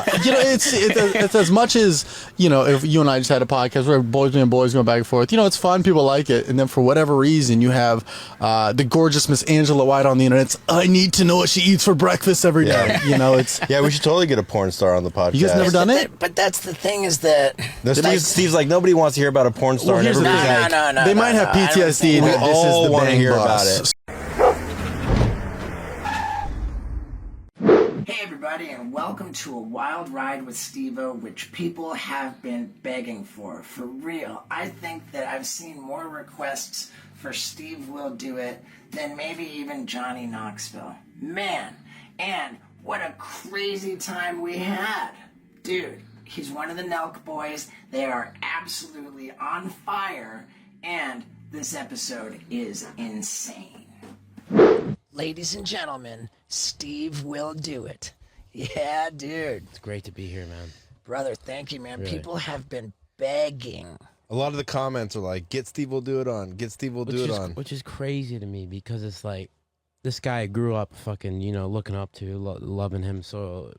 it's as much as, if you and I just had a podcast where boys being boys going back and forth, it's fun. People like it. And then for whatever reason, you have the gorgeous Miss Angela White on the internet. It's, I need to know what she eats for breakfast every day. It's... Yeah, we should totally get a porn star on the podcast. You guys never done it? But that's the thing is that... No, Steve's like, nobody wants to hear about a porn star. Well, here's the and thing. No, They might have PTSD. We This all is the want to bang hear about bus. it. Hey everybody, and welcome to a wild ride with Steve-O, which people have been begging for real. I think that I've seen more requests for Steve Will Do It than maybe even Johnny Knoxville. Man, and what a crazy time we had. Dude, he's one of the Nelk boys. They are absolutely on fire, and this episode is insane. Ladies and gentlemen, Steve Will Do It. Yeah, dude. It's great to be here, man. Brother, thank you, man. Really. People have been begging. A lot of the comments are like, get Steve Will Do It on. Get Steve Will Do It on. Which is crazy to me because it's like, this guy I grew up fucking, looking up to, loving him. So,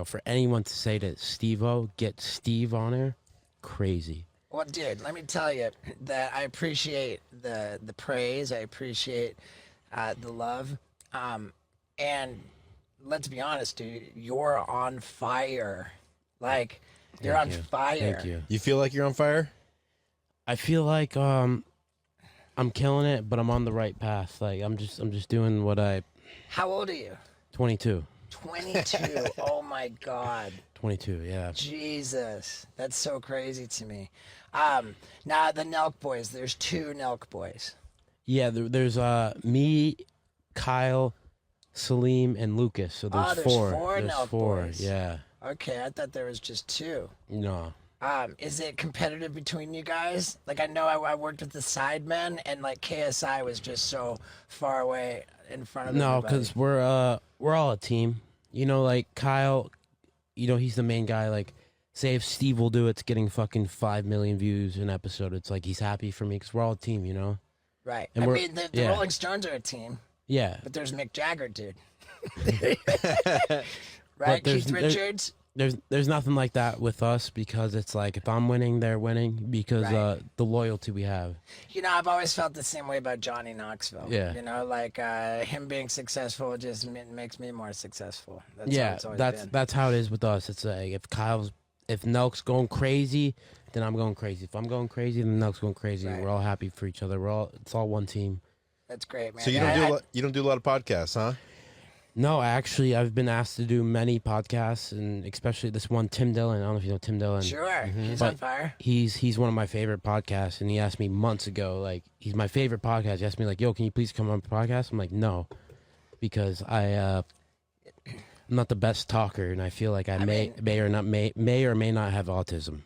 for anyone to say to Steve-O, get Steve on there, crazy. Well, dude, let me tell you that I appreciate the praise. I appreciate the love. And let's be honest, dude, you're on fire. Like, you're on fire. Thank you. You feel like you're on fire? I feel like I'm killing it, but I'm on the right path. Like I'm just doing what I. How old are you? 22. 22. Oh my God. 22. Yeah. Jesus, that's so crazy to me. Now the Nelk boys. There's two Nelk boys. Yeah. There's me, Kyle, Salim, and Lucas. So there's there's four. four There's Nelk four. boys. Yeah. Okay, I thought there was just two. No. Is it competitive between you guys? Like, I know I worked with the Sidemen, and like KSI was just so far away in front of No, everybody. because we're all a team. Like Kyle, he's the main guy. Like, say if Steve Will Do It's getting fucking 5 million views an episode, it's like he's happy for me because we're all a team. Right. And I we're- mean, the yeah. Rolling Stones are a team, Yeah. but there's Mick Jagger, dude. But Right, there's- Keith Richards. There's nothing like that with us because it's like if I'm winning, they're winning because Right. the loyalty we have. I've always felt the same way about Johnny Knoxville. Yeah. Like him being successful just makes me more successful. That's how Yeah, it's always been. that's how it is with us. It's like if Nelk's going crazy, then I'm going crazy. If I'm going crazy, then Nelk's going crazy. Right. We're all happy for each other. It's all one team. That's great, man. So you don't do a lot of podcasts, huh? No, I've been asked to do many podcasts, and especially this one, Tim Dillon. I don't know if you know Tim Dillon. Sure, he's But on fire. He's one of my favorite podcasts, and he asked me months ago, like, he's my favorite podcast. He asked me, like, yo, can you please come on the podcast? I'm like, no, because I'm not the best talker, and I feel like I may or may not have autism,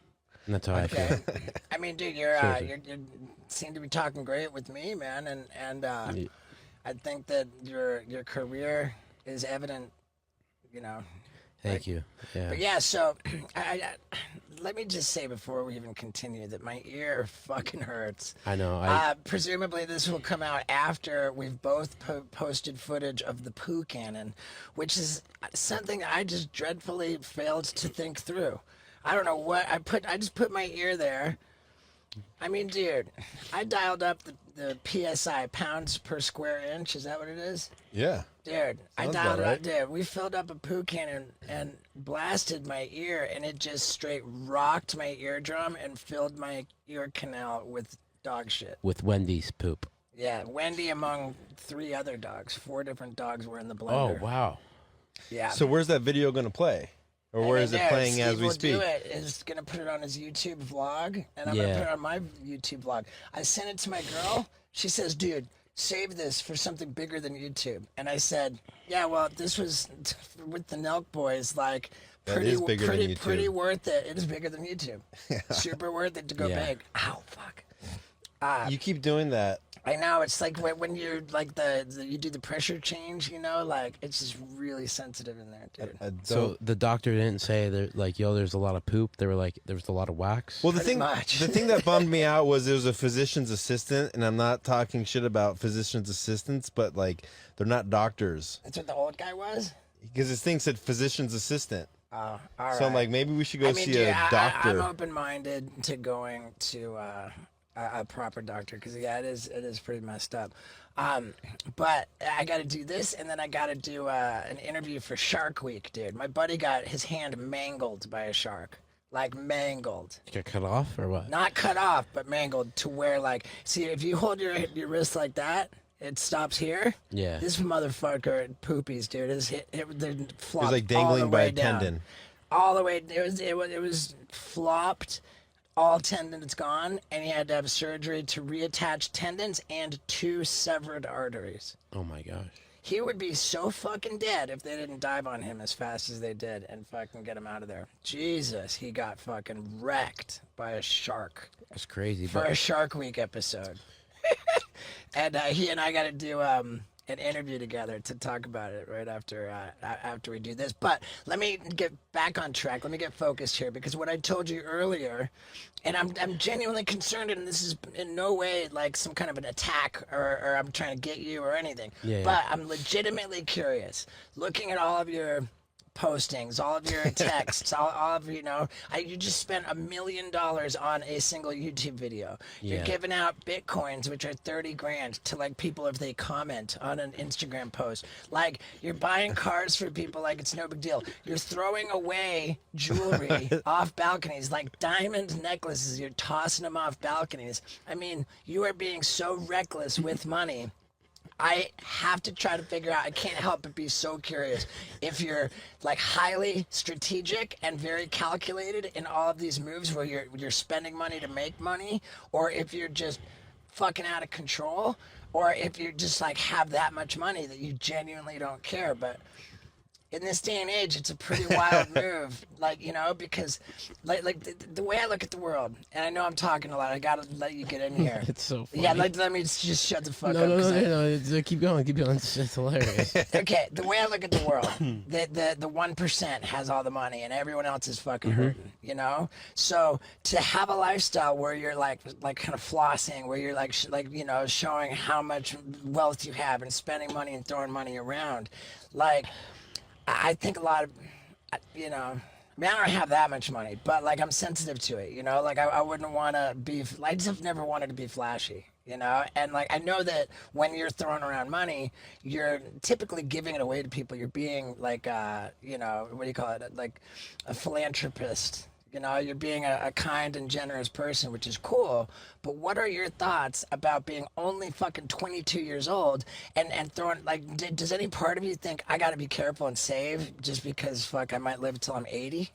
and that's how I feel. Okay. I mean, dude, you seem to be talking great with me, man, and I think that your career is evident, Thank you. Yeah. But yeah, so I let me just say before we even continue that my ear fucking hurts. I know. Presumably this will come out after we've both posted footage of the poo cannon, which is something I just dreadfully failed to think through. I don't know what I just put my ear there. I mean, dude, I dialed up the PSI, pounds per square inch. Is that what it is? Yeah. Dude, I Sounds dialed about it up, right. dude. We filled up a poo cannon and blasted my ear, and it just straight rocked my eardrum and filled my ear canal with dog shit. With Wendy's poop. Yeah, Wendy among 3 other dogs. 4 different dogs were in the Oh, blender. wow. Yeah. So where's that video going to play? Or where is it playing as we speak? Steve Will Do It is going to put it on his YouTube vlog, and I'm going to Yeah. put it on my YouTube vlog. I sent it to my girl. She says, dude, save this for something bigger than YouTube. And I said, yeah, well, this was with the Nelk Boys, like, That is bigger than YouTube. pretty worth it. It is bigger than YouTube. Super worth it to go Yeah. big. Ow, fuck. You keep doing that. I know, it's like when you're like you do the pressure change, you know, like it's just really sensitive in there, dude. So the doctor didn't say that, like, yo, there's a lot of poop. They were like, there was a lot of wax. Well, Pretty much. the thing that bummed me out was it was a physician's assistant, and I'm not talking shit about physician's assistants, but like they're not doctors. That's what the old guy was? Because this thing said physician's assistant. Oh, all right. So I'm like, maybe we should go see a doctor. I'm open-minded to going to a proper doctor because it is pretty messed up. But I got to do this, and then I got to do an interview for Shark Week, dude. My buddy got his hand mangled by a shark. Like mangled. You got cut off or what? Not cut off, but mangled to where, like, see, if you hold your wrist like that, it stops here. Yeah. This motherfucker poopies, dude. It flopped. It was like all dangling the by way a down. tendon. All the way. It was flopped. All tendons gone, and he had to have surgery to reattach tendons and 2 severed arteries. Oh my gosh. He would be so fucking dead if they didn't dive on him as fast as they did and fucking get him out of there. Jesus, he got fucking wrecked by a shark That's crazy. for But a Shark Week episode. And he and I got to do an interview together to talk about it right after we do this. But let me get back on track. Let me get focused here, because what I told you earlier, and I'm genuinely concerned, and this is in no way like some kind of an attack or I'm trying to get you or anything. Yeah. But I'm legitimately curious. Looking at all of your postings, all of your texts, all of, you know, you just spent $1 million on a single YouTube video. You're Yeah. giving out Bitcoins, which are 30 grand to like people if they comment on an Instagram post. Like, you're buying cars for people like it's no big deal. You're throwing away jewelry off balconies, like diamond necklaces. You're tossing them off balconies. I mean, you are being so reckless with money. I have to try to figure out, I can't help but be so curious if you're like highly strategic and very calculated in all of these moves where you're spending money to make money, or if you're just fucking out of control, or if you just like have that much money that you genuinely don't care. But in this day and age, it's a pretty wild move, like, you know, because like the way I look at the world, and I know I'm talking a lot, I gotta let you get in here. it's so funny. Yeah, let me just shut the fuck no, up. no, 'cause no, no, no. Keep going. It's hilarious. Okay, the way I look at the world, the 1% has all the money and everyone else is fucking hurting, you know? So to have a lifestyle where you're like kind of flossing, where you're like you know, showing how much wealth you have and spending money and throwing money around, like, I think a lot of, you know, I mean, I don't have that much money, but like I'm sensitive to it, you know, like I wouldn't want to be, I just have never wanted to be flashy, you know, and like I know that when you're throwing around money, you're typically giving it away to people. You're being like, you know, what do you call it? Like a philanthropist. You know, you're being a kind and generous person, which is cool. But what are your thoughts about being only fucking 22 years old and throwing, like, does any part of you think I got to be careful and save just because, fuck, I might live till I'm 80?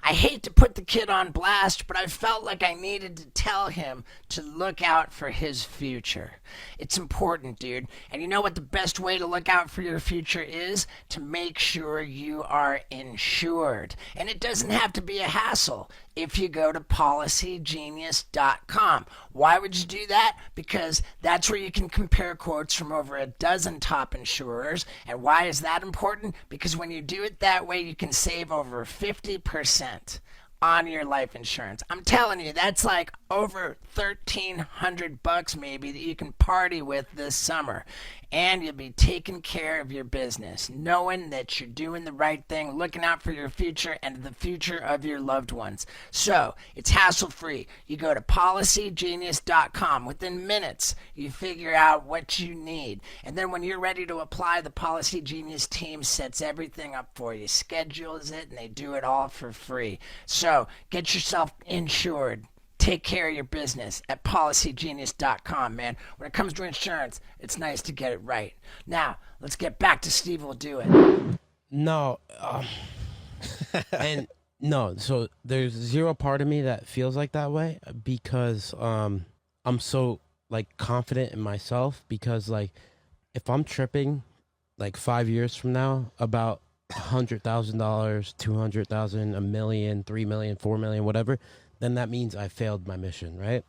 I hate to put the kid on blast, but I felt like I needed to tell him to look out for his future. It's important, dude. And you know what the best way to look out for your future is? To make sure you are insured. And it doesn't have to be a hassle if you go to policygenius.com. Why would you do that? Because that's where you can compare quotes from over a dozen top insurers. And why is that important? Because when you do it that way, you can save over 50% on your life insurance. I'm telling you, that's like over $1,300 maybe that you can party with this summer. And you'll be taking care of your business, knowing that you're doing the right thing, looking out for your future and the future of your loved ones. So it's hassle-free. You go to policygenius.com. Within minutes, you figure out what you need. And then when you're ready to apply, the Policy Genius team sets everything up for you, schedules it, and they do it all for free. So get yourself insured. Take care of your business at policygenius.com, man. When it comes to insurance, it's nice to get it right. Now, let's get back to Steve Will Do It. No. And no, so there's zero part of me that feels like that way because I'm so, like, confident in myself because, like, if I'm tripping, like, 5 years from now about $100,000, $200,000, $1 million, $3 million, $4 million, whatever, then that means I failed my mission, right?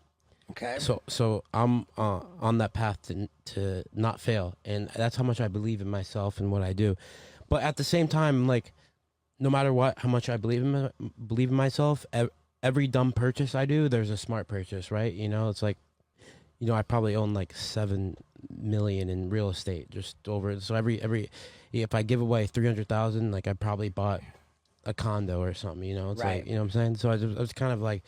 Okay. So I'm on that path to not fail, and that's how much I believe in myself and what I do. But at the same time, like, no matter what, how much I believe in myself, every dumb purchase I do, there's a smart purchase, right? You know, it's like, you know, I probably own like 7 million in real estate, just over. So every if I give away 300,000, like I probably bought a condo or something. You know, it's Right. like, you know what I'm saying. So I was kind of like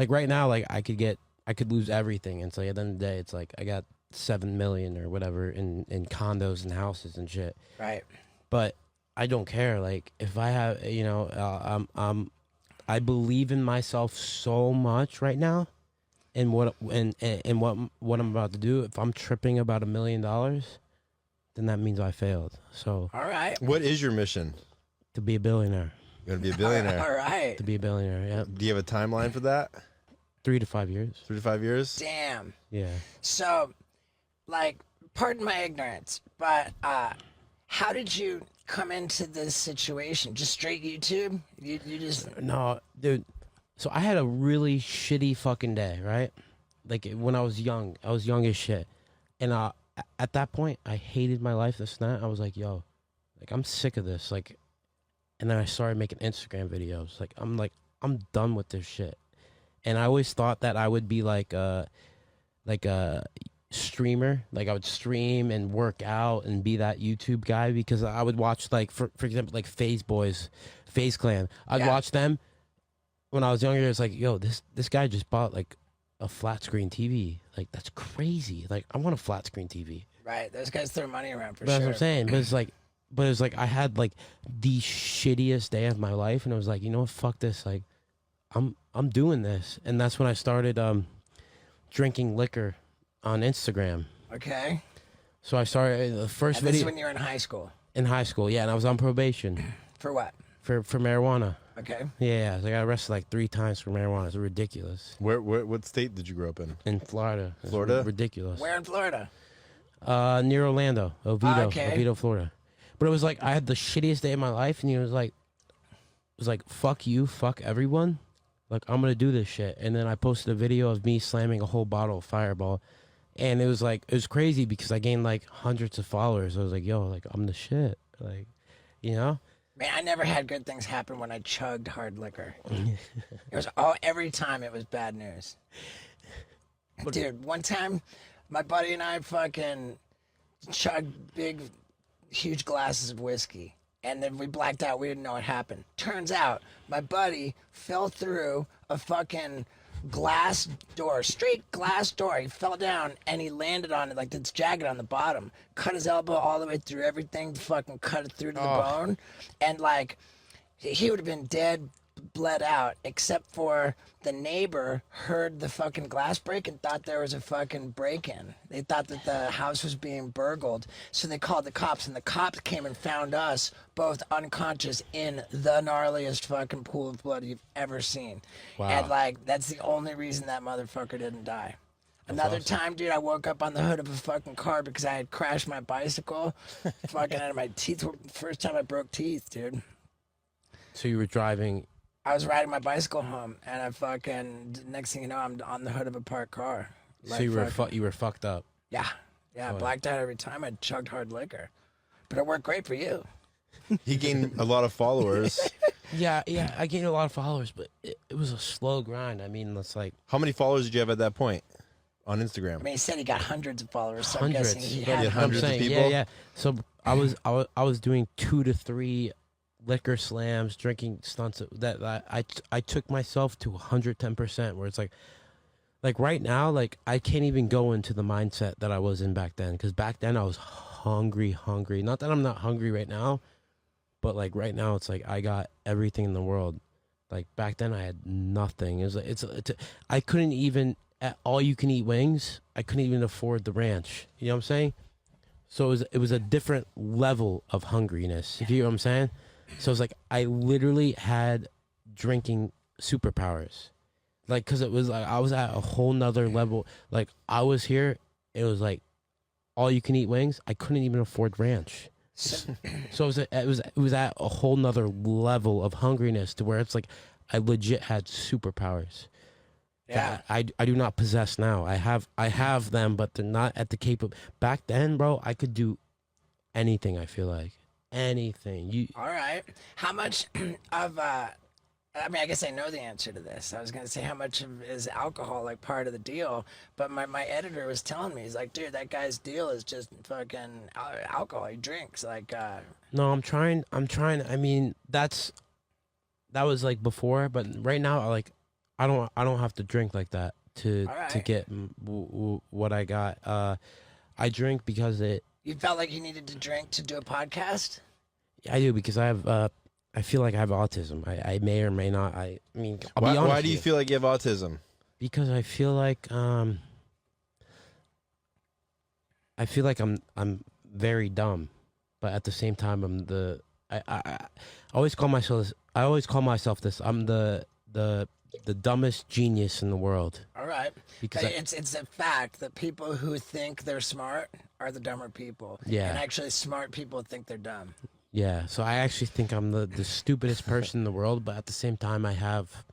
right now, like I could lose everything, and so at the end of the day, it's like I got 7 million or whatever in condos and houses and shit. Right. But I don't care. Like if I have, you know, I believe in myself so much right now, and what I'm about to do. If I'm tripping about $1 million, then that means I failed. So All right. What is your mission? to be a billionaire, You're gonna be a billionaire. All right. to be a billionaire, yeah, Do you have a timeline for that? 3 to 5 years. 3 to 5 years? Damn. Yeah. So, like, pardon my ignorance, but how did you come into this situation? Just straight YouTube? You just No, dude. So I had a really shitty fucking day, right? Like when I was young as shit, and at that point, I hated my life. This and that. I was like, yo, like I'm sick of this. Like, and then I started making Instagram videos. I'm done with this shit. And I always thought that I would be like a streamer. Like I would stream and work out and be that YouTube guy, because I would watch, like, for example, like FaZe Boys, FaZe Clan. I'd Yeah. watch them when I was younger. It's like, yo, this guy just bought like a flat screen TV. Like that's crazy. Like I want a flat screen TV. right. Those guys throw money around for But that's sure. what I'm saying. But it's like I had like the shittiest day of my life, and I was like, you know what, fuck this. Like I'm doing this, and that's when I started drinking liquor on Instagram. Okay. So I started the first And this is video when you're in high school. in high school. Yeah, and I was on probation For what? for marijuana. Okay. Yeah, so I got arrested like 3 times for marijuana. It's ridiculous. What state did you grow up in? In Florida. It's Florida? ridiculous. Where in Florida? Near Orlando, Okay. Oviedo, Florida. But it was like I had the shittiest day of my life, and it was like fuck you, fuck everyone. Like I'm gonna do this shit. And then I posted a video of me slamming a whole bottle of Fireball, and it was crazy because I gained like hundreds of followers. I was like, yo, like I'm the shit, like, you know. Man, I never had good things happen when I chugged hard liquor. It was every time it was bad news. Dude, one time my buddy and I fucking chugged huge glasses of whiskey, and then we blacked out. We didn't know what happened. Turns out my buddy fell through a fucking glass door, straight glass door. He fell down and he landed on it like this jagged on the bottom. Cut his elbow all the way through everything, fucking cut it through to the bone. And like, he would have been dead, bled out, except for the neighbor heard the fucking glass break and thought there was a fucking break-in. They thought that the house was being burgled, so they called the cops, and the cops came and found us both unconscious in the gnarliest fucking pool of blood you've ever seen. Wow. And like, that's the only reason that motherfucker didn't die. Another time, dude, I woke up on the hood of a fucking car because I had crashed my bicycle. Fucking out of my teeth. First time I broke teeth, dude. So you were driving. I was riding my bicycle home, and I fucking, next thing you know, I'm on the hood of a parked car. So you were fucked up. Yeah, I blacked out every time I chugged hard liquor. But it worked great for you. He gained a lot of followers. Yeah, I gained a lot of followers, but it was a slow grind. I mean, it's like How many followers did you have at that point on I Instagram? mean, he said he got hundreds of followers, so hundreds. I'm guessing he Yeah, had. hundreds of I'm saying, people? Yeah. So I was doing 2 to 3 liquor slams, drinking stunts that I took myself to 110%. Where it's like right now, like I can't even go into the mindset that I was in back then, because back then I was hungry. Not that I'm not hungry right now, but like right now it's like I got everything in the world. Like back then I had nothing. It was like I couldn't even at all you can eat wings. I couldn't even afford the ranch. You know what I'm saying? So it was a different level of hungriness. If you know what I'm saying. So it's like I literally had drinking superpowers, like, because it was like I was at a whole nother level. Like I was here, it was like all you can eat wings. I couldn't even afford ranch. So it was at a whole nother level of hungriness, to where it's like I legit had superpowers. Yeah. that I do not possess now. I have them, but they're not at the capable. Back then, bro, I could do anything. I feel like anything. All right. How much of I mean, I guess I know the answer to this. I was going to say how much of is alcohol like part of the deal, but my editor was telling me, he's like, dude, that guy's deal is just fucking alcohol. He drinks like. No, I'm trying. I mean, that was like before, but right now, I don't have to drink like that to get what I got. I drink because You felt like you needed to drink to do a podcast? I do because I feel like I have autism. I may or may not. I mean, I'll be honest. Why do you feel like you have autism? Because I feel like I'm very dumb, but at the same time I always call myself this. I'm the dumbest genius in the world. All right. Because it's a fact that people who think they're smart are the dumber people. Yeah. And actually smart people think they're dumb. Yeah, so I actually think I'm the stupidest person in the world, but at the same time, I have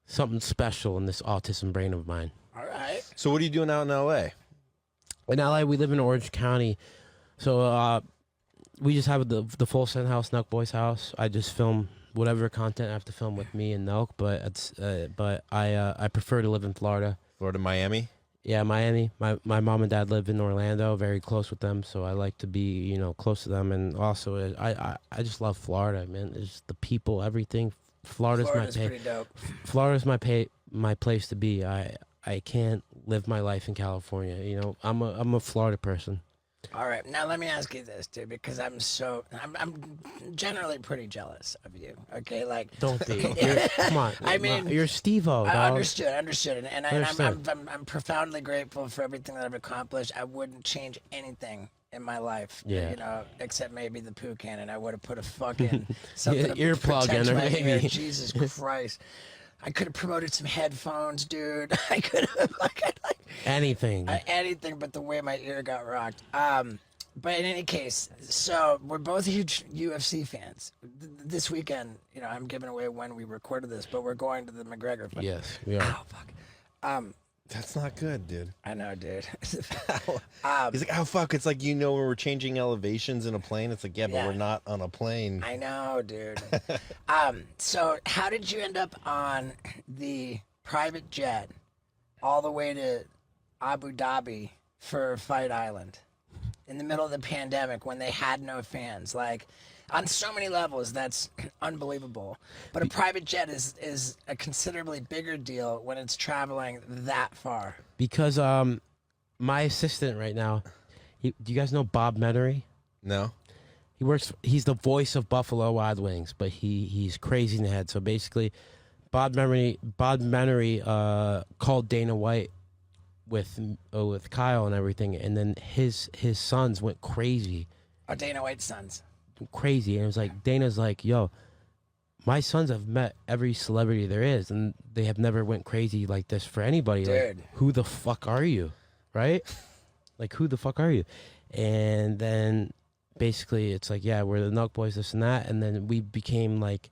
something special in this autism brain of mine. All right. So what are you doing out in L.A.? In LA, we live in Orange County, so we just have the full send house, Nelk Boy's house. I just film whatever content I have to film with me and Nelk, but I prefer to live in Florida. Florida, Miami? Yeah, Miami. My mom and dad live in Orlando, very close with them, so I like to be, close to them. And also, I just love Florida, man. It's just the people, everything. Florida's pretty dope. Florida's my place to be. I can't live my life in California. I'm a Florida person. All right, now let me ask you this, dude, because I'm generally pretty jealous of you. Okay, like Don't be. Come on. I mean, you're Steve-O, I dog. understood, and I'm profoundly grateful for everything that I've accomplished. I wouldn't change anything in my life, Yeah. except maybe the poo cannon. I would have put a fucking something to Earplug protect in, or my ear. maybe. Jesus Christ. I could have promoted some headphones, dude. I could have Anything. anything but the way my ear got rocked. But in any case, so we're both huge UFC fans. This weekend, I'm giving away when we recorded this, but we're going to the McGregor fight. Yes, we are. Oh fuck. That's not good, dude. I know, dude. He's like, oh, fuck. It's like, when we're changing elevations in a plane. It's like, yeah, but Yeah. we're not on a plane. I know, dude. So how did you end up on the private jet all the way to Abu Dhabi for Fight Island in the middle of the pandemic when they had no fans? Like, on so many levels, that's unbelievable. But a private jet is a considerably bigger deal when it's traveling that far. Because my assistant right now, do you guys know Bob Menery? No? He's the voice of Buffalo Wild Wings, but he's crazy in the head. So basically, Bob Menery called Dana White with Kyle and everything, and then his sons went crazy. Oh, Dana White's sons. Crazy. And it was like, Dana's like, yo, my sons have met every celebrity there is, and they have never went crazy like this for anybody. Dude. Like, who the fuck are you? Right? Like, who the fuck are you? And then basically it's like, yeah, we're the Nelk Boys, this and that. And then we became like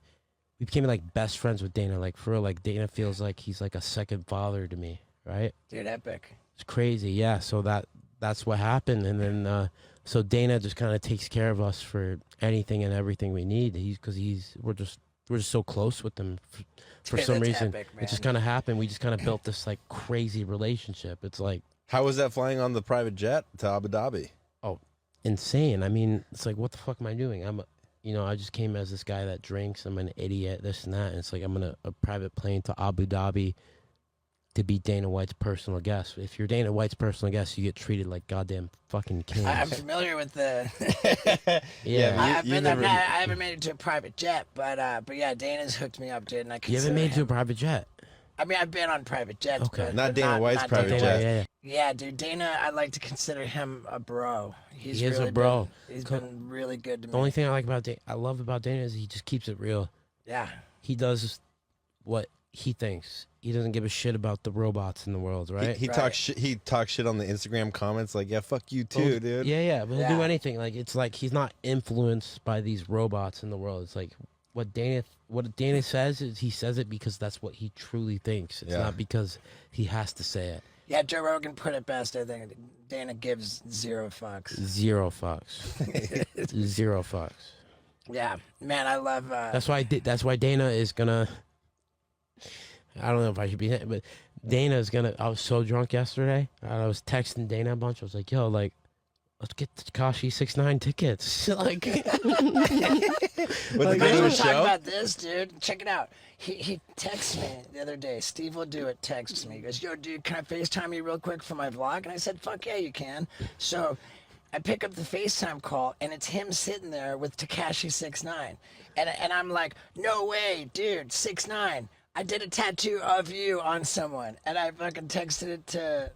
best friends with Dana. Like, for real, like, Dana feels like he's like a second father to me. Right? Dude, epic. It's crazy. Yeah. So that's what happened. And then, so Dana just kind of takes care of us for anything and everything we need. We're just so close with them for Dude, some that's reason. epic, man. It just kind of happened. We just kind of built this like crazy relationship. It's like, How was that flying on the private jet to Abu Dhabi? oh, insane. I mean, it's like, what the fuck am I doing? I just came as this guy that drinks. I'm an idiot, this and that. And it's like, I'm on a private plane to Abu Dhabi to be Dana White's personal guest. If you're Dana White's personal guest, you get treated like goddamn fucking kings. I'm familiar with the. yeah. I haven't made it to a private jet, but yeah, Dana's hooked me up, dude. And I You haven't made it to a private jet. I mean, I've been on private jets, Okay. but Not Dana White's not private Dana jet. White. Yeah. Yeah, dude, Dana, I like to consider him a bro. He is a bro. He's been really good to me. The only thing I love about Dana is he just keeps it real. Yeah. He does what he thinks. He doesn't give a shit about the robots in the world, right? He Right. talks shit. He talks shit on the Instagram comments. Like, yeah, fuck you too, dude. Yeah, but he'll do Yeah. anything. Like, it's like he's not influenced by these robots in the world. It's like what Dana says is he says it because that's what he truly thinks. It's not because he has to say it. Yeah, Joe Rogan put it best. I think Dana gives zero fucks. Zero fucks. Zero fucks. Yeah, man, I love. That's why Dana is gonna. I don't know if I should be, but Dana is gonna. I was so drunk yesterday. I was texting Dana a bunch. I was like, "Yo, like, let's get Tekashi 6ix9ine tickets." Like, With the I name of the want to talk show? about this, dude. Check it out. He texts me the other day. Steve will do it. Texts me. He goes, "Yo, dude, can I FaceTime you real quick for my vlog?" And I said, "Fuck yeah, you can." So I pick up the FaceTime call, and it's him sitting there with Tekashi 6ix9ine, and I'm like, "No way, dude, 6ix9ine. I did a tattoo of you on someone," and I fucking texted it to.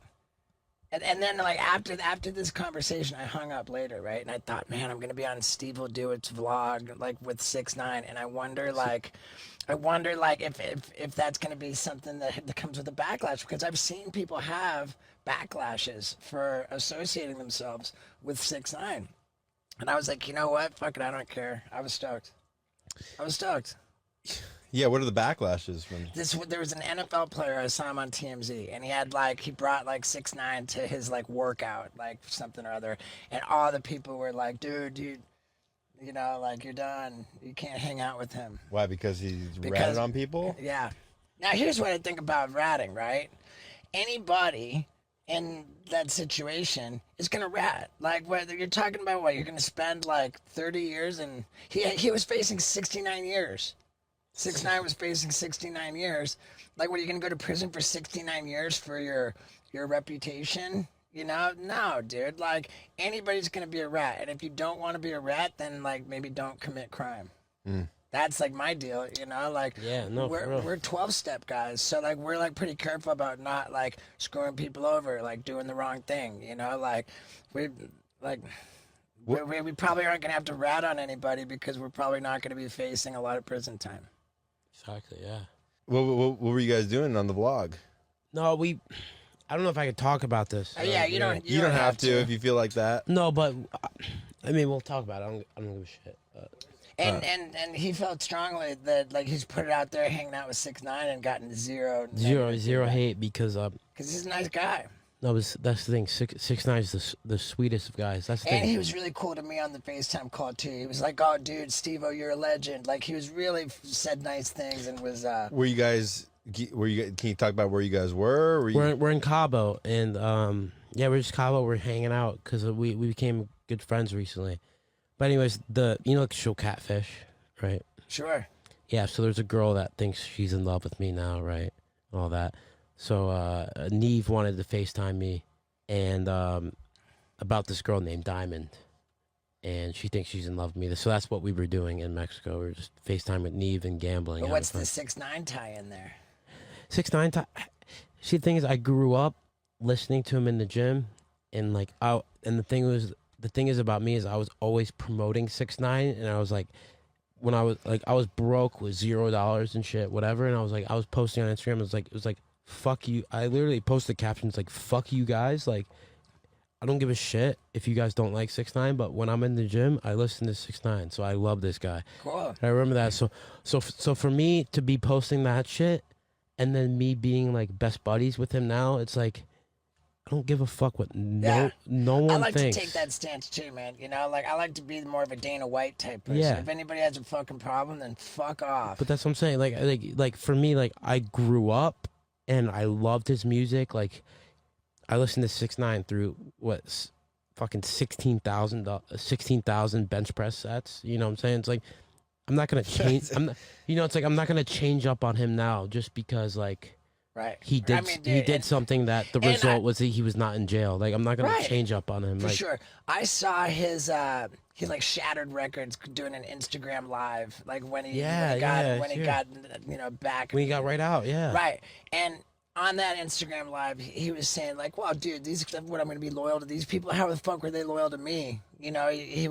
And then like after this conversation, I hung up later, right? And I thought, man, I'm gonna be on Steve Will Do It's vlog like with 6ix9ine, and I wonder like if that's gonna be something that comes with a backlash, because I've seen people have backlashes for associating themselves with 6ix9ine, and I was like, you know what? Fuck it, I don't care. I was stoked. Yeah, what are the backlashes from? There was an NFL player, I saw him on TMZ, and he brought like 6ix9ine to his like workout, like something or other, and all the people were like, dude, you know, like, you're done, you can't hang out with him. Why? Because he's ratted on people? Yeah. Now here's what I think about ratting, right? Anybody in that situation is gonna rat. Like, whether you're talking about what you're gonna spend like 30 years, and he was facing 69 years. 6ix9ine was facing 69 years. Like, what, are you going to go to prison for 69 years for your reputation? You know? No, dude. Like, anybody's going to be a rat. And if you don't want to be a rat, then, like, maybe don't commit crime. That's, like, my deal, you know? Like, Yeah, no, for real. we're 12-step guys. So, like, we're, like, pretty careful about not, like, screwing people over, like, doing the wrong thing, you know? Like, we probably aren't going to have to rat on anybody because we're probably not going to be facing a lot of prison time. exactly, yeah. What were you guys doing on the vlog? No, I don't know if I could talk about this. Yeah, you don't. You don't have to if you feel like that. No, but I mean, we'll talk about it. I don't give a shit. And he felt strongly that, like, he's put it out there hanging out with 6ix9ine and gotten zero Hate because he's a nice guy. no, that's the thing. 6ix9ine is the sweetest of guys. That's the And thing. he was really cool to me on the FaceTime call too. He was like, "Oh, dude, Steve-O, you're a legend." Like, he was really said nice things and was. Were you guys? Can you talk about where you guys were? We're in Cabo, and we're just Cabo. We're hanging out because we became good friends recently. But anyways, the show Catfish, right? Sure. Yeah. So there's a girl that thinks she's in love with me now, right? All that. So Neve wanted to FaceTime me, and about this girl named Diamond, and she thinks she's in love with me. So that's what we were doing in Mexico. We were just FaceTime with Neve and gambling. But what's the 6ix9ine tie in there? 6ix9ine. See, the thing is, I grew up listening to him in the gym, and like the thing is about me is I was always promoting 6ix9ine, and I was like, when I was broke with $0 and shit, whatever, and I was posting on Instagram. It was like fuck you. I literally posted captions like, fuck you guys. Like, I don't give a shit if you guys don't like 6ix9ine, but when I'm in the gym, I listen to 6ix9ine. So I love this guy. Cool. I remember that. So for me to be posting that shit and then me being like best buddies with him now, it's like, I don't give a fuck what no one I like thinks. to take that stance too, man. You know, like, I like to be more of a Dana White type person. Yeah. If anybody has a fucking problem, then fuck off. But that's what I'm saying. Like for me, like, I grew up and I loved his music. Like, I listened to 6ix9ine through fucking 16,000 bench press sets. You know what I'm saying? It's like, I'm not gonna change. It's like I'm not gonna change up on him now just because like. Right. He did. He did something that the result was that he was not in jail. Like, I'm not gonna change up on him. For like, sure. I saw his he like Shattered Records doing an Instagram live, like when he got back when he got right out. Yeah. Right. And on that Instagram live, he was saying like, "Well, dude, what I'm gonna be loyal to these people? How the fuck were they loyal to me?" You know, he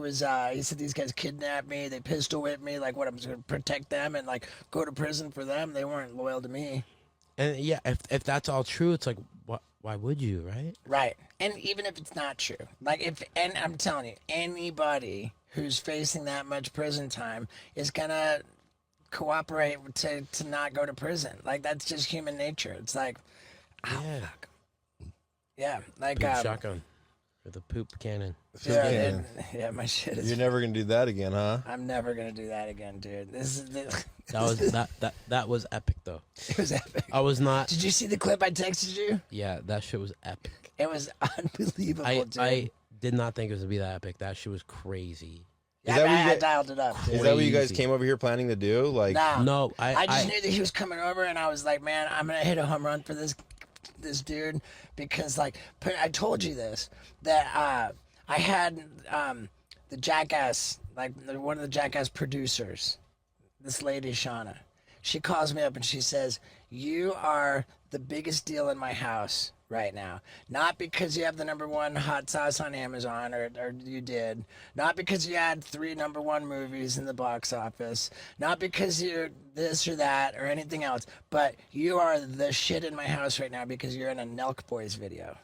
said these guys kidnapped me, they pistol whipped me, like, what, I'm just gonna protect them and like go to prison for them? They weren't loyal to me. And yeah, if that's all true, it's like, why would you, right? Right. And even if it's not true, and I'm telling you, anybody who's facing that much prison time is gonna cooperate to not go to prison. Like that's just human nature. It's like, oh, Yeah. fuck. Yeah, like Poop shotgun. Or the poop cannon. yeah, my shit is. You're never gonna do that again, huh? I'm never gonna do that again, dude. This is That was epic though. it was epic. I was not. Did you see the clip I texted you? Yeah, that shit was epic. It was unbelievable, dude. I did not think it was gonna be that epic. That shit was crazy. Yeah, that what you I get- dialed it up, dude. Is that what you guys Crazy. came over here planning to do? Like, No, I just knew that he was coming over, and I was like, man, I'm gonna hit a home run for this dude because, like, I told you this that I had the Jackass, like one of the Jackass producers, this lady Shauna. She calls me up and she says, "You are the biggest deal in my house right now. Not because you have the #1 hot sauce on Amazon, or you did. Not because you had 3 #1 movies in the box office. Not because you're this or that or anything else. But you are the shit in my house right now because you're in a Nelk Boys video."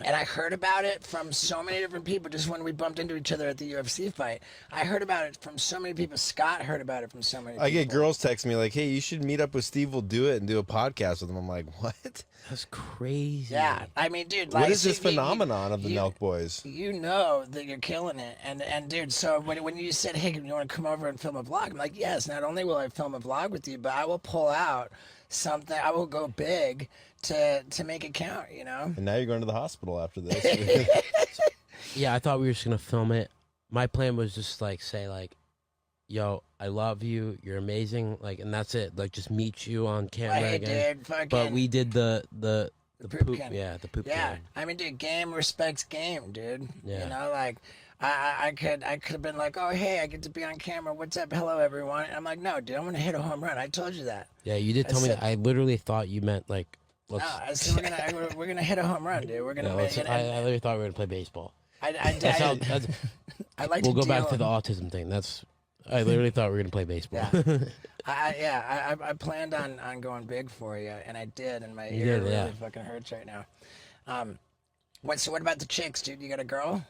And I heard about it from so many different people just when we bumped into each other at the UFC fight. I heard about it from so many people. Scott heard about it from so many people. I get girls text me like, "Hey, you should meet up with Steve. Will do it and do a podcast with him." I'm like, "What? That's crazy. Yeah, I mean, dude, What like, is this see, phenomenon of the Nelk Boys?" You know that you're killing it, and dude. So when you said, "Hey, you want to come over and film a vlog?" I'm like, "Yes." Not only will I film a vlog with you, but I will pull out something. I will go big to make it count. You know. And now you're going to the hospital after this. Yeah, I thought we were just gonna film it. My plan was just like say like, "Yo, I love you. You're amazing." Like, and that's it. Like, just meet you on camera Hey, again. dude, fucking. But we did the poop poop. cannon. Yeah, the poop. Yeah, cannon. I mean, dude, game respects game, dude. Yeah. You know, like I could have been like, "Oh, hey, I get to be on camera. What's up? Hello, everyone." And I'm like, "No, dude, I'm gonna hit a home run. I told you that." Yeah, you did tell me said- that. I literally thought you meant like, let's. No, I said we're gonna hit a home run, dude. We're gonna Yeah, make let's it. I literally thought we were gonna play baseball. I How- that's- I like we'll to go back deal- to the autism thing. I literally thought we were gonna play baseball. Yeah. I planned on going big for you, and I did, and my You ear did, really yeah. fucking hurts right now. What about the chicks, dude? You got a girl?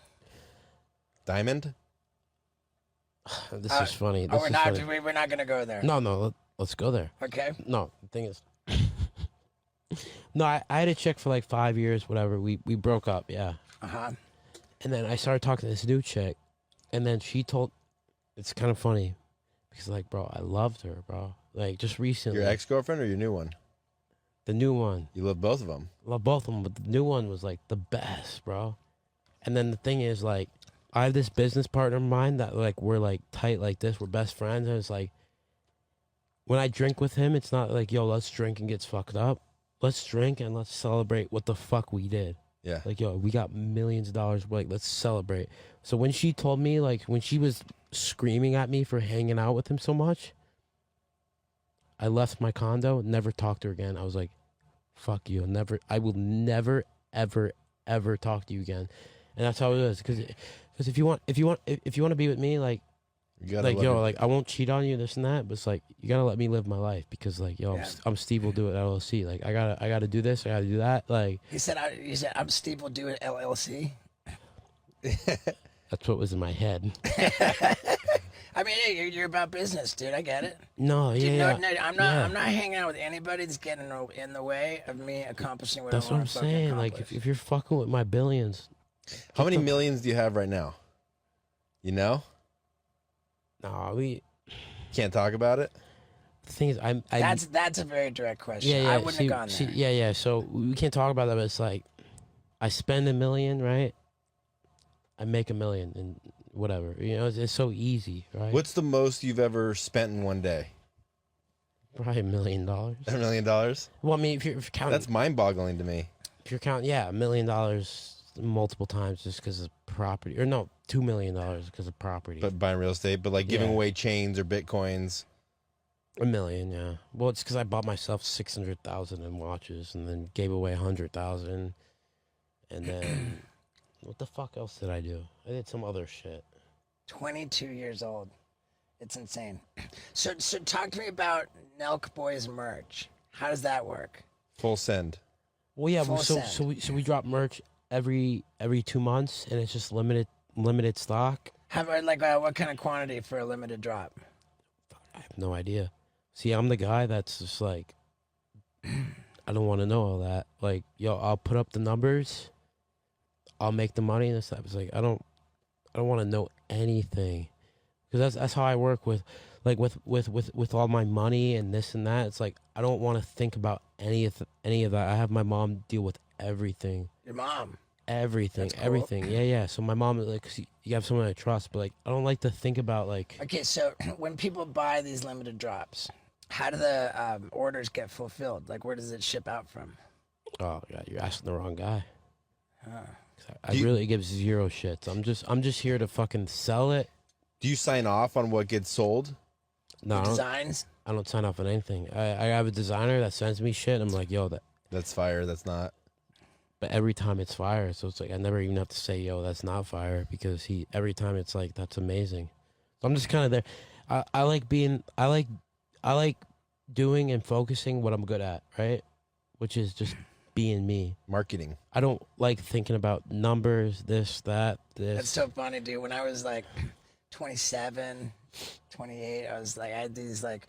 Diamond? This is funny. This We're is not. funny. We're not gonna go there. No, let's go there. Okay. No, the thing is, no, I had a chick for like 5 years, whatever. We broke up, yeah. Uh-huh. And then I started talking to this new chick, and then she told, it's kind of funny, because like, bro, I loved her, bro. Like just recently, Your ex-girlfriend or your new one? the new one, You love both of them. love both of them, but the new one was like the best, bro. And then the thing is, like, I have this business partner of mine that like we're like tight like this, we're best friends, and it's like, when I drink with him, it's not like, yo, let's drink and get fucked up. Let's drink and let's celebrate what the fuck we did. Yeah. Like, yo, we got millions of dollars. Like, let's celebrate. So when she told me, like, when she was screaming at me for hanging out with him so much, I left my condo, never talked to her again. I was like, fuck you. I will never, ever, ever talk to you again. And that's how it is. Because if you want to be with me, like, You gotta like, love yo, your- like, I won't cheat on you, this and that, but it's like, you gotta let me live my life, because like, yo, Yeah. I'm Steve will do it LLC. Like, I gotta do this, I gotta do that. Like, You said I'm Steve will do it LLC. that's what was in my head. I mean, hey, you're about business, dude. I get it. No, Dude, yeah, no, I'm not hanging out with anybody that's getting in the way of me accomplishing what that's I what want I'm to fucking saying. accomplish. Like, if you're fucking with my billions, How many millions do you have right now? You know? nah, Can't talk about it? the thing is, I that's a very direct question. yeah, I wouldn't see, have gone there. yeah. So we can't talk about that, but it's like, I spend $1 million, right? I make $1 million, and whatever. You know, it's so easy, right? What's the most you've ever spent in one day? Probably $1 million. $1 million? Well, I mean, if you're counting, That's mind-boggling to me. if you're counting, yeah, $1 million multiple times just because of property, or no, $2 million because of property. But buying real estate, but like giving Yeah. away chains or bitcoins. $1 million, yeah. Well, it's because I bought myself 600,000 in watches, and then gave away 100,000, and then what the fuck else did I do? I did some other shit. 22 years old. It's insane. So talk to me about Nelk Boys merch. How does that work? Full send. Well, yeah. Full So send. we drop merch every 2 months, and it's just limited stock. What kind of quantity for a limited drop? I have have no idea. See, I'm the guy that's just like, I don't want to know all that. Like, yo, I'll put up the numbers, I'll make the money and stuff. It's like I don't want to know anything, because that's how I work with, like with all my money and this and that. It's like I don't want to think about any of that. I have my mom deal with everything. Your mom. Everything, That's cool. everything. Yeah. So my mom, like, 'cause you have someone I trust, but like I don't like to think about like. Okay, so when people buy these limited drops, how do the orders get fulfilled? Like, where does it ship out from? Oh God, you're asking the wrong guy. Huh. I really give zero shits. I'm just here to fucking sell it. Do you sign off on what gets sold? No, The designs? I don't sign off on anything. I have a designer that sends me shit. And I'm like, yo, That's fire. That's not. but every time it's fire. So it's like I never even have to say, yo, that's not fire, because every time it's like, that's amazing. So I'm just kind of there. I like doing and focusing what I'm good at, right? Which is just being me. Marketing. I don't like thinking about numbers, this. That's so funny, dude. When I was like 27, 28, I had these like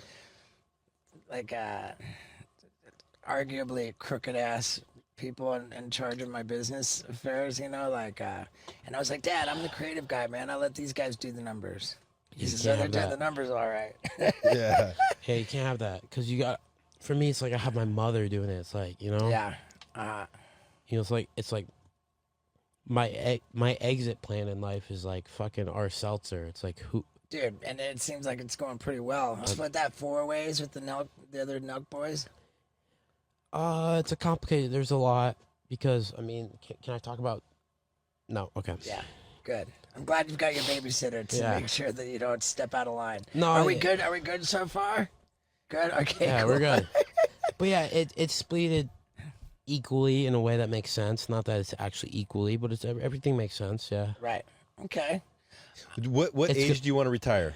arguably crooked ass people in charge of my business affairs, and I was like, Dad, I'm the creative guy, man. I let these guys do the numbers. He says, so they're doing the numbers all right. Yeah. Yeah, you can't have that, because for me, it's like I have my mother doing it. It's like, you know? Yeah. It's like my exit plan in life is like fucking our seltzer. It's like who. Dude, and it seems like it's going pretty well. Split that 4 ways with the other Nelk boys. It's a complicated. There's a lot, because I mean, can I talk about? No. Okay. Yeah. Good. I'm glad you've got your babysitter to make sure that you don't step out of line. No. Are we good? Are we good so far? Good. Okay. Yeah, cool. we're good. But yeah, it's splitted equally in a way that makes sense. Not that it's actually equally, but everything makes sense. Yeah. Right. Okay. What age do you want to retire?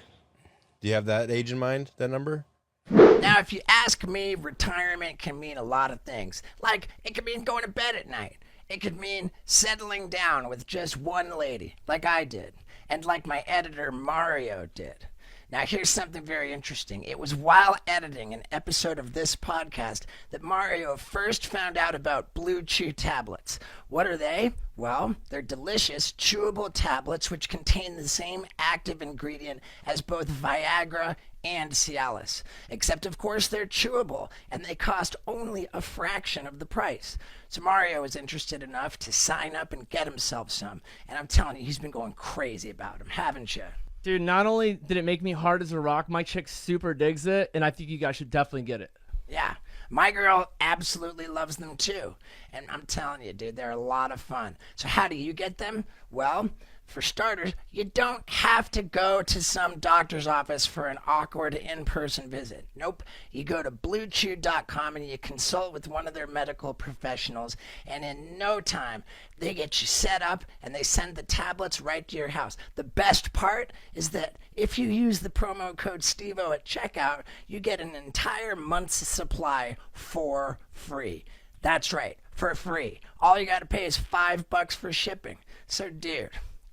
Do you have that age in mind? That number? Now, if you ask me, retirement can mean a lot of things. Like, it could mean going to bed at night. It could mean settling down with just one lady, like I did, and like my editor Mario did. Now, here's something very interesting. It was while editing an episode of this podcast that Mario first found out about Blue Chew tablets. What are they? Well, they're delicious, chewable tablets which contain the same active ingredient as both Viagra and Cialis. Except, of course, they're chewable, and they cost only a fraction of the price. So Mario was interested enough to sign up and get himself some. And I'm telling you, he's been going crazy about them, haven't you? Dude, not only did it make me hard as a rock, my chick super digs it, and I think you guys should definitely get it. Yeah, my girl absolutely loves them too. And I'm telling you, dude, they're a lot of fun. So how do you get them? Well, for starters, you don't have to go to some doctor's office for an awkward in-person visit. Nope. You go to bluechew.com and you consult with one of their medical professionals, and in no time, they get you set up and they send the tablets right to your house. The best part is that if you use the promo code STEVO at checkout, you get an entire month's supply for free. That's right, for free. All you got to pay is $5 for shipping. So, dude,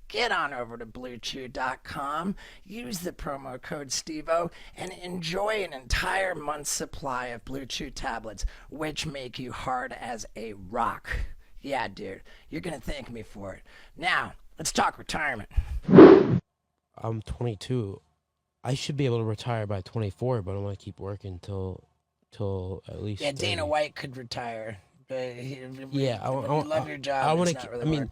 get on over to bluechew.com, use the promo code STEVO, and enjoy an entire month's supply of Blue Chew tablets, which make you hard as a rock. Yeah, dude, you're going to thank me for it. Now, let's talk retirement. I'm 22. I should be able to retire by 24, but I want to keep working till at least. Yeah, Dana 30. White could retire, but I love your job. I want it's to. not really work.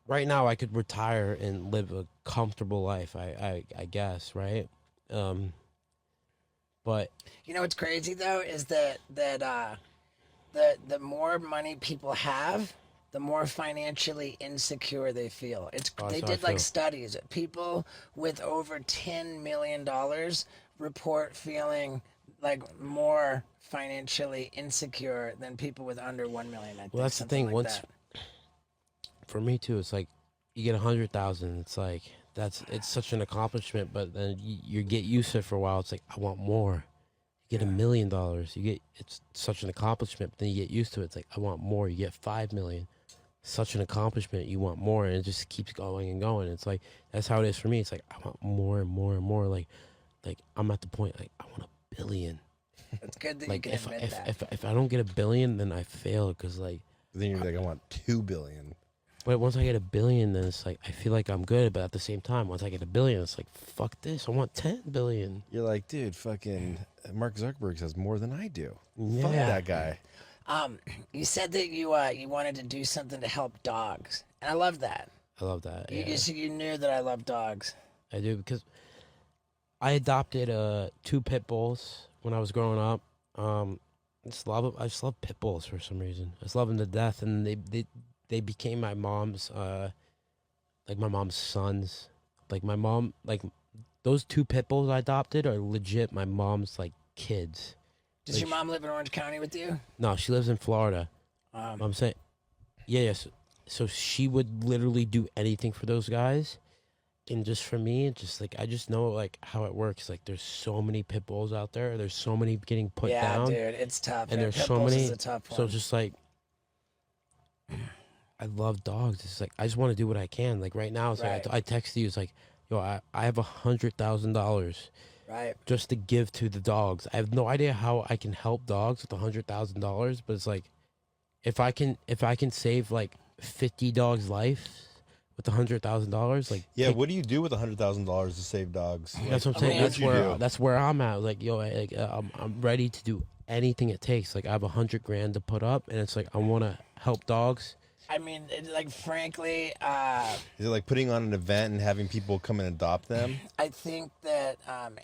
Right now I could retire and live a comfortable life. I guess, right? But you know what's crazy though is that the more money people have, the more financially insecure they feel. They did like studies. People with over $10 million report feeling like more financially insecure than people with under 1 million. I think, well, that's the thing. Like for me too, it's like you get 100,000. It's like it's such an accomplishment, but then you get used to it for a while. It's like I want more. You get $1 million. It's such an accomplishment, but then you get used to it. It's like I want more. You get 5 million. Such an accomplishment. You want more, and it just keeps going and going. It's like that's how it is for me. It's like I want more and more and more. Like like I'm at the point like I want $1 billion. It's good that Like you can admit that. if I don't get $1 billion, then I fail because like. Then you're like, I want 2 billion. But once I get $1 billion, then it's like I feel like I'm good. But at the same time, once I get $1 billion, it's like fuck this. I want 10 billion. You're like, dude, fucking Mark Zuckerberg has more than I do. Yeah. Fuck that guy. You said that you wanted to do something to help dogs, and I love that. I love that. You, Yeah. you knew that I love dogs. I do because I adopted 2 pit bulls when I was growing up. I just love 'em. I just love pit bulls for some reason. I just love them to death, and they became my mom's like my mom's sons. Like my mom, like those 2 pit bulls I adopted are legit my mom's like kids. Does your mom live in Orange County with you? No, she lives in Florida. I'm saying, yeah. So she would literally do anything for those guys, and just for me, it's just like I just know like how it works. Like there's so many pit bulls out there. There's so many getting put Yeah, down. dude, it's tough. And there's Pit so bulls many. is a tough one. So it's just like I love dogs. It's like I just want to do what I can. Like right now, it's like Right. I text you. It's like, yo, I have $100,000 right. just to give to the dogs. I have no idea how I can help dogs with $100,000, but it's like if I can save like 50 dogs' lives with $100,000, like Yeah, what do you do with $100,000 to save dogs? that's what I'm saying. What'd you do? That's where I'm at. Like yo, I'm ready to do anything it takes. Like I have $100,000 to put up, and it's like I want to help dogs. I mean, like, frankly, Is it like putting on an event and having people come and adopt them? I think that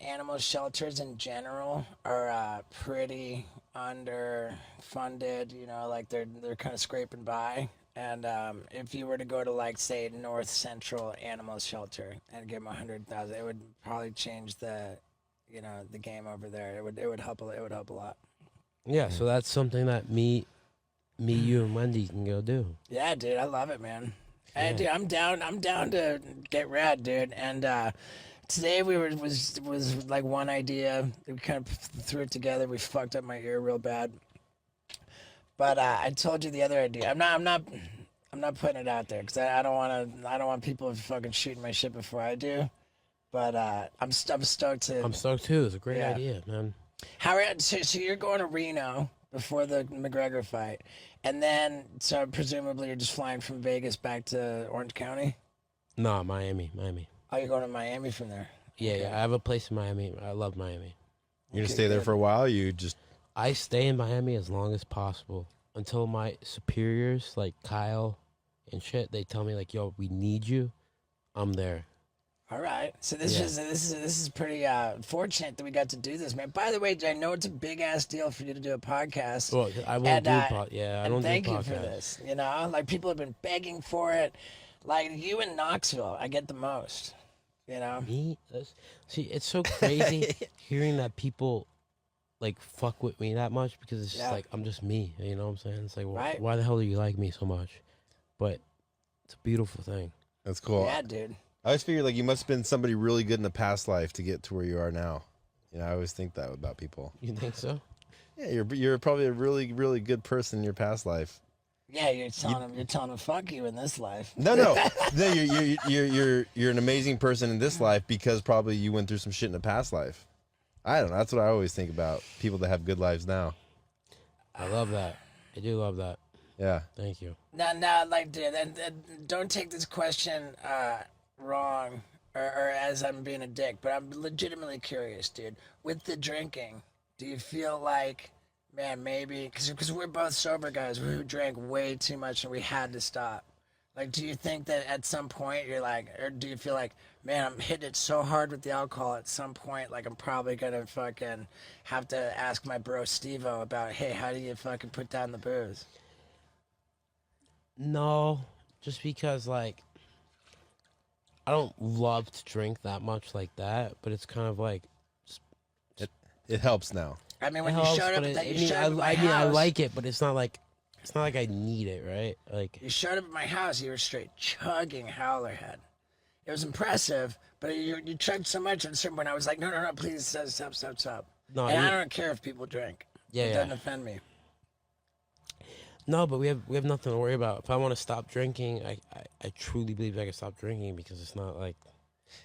animal shelters in general are pretty underfunded. You know, like they're kind of scraping by. And if you were to go to like say North Central Animal Shelter and give them 100,000, it would probably change the game over there. It would help. It would help a lot. Yeah, so that's something that me, you, and Wendy can go do. Yeah, dude, I love it, man. And dude, I'm down to get rad, dude. And today was like one idea. We kind of threw it together. We fucked up my ear real bad. But I told you the other idea. I'm not putting it out there because I don't want people fucking shooting my shit before I do. But I'm stoked to. I'm stoked too. It's a great Yeah. idea, man. So you're going to Reno before the McGregor fight, and then so presumably you're just flying from Vegas back to Orange County. No, Miami. Oh, you're going to Miami from there. Yeah, yeah. I have a place in Miami. I love Miami. You're gonna stay there for a while? You just I stay in Miami as long as possible until my superiors, like Kyle and shit, they tell me like, "Yo, we need you." I'm there. All right. So this is pretty fortunate that we got to do this, man. By the way, I know it's a big ass deal for you to do a podcast. Well, I won't And, do and I don't thank do you podcasts. for this. You know, like people have been begging for it. Like you in Knoxville, I get the most. You know. Me? See, it's so crazy hearing that people like fuck with me that much because it's just Yeah. like I'm just me. You know what I'm saying? It's like, Right. why the hell do you like me so much? But it's a beautiful thing. that's cool. Yeah, dude. I always figured like you must have been somebody really good in a past life to get to where you are now. You know, I always think that about people. You think so? Yeah, you're probably a really really good person in your past life. Yeah, you're telling them fuck you in this life. No, you're an amazing person in this life because probably you went through some shit in a past life. I don't know. That's what I always think about people that have good lives now. I love that. I do love that. Yeah. Thank you. Now, like, dude, and don't take this question wrong or as I'm being a dick, but I'm legitimately curious, dude. With the drinking, do you feel like, man, maybe because we're both sober guys who drank way too much and we had to stop. Like, do you think that at some point you're like, or do you feel like, man, I'm hitting it so hard with the alcohol at some point, like I'm probably gonna fucking have to ask my bro Steve-O about, hey, how do you fucking put down the booze? No, just because like I don't love to drink that much like that, but it's kind of like It helps now. I mean, when it you helps, showed up, but at that, I you mean, showed up at my I house. like it, but it's not like I need it, right? Like You showed up at my house. You were straight chugging Howlerhead. It was impressive, but you chugged so much at a certain point. I was like, no, please stop. No, and I you- don't care if people drink. Yeah, it yeah. doesn't offend me. no, but we have nothing to worry about. If I want to stop drinking, I truly believe I can stop drinking because it's not like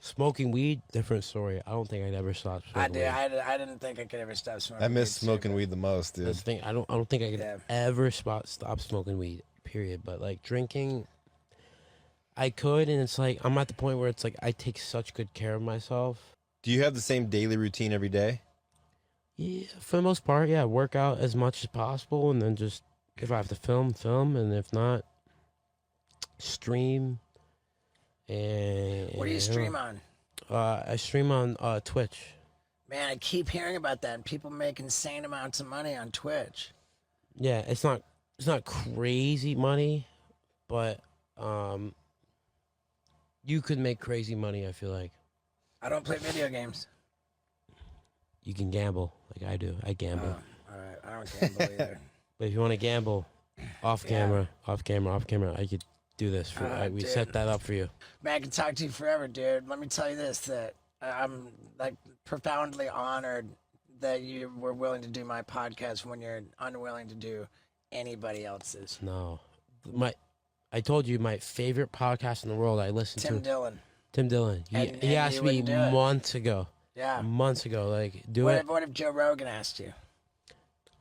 Smoking weed, different story. I don't think I'd ever stop smoking I weed. did. I didn't think I could ever stop smoking. I miss weed, smoking weed the most, dude. That's the thing. I don't think I could Yeah. ever stop smoking weed. Period. But like drinking, I could, and it's like I'm at the point where it's like I take such good care of myself. Do you have the same daily routine every day? Yeah, for the most part, yeah. Work out as much as possible, and then just if I have to film, and if not, stream. And What do you stream on? I stream on Twitch. Man, I keep hearing about that, and people make insane amounts of money on Twitch. Yeah, it's not crazy money, but you could make crazy money. I feel like I don't play video games. you can gamble like I do. I gamble, All right, I don't gamble either. but if you want to gamble, off camera, I could do this for. We dude. set that up for you. Man, I can talk to you forever, dude. Let me tell you this: that I'm like profoundly honored that you were willing to do my podcast when you're unwilling to do anybody else's. No, I told you my favorite podcast in the world. I listened Tim to Dillon. Tim Dillon. And He asked you me wouldn't do it. months ago. Yeah. Months ago, like do What it. if, what if Joe Rogan asked you?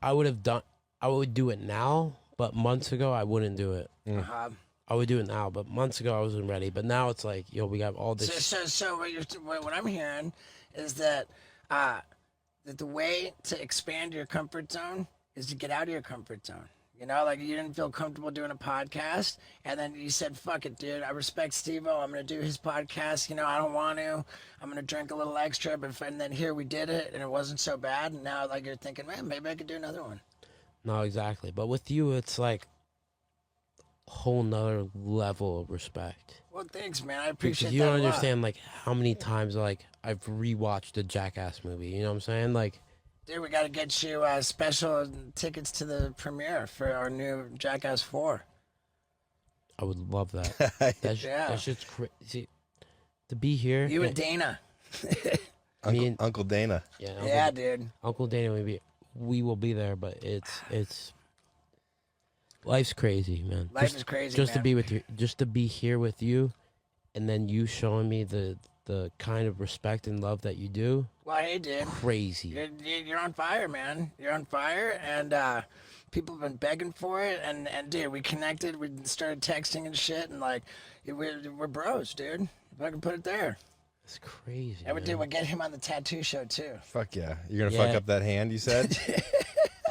I would do it now, but months ago I wouldn't do it. Uh-huh. I would do it now, but months ago I wasn't ready. But now it's like, yo, we got all this. So what I'm hearing is that that the way to expand your comfort zone is to get out of your comfort zone. You know, like you didn't feel comfortable doing a podcast, and then you said, "Fuck it, dude. I respect Steve-O. I'm gonna do his podcast. You know, I don't want to. I'm gonna drink a little extra." And then here we did it, and it wasn't so bad. And now, like you're thinking, man, maybe I could do another one. No, exactly. But with you, it's like a whole nother level of respect. Well, thanks, man. I appreciate Because you that don't a lot. understand like how many times like I've rewatched the Jackass movie. You know what I'm saying? Like, Dude, we got to get you special tickets to the premiere for our new Jackass 4. I would love that. Yeah. That shit's crazy. To be here. You and Dana. Uncle Dana. Yeah, dude. Uncle Dana we will be there, but it's life's crazy, man. Life is crazy, Just man. to be with you, just to be here with you, and then you showing me the kind of respect and love that you do. Well, hey, dude. Crazy. You're on fire, man. You're on fire, and people have been begging for it. And dude, we connected. We started texting and shit, and like, we're bros, dude. If I can put it there. It's crazy. And we man. did. We'll get him on the tattoo show too. Fuck yeah. You're gonna fuck Yeah. up that hand, you said?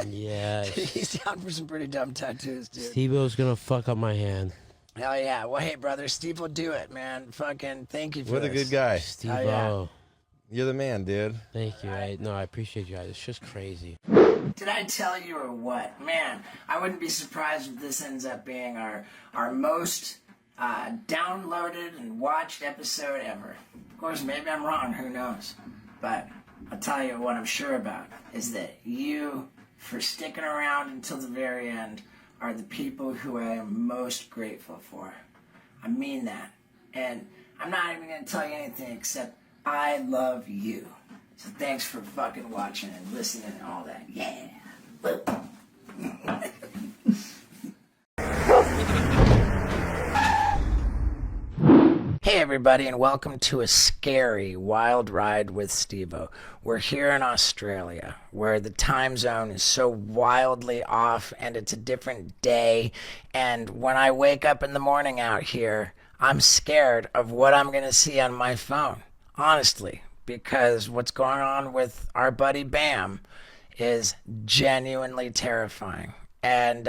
Yeah. He's down for some pretty dumb tattoos, dude. Steve-O's gonna fuck up my hand. Hell yeah. Well, hey, brother, Steve will do it, man. Fucking thank you for What a this. good guy. Steve-O. yeah. You're the man, dude. Thank you. I appreciate you guys. It's just crazy. Did I tell you or what? Man, I wouldn't be surprised if this ends up being our most downloaded and watched episode ever. Of course, maybe I'm wrong. Who knows? But I'll tell you what I'm sure about is that you, for sticking around until the very end, are the people who I am most grateful for. I mean that. And I'm not even going to tell you anything except I love you. So thanks for fucking watching and listening and all that. Yeah. Woo. Hey everybody, and welcome to a scary wild ride with Steve-O. We're here in Australia, where the time zone is so wildly off and it's a different day. And when I wake up in the morning out here, I'm scared of what I'm going to see on my phone. Honestly, because what's going on with our buddy Bam is genuinely terrifying. And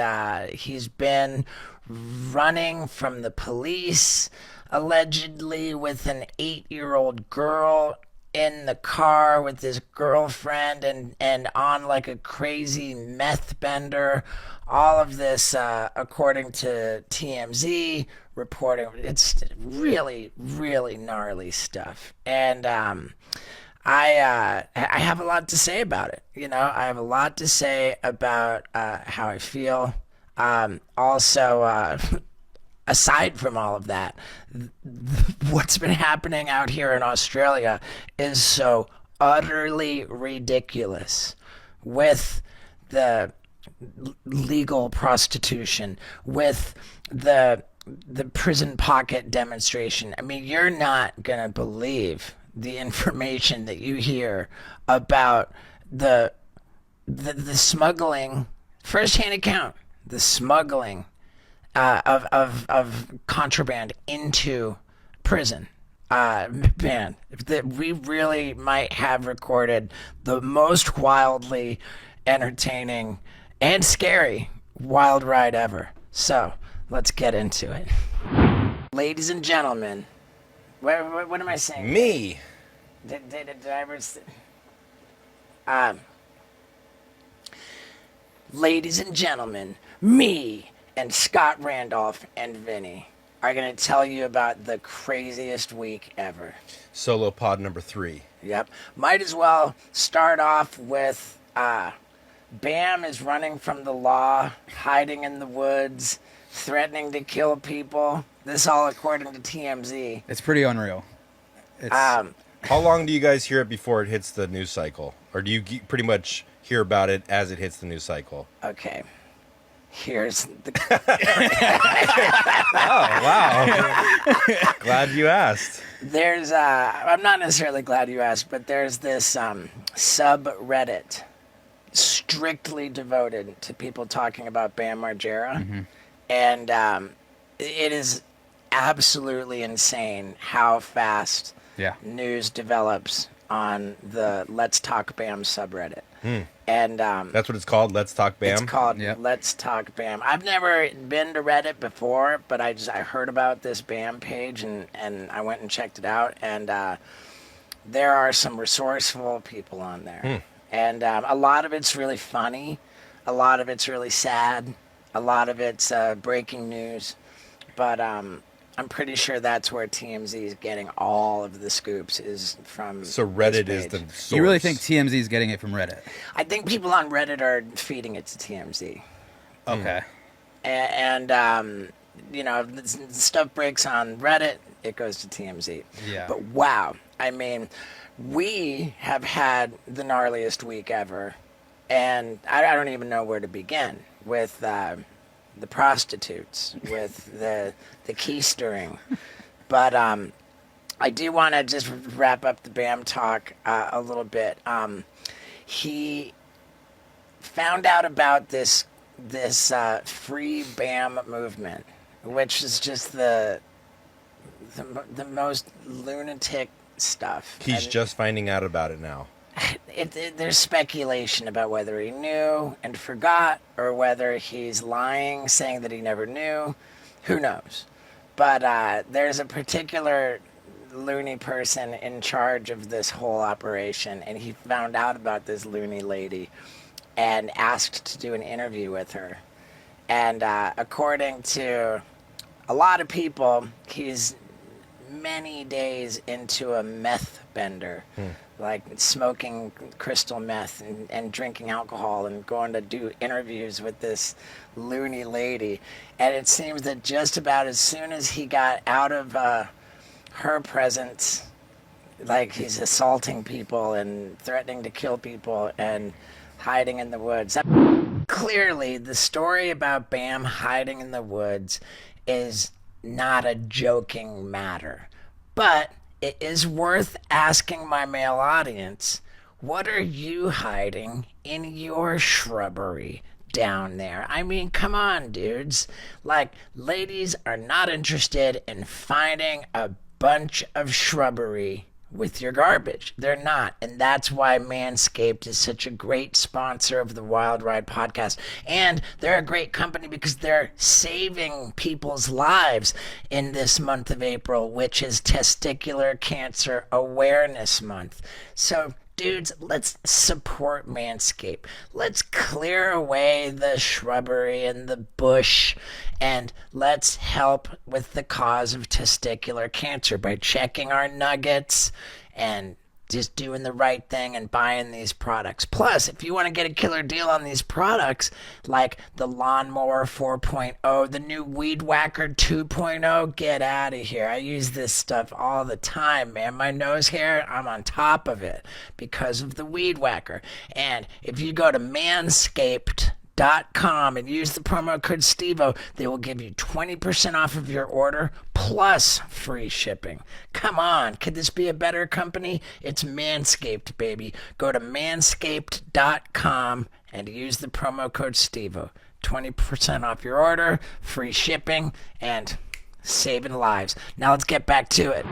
he's been running from the police, allegedly with an 8-year-old girl in the car with his girlfriend and on like a crazy meth bender. All of this, according to TMZ reporting, it's really, really gnarly stuff. And I have a lot to say about it. You know, I have a lot to say about how I feel. Also, aside from all of that, what's been happening out here in Australia is so utterly ridiculous with the legal prostitution, with the the prison pocket demonstration. I mean, you're not gonna believe the information that you hear about the smuggling, first-hand account, the smuggling of contraband into prison. Man, that we really might have recorded the most wildly entertaining and scary wild ride ever. So let's get into it. Ladies and gentlemen, what am I saying? Me. Did I ever... Ladies and gentlemen, me and Scott Randolph and Vinny are going to tell you about the craziest week ever. Solo pod number 3. Yep. Might as well start off with Bam is running from the law, hiding in the woods, threatening to kill people. This all according to TMZ. It's pretty unreal. How long do you guys hear it before it hits the news cycle? Or do you pretty much hear about it as it hits the news cycle? Okay. Here's the... Oh, wow. Glad you asked. There's, I'm not necessarily glad you asked, but there's this subreddit strictly devoted to people talking about Bam Margera. Mm-hmm. And it is absolutely insane how fast news develops on the Let's Talk Bam subreddit. And that's what it's called, Let's Talk Bam? It's called Let's Talk Bam. I've never been to Reddit before, but I heard about this Bam page, and I went and checked it out, and there are some resourceful people on there. And a lot of it's really funny, a lot of it's really sad, a lot of it's breaking news, but I'm pretty sure that's where TMZ is getting all of the scoops, is from. So Reddit is the source. You really think TMZ is getting it from Reddit? I think people on Reddit are feeding it to TMZ. Okay. And you know, the stuff breaks on Reddit, it goes to TMZ. Yeah. But wow, I mean, we have had the gnarliest week ever, and I don't even know where to begin with. The prostitutes, with the keystering. But I do want to just wrap up the Bam talk a little bit. He found out about this free Bam movement, which is just the most lunatic stuff. He's just finding out about it now. There's speculation about whether he knew and forgot, or whether he's lying, saying that he never knew. Who knows? But there's a particular loony person in charge of this whole operation, and he found out about this loony lady and asked to do an interview with her. And according to a lot of people, he's many days into a meth bender. Like smoking crystal meth and drinking alcohol and going to do interviews with this loony lady. And it seems that just about as soon as he got out of her presence, like he's assaulting people and threatening to kill people and hiding in the woods. Clearly, the story about Bam hiding in the woods is not a joking matter. But it is worth asking my male audience, what are you hiding in your shrubbery down there? I mean, come on, dudes. Like, ladies are not interested in finding a bunch of shrubbery with your garbage. They're not. And that's why Manscaped is such a great sponsor of the Wild Ride podcast. And they're a great company because they're saving people's lives in this month of April, which is Testicular Cancer Awareness Month. So, dudes, let's support Manscaped. Let's clear away the shrubbery and the bush, and let's help with the cause of testicular cancer by checking our nuggets and just doing the right thing and buying these products. Plus, if you want to get a killer deal on these products, like the Lawnmower 4.0, the new Weed Whacker 2.0, get out of here. I use this stuff all the time, man. My nose hair, I'm on top of it because of the Weed Whacker. And if you go to Manscaped.com, unfiltered.com and use the promo code STEVO. They will give you 20% off of your order plus free shipping. Come on, could this be a better company? It's Manscaped, baby. Go to manscaped.com and use the promo code STEVO. 20% off your order, free shipping, and saving lives. Now let's get back to it.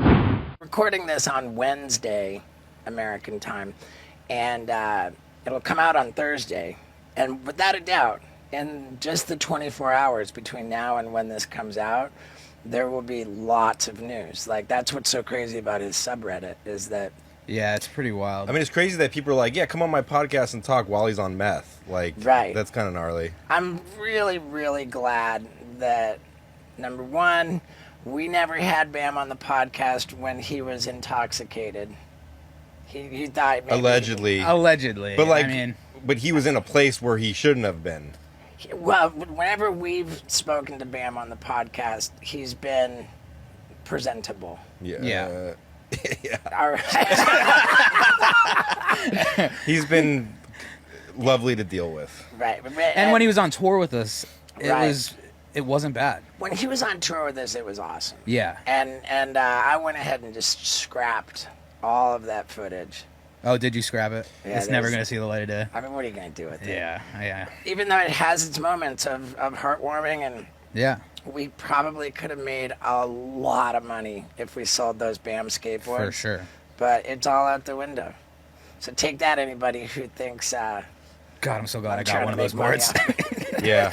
Recording this on Wednesday, American time, and it'll come out on Thursday. And without a doubt, in just the 24 hours between now and when this comes out, there will be lots of news. Like, that's what's so crazy about his subreddit, is that... Yeah, it's pretty wild. I mean, it's crazy that people are like, yeah, come on my podcast and talk while he's on meth. Like, Right. That's kind of gnarly. I'm really, really glad that, number one, we never had Bam on the podcast when he was intoxicated. He thought maybe... Allegedly. But, like, I mean... But he was in a place where he shouldn't have been. Well, whenever we've spoken to Bam on the podcast, he's been presentable. Yeah. Yeah. Yeah. All right. He's been lovely to deal with. Right. And when he was on tour with us, it wasn't bad. When he was on tour with us, it was awesome. Yeah. And I went ahead and just scrapped all of that footage. Oh, did you scrap it? Yeah, It's never going to see the light of day. I mean, what are you going to do with it? Yeah. Even though it has its moments of heartwarming, and Yeah. we probably could have made a lot of money if we sold those Bam skateboards. For sure. But it's all out the window. So take that, anybody who thinks... God, I'm so glad I trying got one to of those make money boards. Yeah.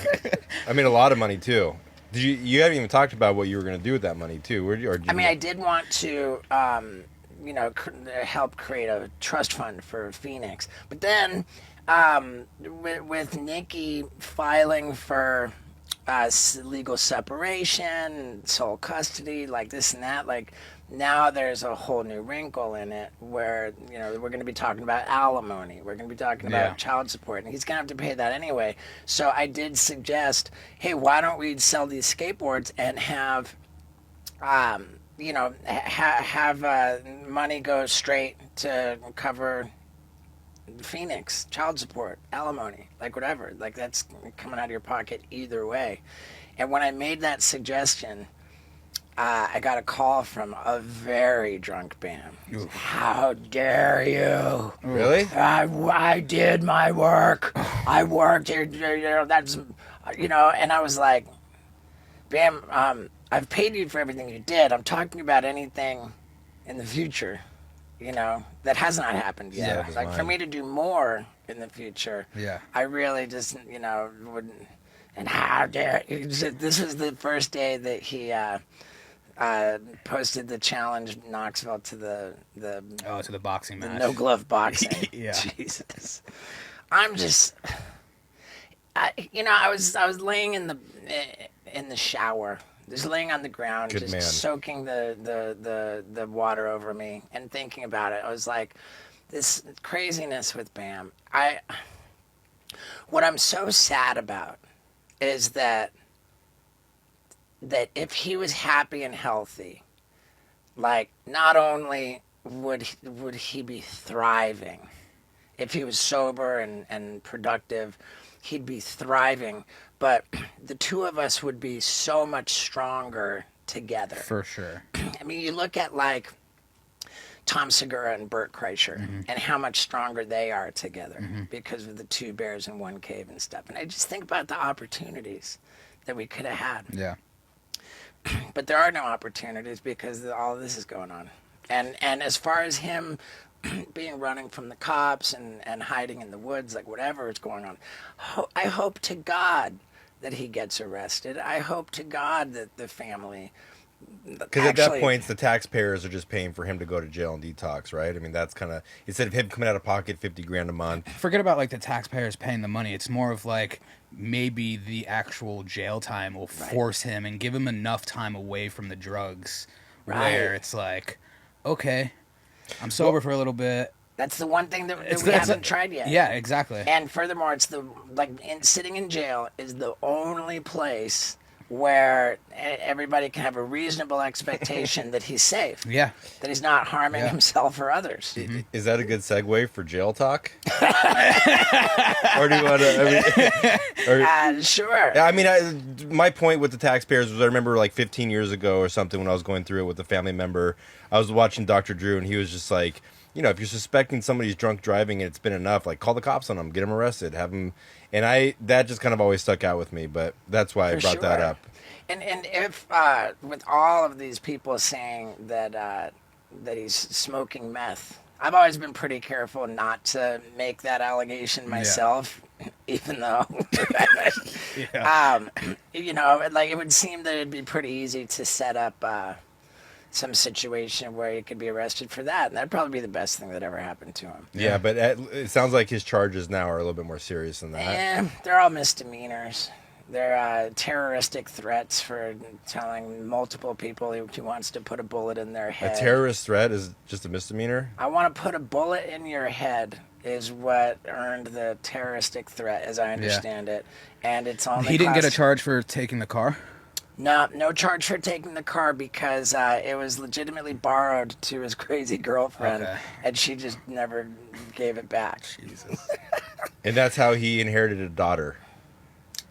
I mean, a lot of money, too. Did you haven't even talked about what you were going to do with that money, too. I did want to, help create a trust fund for Phoenix. But then, with Nikki filing for legal separation, sole custody, like this and that, like now there's a whole new wrinkle in it where, we're going to be talking about alimony. We're going to be talking about child support, and he's going to have to pay that anyway. So I did suggest, hey, why don't we sell these skateboards and have, have money go straight to cover Phoenix, child support, alimony, like whatever. Like that's coming out of your pocket either way. And when I made that suggestion, I got a call from a very drunk Bam. How dare you? Really? I did my work. I worked here. That's, and I was like, Bam, I've paid you for everything you did. I'm talking about anything in the future, that has not happened yet. Yeah, like for me to do more in the future, I really just, wouldn't. And how dare you? This was the first day that he posted the challenge Knoxville to the to the boxing match. no glove boxing. Yeah. Jesus. I'm just, I was laying in the shower, just laying on the ground, Good just man. soaking the water over me and thinking about it. I was like, this craziness with Bam. What I'm so sad about is that if he was happy and healthy, like not only would he be thriving, if he was sober and productive, he'd be thriving, but the two of us would be so much stronger together. For sure. I mean, you look at like Tom Segura and Bert Kreischer and how much stronger they are together because of the two bears in one cave and stuff. And I just think about the opportunities that we could have had. Yeah. But there are no opportunities because all of this is going on. And as far as him being running from the cops and hiding in the woods, like whatever is going on, I hope to God that he gets arrested. I hope to God that the family... Because at that point, the taxpayers are just paying for him to go to jail and detox, right? I mean, that's kind of, instead of him coming out of pocket $50,000 a month. Forget about like the taxpayers paying the money. It's more of like maybe the actual jail time will force him and give him enough time away from the drugs where it's like, okay, I'm sober for a little bit. That's the one thing that we haven't tried yet. Yeah, exactly. And furthermore, it's sitting in jail is the only place where everybody can have a reasonable expectation that he's safe, Yeah. that he's not harming himself or others. Is that a good segue for jail talk? Or do you want to? Sure. I mean, my point with the taxpayers was I remember like 15 years ago or something when I was going through it with a family member. I was watching Dr. Drew, and he was just like, you know, if you're suspecting somebody's drunk driving and it's been enough, like call the cops on them, get them arrested, have them. And that just kind of always stuck out with me, but that's why I brought that up. And if with all of these people saying that that he's smoking meth, I've always been pretty careful not to make that allegation myself, even though, you know, like it would seem that it'd be pretty easy to set up some situation where he could be arrested for that, and that'd probably be the best thing that ever happened to him. Yeah, but it sounds like his charges now are a little bit more serious than that. Yeah, they're all misdemeanors. They're terroristic threats for telling multiple people he wants to put a bullet in their head. A terrorist threat is just a misdemeanor? I want to put a bullet in your head is what earned the terroristic threat, as I understand it. And it's only He didn't get a charge for taking the car? No charge for taking the car because it was legitimately borrowed to his crazy girlfriend, and she just never gave it back. Jesus. And that's how he inherited a daughter.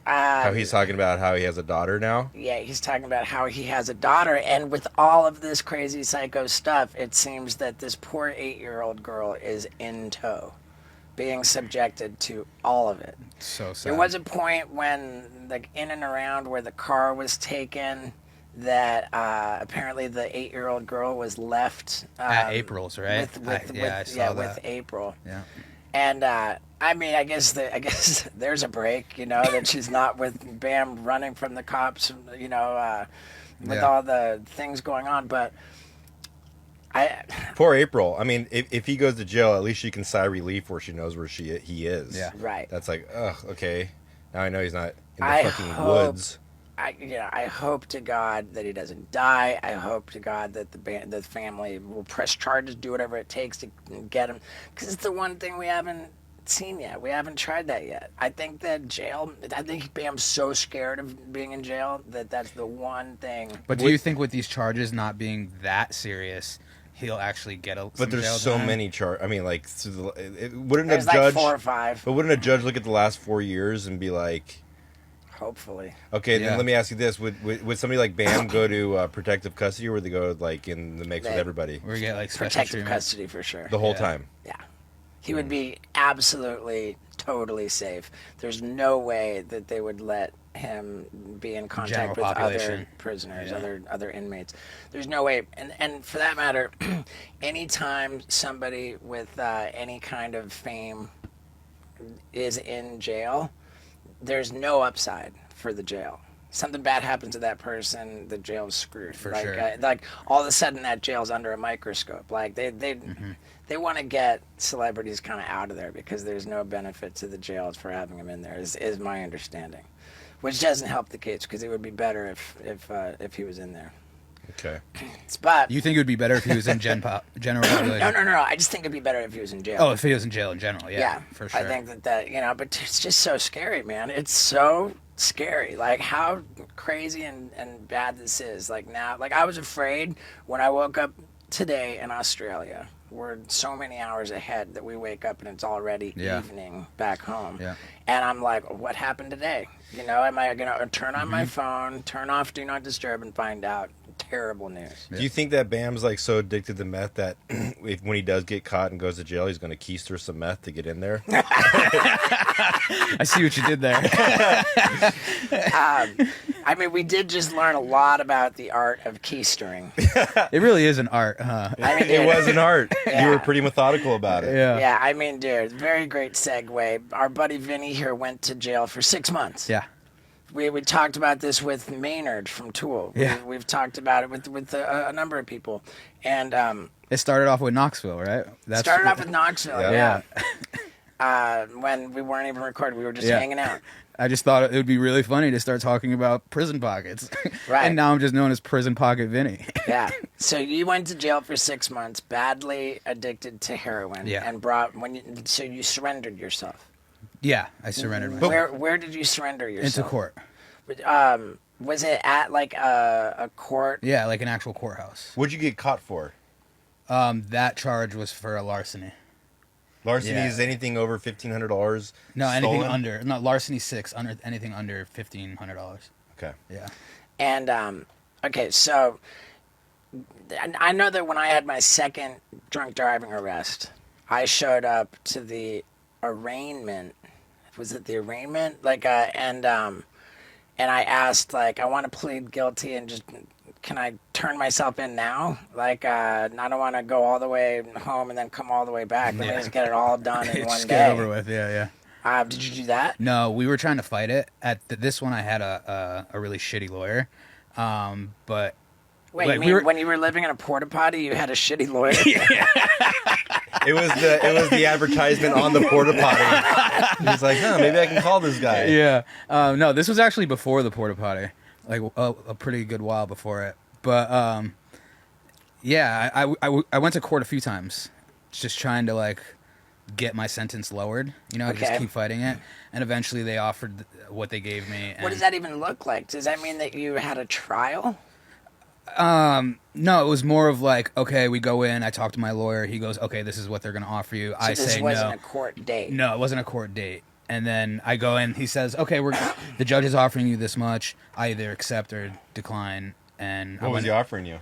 How he's talking about how he has a daughter now? Yeah, he's talking about how he has a daughter, and with all of this crazy psycho stuff, it seems that this poor 8-year-old girl is in tow, being subjected to all of it. So sad. There was a point when, like, in and around where the car was taken, that apparently the 8-year-old girl was left at April's, right? I saw that. With April. Yeah. And I mean, I guess there's a break, you know, that she's not with Bam running from the cops, you know, with all the things going on. But poor April. I mean, if he goes to jail, at least she can sigh relief where she knows where he is. Yeah. Right. That's like, ugh, okay. Now I know he's not in the fucking woods. I hope to God that he doesn't die. I hope to God that the family will press charges, do whatever it takes to get him. Because it's the one thing we haven't seen yet. We haven't tried that yet. I think that I think Bam's so scared of being in jail that that's the one thing. But do you think with these charges not being that serious, he'll actually get a? But there's so many charges. I mean, like, wouldn't There's a judge? like 4 or 5. But wouldn't a judge look at the last 4 years and be like, hopefully. okay, Yeah. then let me ask you this: Would somebody like Bam go to protective custody, or would they go like in the mix with everybody We get like special Protective treatment. custody for sure. the whole Yeah. time? Yeah. He would be absolutely, totally safe. There's no way that they would let him be in contact General with other population. prisoners, Yeah. other inmates. There's no way. And for that matter, anytime somebody with any kind of fame is in jail, there's no upside for the jail. Something bad happens to that person, the jail's screwed. For like, sure. Like all of a sudden, that jail's under a microscope. Like they want to get celebrities kind of out of there because there's no benefit to the jail for having them in there. Is my understanding, which doesn't help the case because it would be better if he was in there. Okay. But You think it would be better if he was in general population? no. I just think it'd be better if he was in jail. Oh, if he was in jail in general, yeah, for sure. I think that you know, but it's just so scary, man. It's so scary, like how crazy and bad this is. Like now, like I was afraid when I woke up today in Australia. We're so many hours ahead that we wake up and it's already evening back home. Yeah. And I'm like, what happened today? You know, am I going to turn on my phone, turn off Do Not Disturb, and find out terrible news? Do you think that Bam's like so addicted to meth that when he does get caught and goes to jail, he's going to keister some meth to get in there? I see what you did there. I mean, we did just learn a lot about the art of keystering. It really is an art, huh? I mean, It was an art. Yeah. You were pretty methodical about it. Yeah, I mean, dude, very great segue. Our buddy Vinny here went to jail for 6 months. Yeah. We talked about this with Maynard from Tool. Yeah. We've talked about it with a number of people. And It started off with Knoxville, right? started off with Knoxville, Yeah. when we weren't even recording. We were just Yeah. hanging out. I just thought it would be really funny to start talking about prison pockets. Right. And now I'm just known as Prison Pocket Vinny. Yeah. So you went to jail for 6 months, badly addicted to heroin. Yeah. And so you surrendered yourself. Yeah, I surrendered myself. Where did you surrender yourself? Into court. Was it at like a court? Yeah, like an actual courthouse. What'd you get caught for? That charge was for a larceny. Larceny Yeah. is anything over $1,500. No, anything stolen? under. No, larceny 6 under anything under $1,500. Okay. Yeah. And okay, so I know that when I had my second drunk driving arrest, I showed up to the arraignment. Was it the arraignment? Like, and I asked, like, I want to plead guilty and just, can I turn myself in now? Like, I don't want to go all the way home and then come all the way back. Let me just get it all done in one Just day. get it over with. Yeah. Did you do that? No, we were trying to fight it. At this one, I had a really shitty lawyer. But Wait, like, you mean when you were living in a porta potty, you had a shitty lawyer? It was the advertisement on the porta potty. He's like, maybe I can call this guy. yeah. No, this was actually before the porta potty, like a pretty good while before it. But yeah, I went to court a few times, just trying to like get my sentence lowered. You know, just Okay. keep fighting it, and eventually they offered what they gave me. What does that even look like? Does that mean that you had a trial? No, it was more of like, okay, we go in. I talk to my lawyer. He goes, okay, this is what they're going to offer you. I This say wasn't no. a court date. No, it wasn't a court date. And then I go in. He says, okay, the judge is offering you this much. I either accept or decline. And What was he offering you?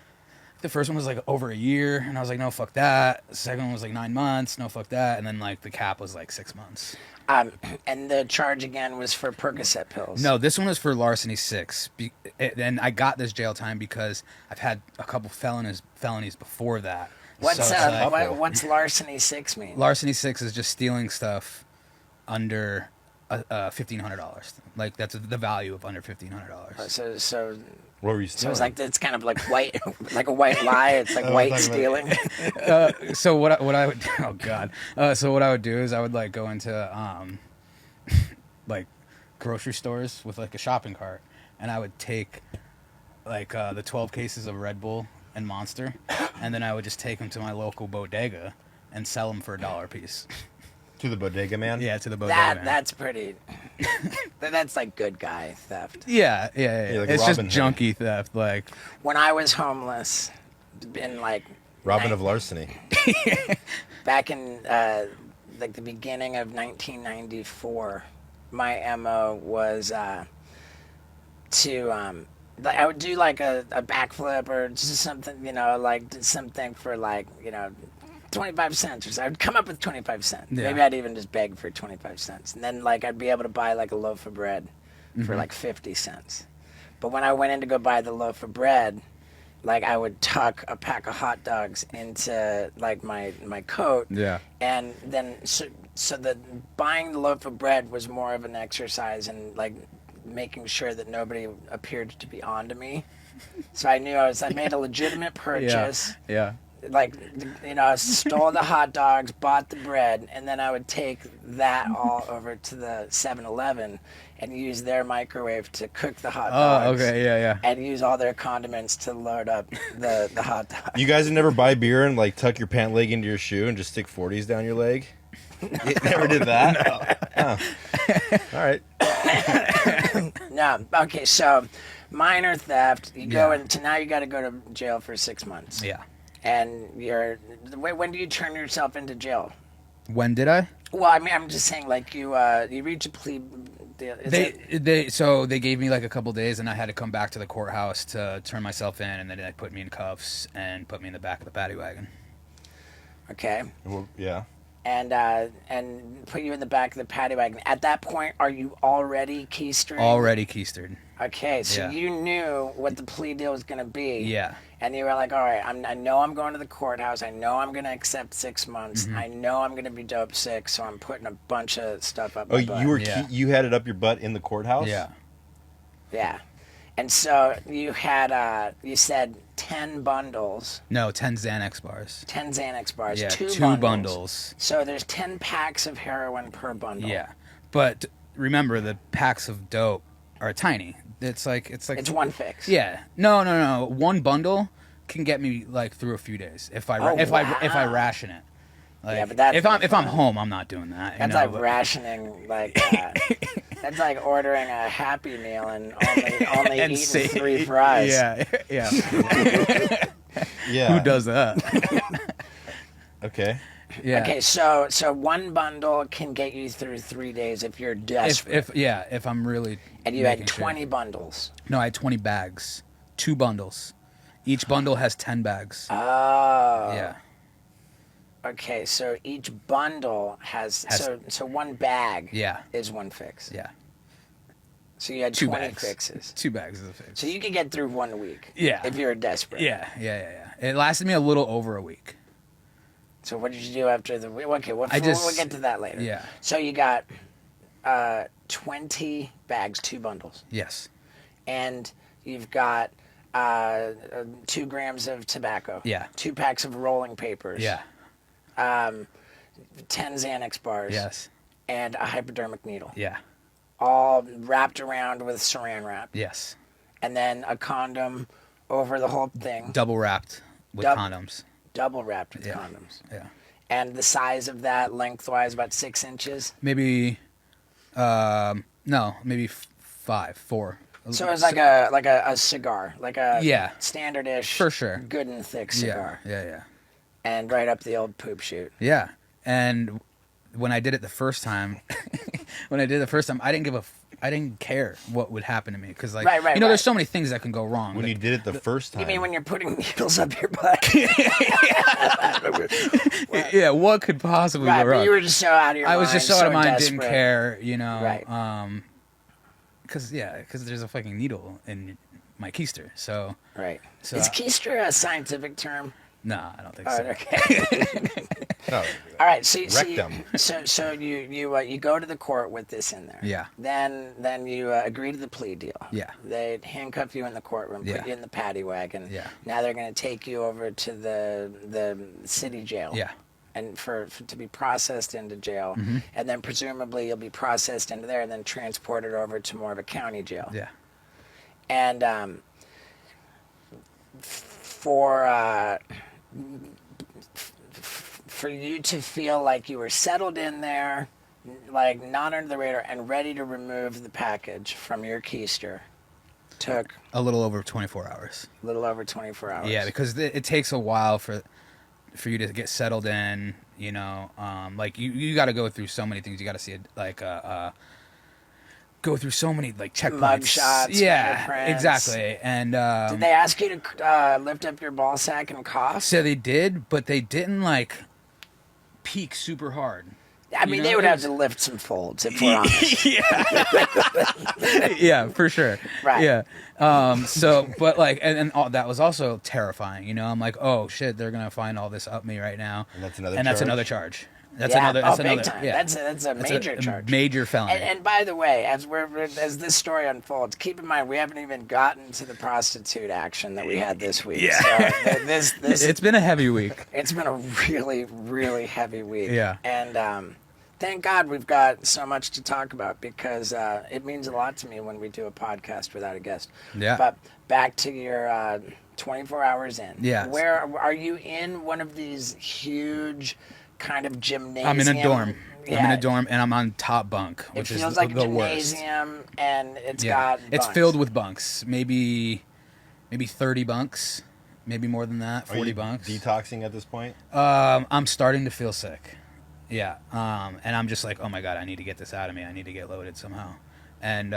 The first one was like over a year, and I was like, no, fuck that. The second one was like 9 months. No, fuck that. And then like the cap was like 6 months. And the charge again was for Percocet pills. No, this one was for larceny 6. And I got this jail time because I've had a couple felonies before that. What's So it's like, what's larceny 6 mean? larceny 6 is just stealing stuff under $1,500. Like that's the value of under $1,500. So What were you so stealing? it's like it's kind of like white, like a white lie. It's like white talking about- stealing. So what I would oh god. So what I would do is I would like go into like grocery stores with like a shopping cart, and I would take like the 12 cases of Red Bull and Monster, and then I would just take them to my local bodega and sell them for $1 a piece. To the bodega man? Yeah, to the bodega. man. That's pretty. That's like good guy theft. Yeah. like It's Robin just Hood. junkie theft. Like When I was homeless, in like Robin nine- of larceny. back in like the beginning of 1994, my MO was to I would do like a backflip or just something, you know, like something for like, you know, 25 cents or so. I'd come up with 25 cents. Yeah. Maybe I'd even just beg for 25 cents. And then like I'd be able to buy like a loaf of bread for like 50 cents. But when I went in to go buy the loaf of bread, like I would tuck a pack of hot dogs into like my coat. Yeah. And then so the buying the loaf of bread was more of an exercise in like making sure that nobody appeared to be onto me. So I knew I made a legitimate purchase. Yeah. Like, you know, I stole the hot dogs, bought the bread, and then I would take that all over to the 7-Eleven and use their microwave to cook the hot dogs. Oh, okay, yeah. And use all their condiments to load up the hot dog. You guys never buy beer and like tuck your pant leg into your shoe and just stick 40s down your leg? You never did that? No. Oh. All right. No, okay, so minor theft. You go Yeah. into now you got to go to jail for 6 months. Yeah. And when do you turn yourself into jail? When did I? Well, I mean, I'm just saying, like you reach a plea deal. So they gave me like a couple days, and I had to come back to the courthouse to turn myself in, and then they put me in cuffs and put me in the back of the paddy wagon. Okay. Well, yeah. And put you in the back of the paddy wagon. At that point, are you already keistered? Already keistered. Okay, so Yeah. you knew what the plea deal was going to be. Yeah. And you were like, all right, I know I'm going to the courthouse. I know I'm going to accept 6 months. Mm-hmm. I know I'm going to be dope sick, so I'm putting a bunch of stuff up Oh, my butt. you were Yeah. you had it up your butt in the courthouse? Yeah. Yeah. And so you had, you said 10 bundles, No, 10 Xanax bars. 10 Xanax bars, Yeah, two two bundles. So there's 10 packs of heroin per bundle. Yeah. But remember, the packs of dope are tiny. It's like It's one fix. Yeah. No. One bundle can get me like through a few days if I Oh, if I wow. ration it. Like, Yeah, but that's if I'm home, I'm not doing that. That's you know, like but- rationing, like, That's like ordering a Happy Meal and only And eating 3 fries. Yeah, yeah. Yeah. Who does that? Okay. Yeah. Okay, so one bundle can get you through 3 days if you're desperate. If I'm really. And you had making sure. 20 bundles. No, I had 20 bags, 2 bundles. Each bundle has 10 bags. Oh. Yeah. Okay, so each bundle has so one bag Yeah. is one fix. Yeah. So you had 2 20 bags. fixes. 2 bags is a fix. So you could get through 1 week. Yeah. If you're desperate. Yeah. It lasted me a little over a week. So what did you do after the week? Okay, we'll get to that later. Yeah. So you got 20 bags, 2 bundles. Yes. And you've got 2 grams of tobacco. Yeah. 2 packs of rolling papers. Yeah. 10 Xanax bars. Yes. And a hypodermic needle. Yeah. All wrapped around with saran wrap. Yes. And then a condom over the whole thing. Double wrapped with Dou- condoms. Double wrapped with Yeah. condoms. Yeah. And the size of that, lengthwise, about 6 inches. Maybe, maybe 4. So it's like a cigar, like a Yeah. standard-ish, For sure. good and thick cigar. Yeah. And right up the old poop chute. Yeah. And when I did it the first time, I didn't care what would happen to me because, like, Right. there's so many things that can go wrong. When you did it the first time. You mean when you're putting needles up your butt? Yeah, what could possibly Right, go wrong? but you were just so out of your mind. I was just so out of mind, didn't desperate. care, Right. because there's a fucking needle in my keister. So Right. So, Is keister a scientific term? no, I don't think Oh, so. okay. No. All right. So Rectum. So you go to the court with this in there. Yeah. Then you agree to the plea deal. Yeah. They handcuff you in the courtroom, Yeah. put you in the paddy wagon. Yeah. Now they're going to take you over to the city jail. Yeah. And for to be processed into jail, Mm-hmm. and then presumably you'll be processed into there, and then transported over to more of a county jail. Yeah. And for you to feel like you were settled in there, like not under the radar, and ready to remove the package from your keister, took A little over 24 hours. a little over 24 hours. Yeah, because it takes a while for you to get settled in. Like you got to go through so many things. You got to see it go through so many like checkpoints. Mugshots, Yeah, fingerprints. exactly. And Did they ask you to lift up your ball sack and cough? so they did, but they didn't like peak super hard. I mean, they would have to lift some folds if we're honest. Yeah, for sure. Right. Yeah. So, but like, and all, that was also terrifying. I'm like, oh shit, they're gonna find all this up me right now. And that's another And that's charge? another charge. That's Yeah, another. That's big another. time. Yeah. That's a major charge. Major felony. And by the way, as this story unfolds, keep in mind we haven't even gotten to the prostitute action that we had this week. Yeah. So this it's been a heavy week. it's been a really, really heavy week. Yeah. And thank God we've got so much to talk about because it means a lot to me when we do a podcast without a guest. Yeah. But back to your 24 hours in. Yeah. Where are you in one of these huge kind of gymnasium? I'm in a dorm. Yeah. I'm in a dorm, and I'm on top bunk, It which is feels like a the worst. gymnasium, and it's Yeah. got It's bunks. filled with bunks. Maybe 30 bunks. Maybe more than that. 40 Are you bunks. detoxing at this point? I'm starting to feel sick. Yeah. And I'm just like, oh my God, I need to get this out of me. I need to get loaded somehow. And,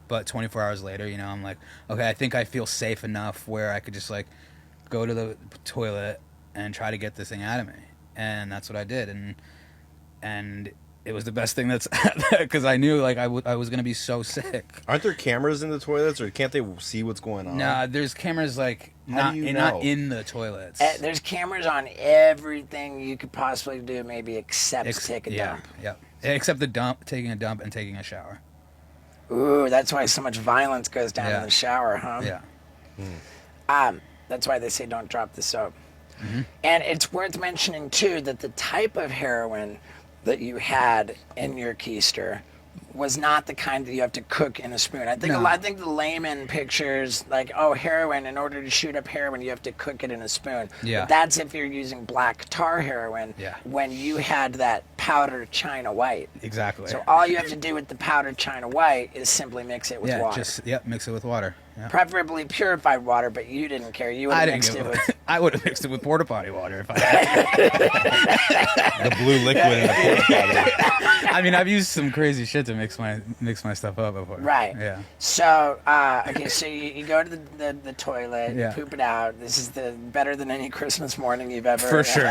but 24 hours later, I'm like, okay, I think I feel safe enough where I could just like go to the toilet and try to get this thing out of me. And that's what I did. And it was the best thing that's, because I knew like I was going to be so sick. Aren't there cameras in the toilets, or can't they see what's going on? Nah, there's cameras like How not do you not know? in the toilets. There's cameras on everything you could possibly do, maybe except take a dump. Yeah. Except the dump, taking a dump and taking a shower. Ooh, that's why so much violence goes down Yeah. in the shower, huh? Yeah. That's why they say don't drop the soap. Mm-hmm. And it's worth mentioning too that the type of heroin that you had in your keister was not the kind that you have to cook in a spoon. I think No. I think the layman pictures like, oh, heroin. In order to shoot up heroin, you have to cook it in a spoon. Yeah. But that's if you're using black tar heroin. Yeah. When you had that powdered China White. Exactly. So all you have to do with the powdered China White is simply mix it with yeah, water. just mix it with water. Yeah. Preferably purified water, but you didn't care. You would I have didn't mixed give it a, with. I would have mixed it with porta potty water if I had. The blue liquid in the porta potty. I mean, I've used some crazy shit to mix my stuff up before. Right. Yeah. So, okay, so you go to the toilet, Yeah. you poop it out. This is the better than any Christmas morning you've ever. For sure.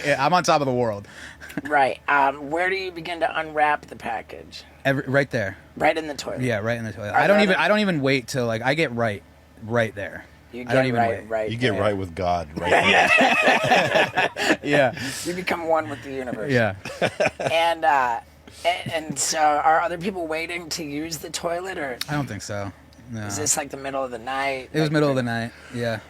Yeah, I'm on top of the world. Right. Where do you begin to unwrap the package? Right there. Right in the toilet. Yeah, right in the toilet. Are I don't there even wait till like I get right there. You I get don't even right, wait. right. You get there. right with God right there. Yeah. You become one with the universe. Yeah. And so, are other people waiting to use the toilet, or I don't think so. No. is this like the middle of the night? It was middle of the night. Yeah.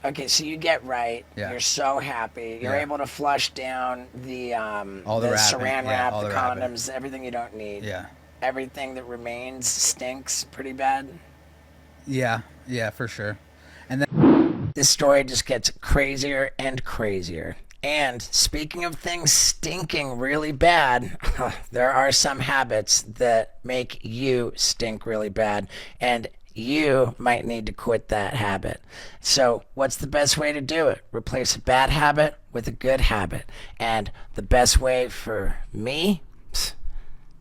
Okay, so you get right. Yeah. You're so happy. You're Yeah. able to flush down the All the wrapping. saran Yeah, wrap, all the the wrapping. condoms, everything you don't need. Yeah. Everything that remains stinks pretty bad. Yeah. Yeah, for sure. This story just gets crazier and crazier. And speaking of things stinking really bad, there are some habits that make you stink really bad. And you might need to quit that habit. So what's the best way to do it? Replace a bad habit with a good habit. And the best way for me?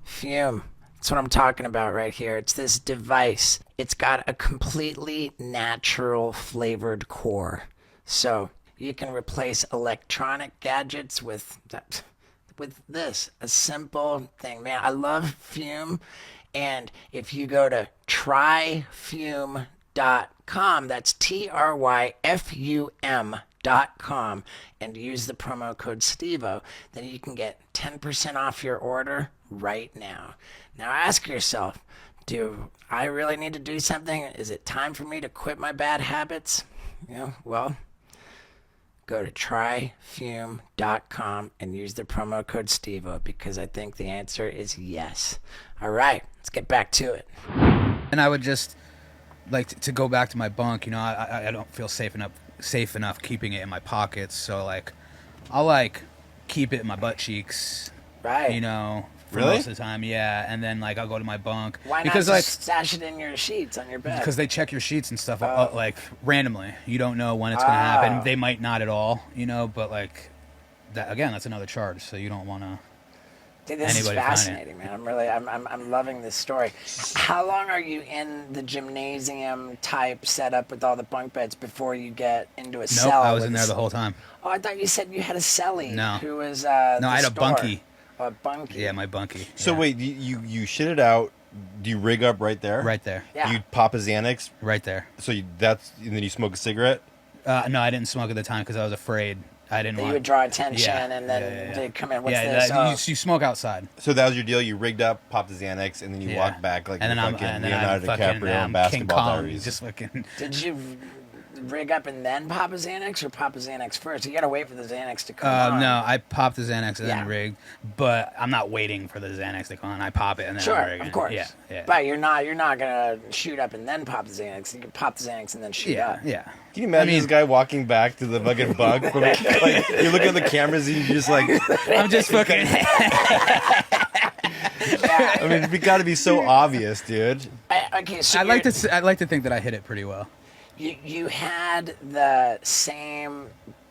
Fume. That's what I'm talking about right here. It's this device. It's got a completely natural flavored core. So you can replace electronic gadgets with this, a simple thing. Man, I love Fume. And if you go to tryfume.com, that's TRYFUM.com, and use the promo code STEVO, then you can get 10% off your order right now. Now ask yourself, do I really need to do something? Is it time for me to quit my bad habits? Well, go to tryfume.com and use the promo code STEVO, because I think the answer is yes. All right, let's get back to it. And I would just like to go back to my bunk. I don't feel safe enough keeping it in my pockets. So like, I'll like keep it in my butt cheeks. Right. For Really? most of the time, yeah. And then like I'll go to my bunk. Why not because just stash it in your sheets on your bed? because they check your sheets and stuff like randomly. You don't know when it's gonna happen. They might not at all. But like that again, that's another charge. So you don't want to. Dude, this is anybody find it. fascinating, man. I'm loving this story. How long are you in the gymnasium type setup with all the bunk beds before you get into a Nope, cell? I was with in there the whole time. Oh, I thought you said you had a cellie. No. Who was No, I had a bunkie. Oh, a bunkie. Yeah, my bunkie. So yeah. wait, you shit it out. Do you rig up right there? Right there. Yeah. You pop a Xanax. Right there. So and then you smoke a cigarette. No, I didn't smoke at the time because I was afraid. I didn't That want. you would draw attention, Yeah, and then yeah. they'd come in. What's yeah, this? Oh. you smoke outside. So that was your deal. You rigged up, popped the Xanax, and then you Yeah. walk back like and then you're I'm fucking and then Leonardo I'm fucking DiCaprio in King Basketball Kong. Diaries. Just fucking. Did you rig up and then pop a Xanax, or pop a Xanax first? You gotta wait for the Xanax to come on. No, I popped the Xanax and Yeah. then rigged, but I'm not waiting for the Xanax to come on. I pop it and then Sure, I rig of it. course. Yeah, yeah. But you're not gonna shoot up and then pop the Xanax. You can pop the Xanax and then shoot yeah, up. yeah. Can you imagine this guy walking back to the fucking bunk? From like you look at the cameras and you just like, I'm just fucking. I mean, it got to be so obvious, dude. Okay, so I'd like to think that I hit it pretty well. you had the same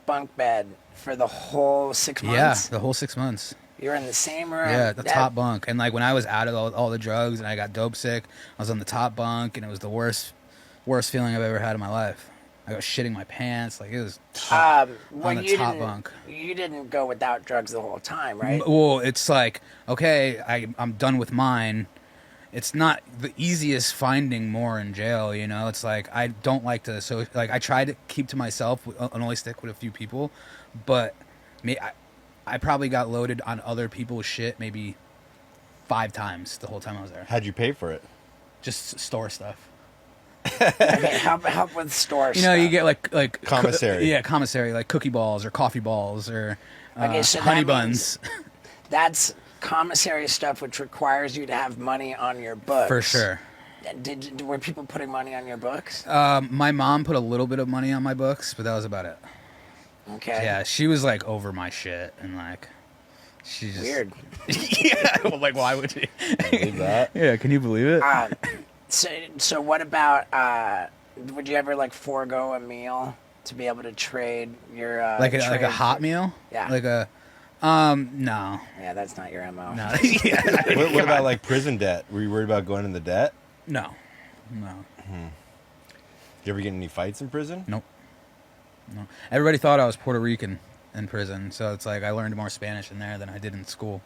bunk bed for the whole 6 Yeah, months. the whole 6 months. You're in the same room. Yeah, the That- top bunk. And like when I was out of all the drugs and I got dope sick, I was on the top bunk and it was the worst feeling I've ever had in my life. I was shitting my pants. Like it was tough. Well, the you top didn't, bunk. You didn't go without drugs the whole time, right? Well, it's like, okay, I'm done with mine. It's not the easiest finding more in jail, It's like I don't like to, so like I try to keep to myself and only stick with a few people, but I probably got loaded on other people's shit maybe 5 times the whole time I was there. How'd you pay for it? Just store stuff. Okay, help with store stuff. You get like Commissary. commissary, like cookie balls or coffee balls or Okay, so honey that means- buns. That's commissary stuff, which requires you to have money on your books. For sure. Were people putting money on your books? My mom put a little bit of money on my books, but that was about it. Okay. Yeah, she was like over my shit and like, she just Weird. yeah, well, like why would she? Believe that. Yeah, can you believe it? So what about? Would you ever like forego a meal to be able to trade your like a trade hot for- meal? Yeah. Like a no. Yeah, that's not your MO. No. Yeah. What about like prison debt? Were you worried about going into debt? No. You ever get in any fights in prison? Nope. No. Everybody thought I was Puerto Rican in prison, so it's like I learned more Spanish in there than I did in school.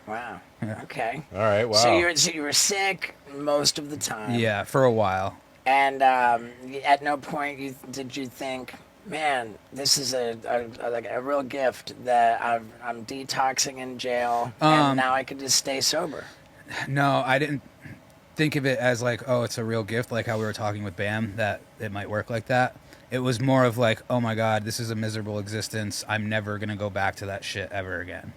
Wow. Yeah. Okay. All right. Wow. So you were sick most of the time. Yeah, for a while. And at no point did you think, man, this is a real gift that I'm detoxing in jail, and now I can just stay sober. No, I didn't think of it as like, oh, it's a real gift, like how we were talking with Bam, that it might work like that. It was more of like, oh my God, this is a miserable existence. I'm never going to go back to that shit ever again.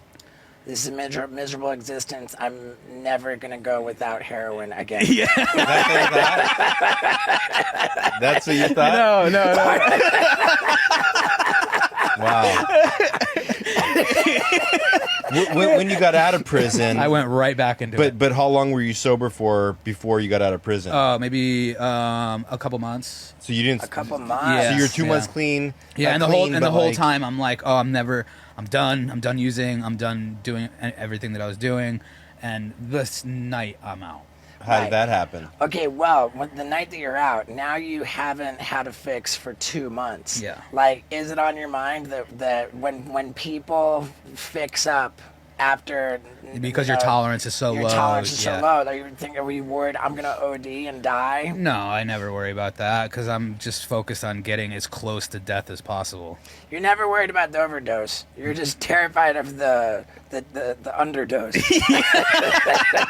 This is a miserable existence. I'm never going to go without heroin again. Yeah. That's what you thought? No. Wow. When you got out of prison, I went right back into it. but how long were you sober for before you got out of prison? Maybe a couple months. So you didn't. A couple Yeah. months. So you're 2 months Yeah. clean. Yeah, not and clean, the but whole like- time I'm like, oh, I'm done. I'm done using. I'm done doing everything that I was doing, and this night I'm out. How Right. did that happen? Okay, well, the night that you're out, now you haven't had a fix for 2 months. Yeah. Like, is it on your mind that when people fix up after Because you your know, tolerance is so your low. tolerance is yeah. so low, are you worried I'm gonna OD and die? No, I never worry about that because I'm just focused on getting as close to death as possible. You're never worried about the overdose. You're just terrified of the underdose.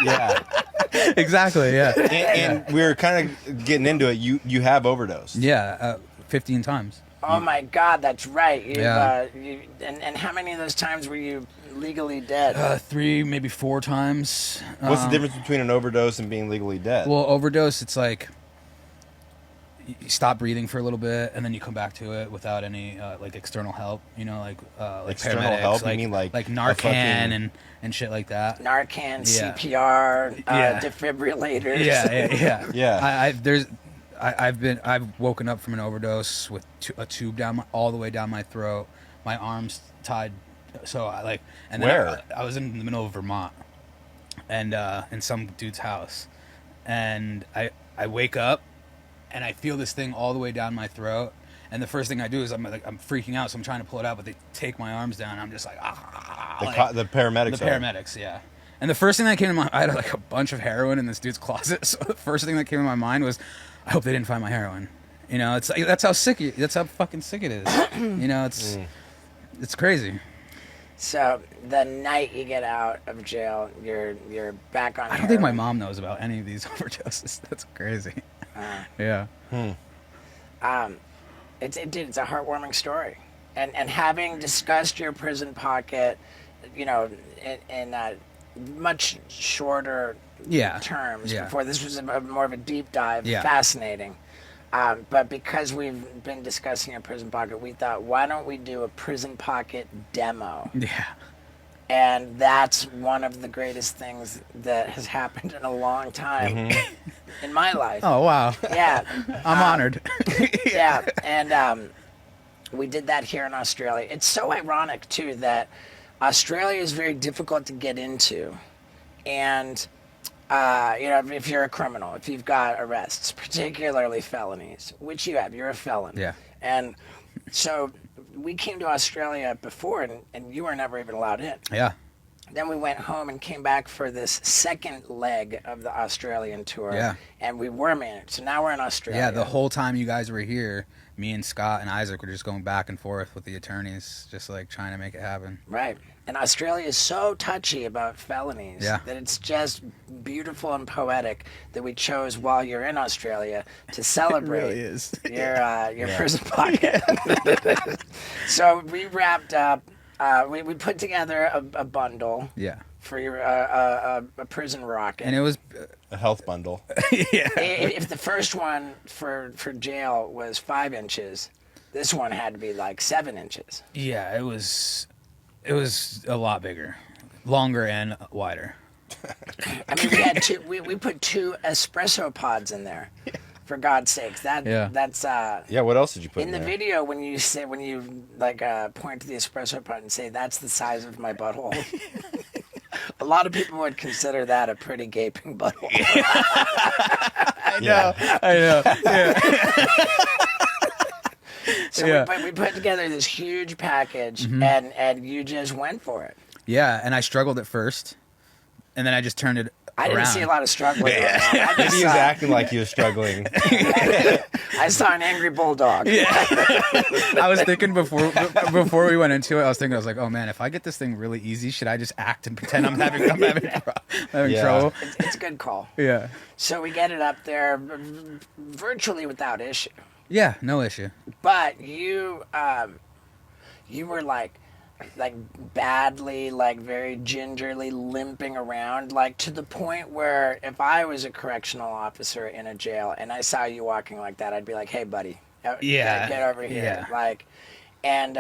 Yeah. Exactly. Yeah. And we were kind of getting into it. You have overdosed. Yeah. 15 times. Oh my God, that's right. Yeah. And how many of those times were you legally dead? 3, maybe 4 times. What's the difference between an overdose and being legally dead? Well, overdose, it's like you stop breathing for a little bit, and then you come back to it without any like external help. You know, like External paramedics, help? You like mean like a Narcan fucking- and shit like that. Narcan, Yeah. CPR, Yeah. defibrillators. Yeah. Yeah. I've woken up from an overdose with a tube all the way down my throat, my arms tied. So and then Where? I was in the middle of Vermont, and in some dude's house, and I wake up, and I feel this thing all the way down my throat, and the first thing I do is I'm freaking out, so I'm trying to pull it out, but they take my arms down, and I'm just like The paramedics. the paramedics, yeah. And the first thing that came to my I had like a bunch of heroin in this dude's closet. So the first thing that came to my mind was, I hope they didn't find my heroin. You know, it's like, that's how fucking sick it is. You know, it's crazy. So the night you get out of jail, you're back on. I don't think my mom knows about any of these overdoses. That's crazy. Yeah. It's a heartwarming story, and having discussed your prison pocket, you know, in much shorter terms Yeah. before. This was more of a deep dive. Yeah. Fascinating. But because we've been discussing a prison pocket, we thought, why don't we do a prison pocket demo? Yeah. And that's one of the greatest things that has happened in a long time in my life. Oh wow. Yeah. I'm honored. Yeah. And we did that here in Australia. It's so ironic, too, that Australia is very difficult to get into. And, you know, if you're a criminal, if you've got arrests, particularly felonies, which you have, you're a felon. Yeah. And so we came to Australia before, and you were never even allowed in. Yeah. Then we went home and came back for this second leg of the Australian tour. Yeah. And we were managed. So now we're in Australia. Yeah. The whole time you guys were here, me and Scott and Isaac were just going back and forth with the attorneys, just like trying to make it happen. Right. And Australia is so touchy about felonies that it's just beautiful and poetic that we chose while you're in Australia to celebrate really is. your prison pocket. So we wrapped up, we put together a bundle Yeah. for your a prison rock. And it was A health bundle. If the first one for jail was 5 inches, this one had to be like 7 inches. it was a lot bigger, longer and wider. I mean, we had two. We put 2 espresso pods in there. For God's sakes, that's Yeah, what else did you put in the there? video when you point to the espresso pod and say that's the size of my butthole. A lot of people would consider that a pretty gaping butthole. I know. Yeah. So we put together this huge package, and you just went for it. Yeah, and I struggled at first, and then I just turned it I didn't around. see a lot of struggling. Maybe he was acting like he was struggling. I saw an angry bulldog. I was thinking before we went into it, I was like, oh man, if I get this thing really easy, should I just act and pretend I'm having Yeah. trouble? It's a good call. Yeah. So we get it up there virtually without issue. Yeah, no issue. But you were like badly, like very gingerly limping around, like to the point where if I was a correctional officer in a jail and I saw you walking like that, I'd be like, hey buddy, Yeah. get over here. Yeah. Like, and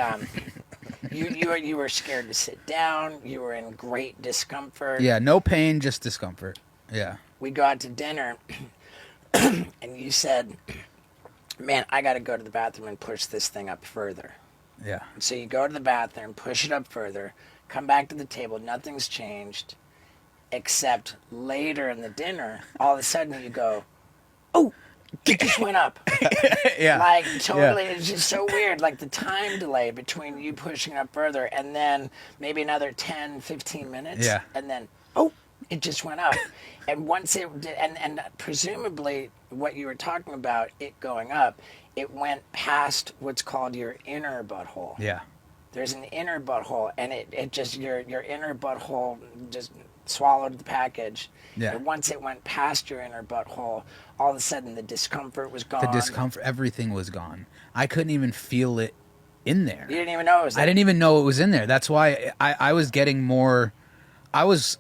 you were scared to sit down. You were in great discomfort. Yeah, no pain, just discomfort. Yeah. We go out to dinner and you said, man, I got to go to the bathroom and push this thing up further. Yeah. So you go to the bathroom, push it up further, come back to the table, nothing's changed, except later in the dinner, all of a sudden you go, oh, it just went up. Yeah. Like, totally, it's just so weird. Like, the time delay between you pushing it up further and then maybe another 10, 15 minutes. Yeah. And then, oh, it just went up. And once it did, and presumably what you were talking about, it going up, it went past what's called your inner butthole. Yeah. There's an inner butthole, and it just, your inner butthole just swallowed the package. Yeah. And once it went past your inner butthole, all of a sudden the discomfort was gone. The discomfort, everything was gone. I couldn't even feel it in there. You didn't even know it was there. I didn't even know it was in there. That's why I was getting more. It was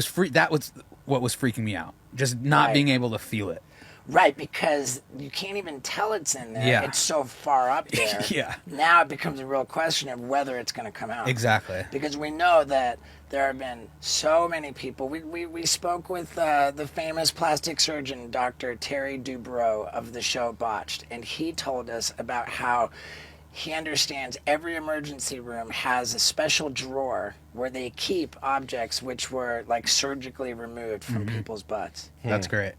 free. That was what was freaking me out. Just not Right. being able to feel it. Right, because you can't even tell it's in there. Yeah. It's so far up there. Yeah. Now it becomes a real question of whether it's going to come out. Exactly. Because we know that there have been so many people. We spoke with the famous plastic surgeon, Dr. Terry Dubrow of the show Botched, and he told us about how he understands every emergency room has a special drawer where they keep objects which were like surgically removed from people's butts. That's great.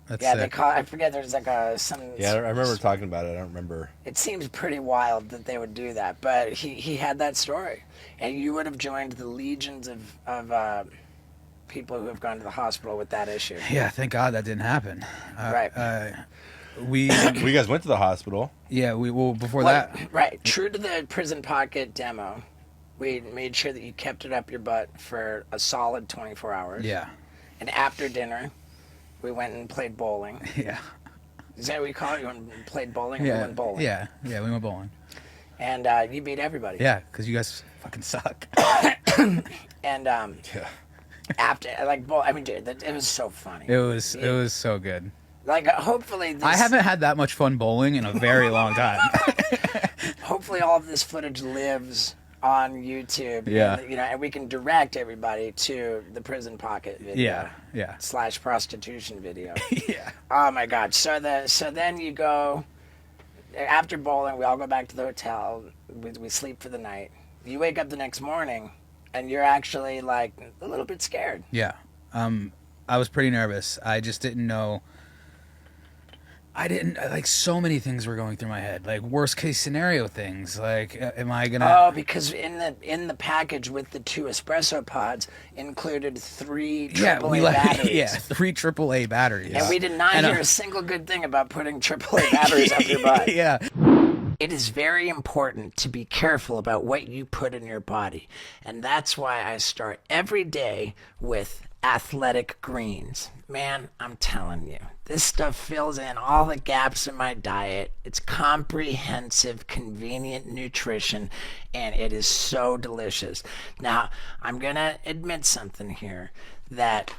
That's Yeah, sick. they call. I forget. There's like some. Yeah, I remember talking about it. I don't remember. It seems pretty wild that they would do that, but he had that story, and you would have joined the legions of people who have gone to the hospital with that issue. Yeah, thank God that didn't happen. Right. We You guys went to the hospital. before Well, that. right. True to the prison pocket demo, we made sure that you kept it up your butt for a solid 24 hours. Yeah. And after dinner, we went and played bowling. Yeah. Is that what you call it? You went and played bowling? We Yeah. went bowling. Yeah. Yeah. We went bowling. And you beat everybody. Yeah, because you guys fucking suck. And after, like, I mean, dude, it was so funny. It was so good. Like, hopefully this, I haven't had that much fun bowling in a very long time. hopefully all of this footage lives on YouTube. Yeah. And, and we can direct everybody to the prison pocket video. Yeah. / prostitution video. Yeah. Oh my God. So then you go, after bowling, we all go back to the hotel. We sleep for the night. You wake up the next morning and you're actually like a little bit scared. Yeah. I was pretty nervous. I just didn't know. So many things were going through my head, like worst case scenario things. Like, am I gonna? Oh, because in the package with the 2 espresso pods included 3 AAA batteries. 3 AAA batteries. And we did not hear a single good thing about putting AAA batteries up your butt. Yeah. It is very important to be careful about what you put in your body. And that's why I start every day with Athletic Greens. Man, I'm telling you, this stuff fills in all the gaps in my diet. It's comprehensive, convenient nutrition, and it is so delicious. Now, I'm going to admit something here, that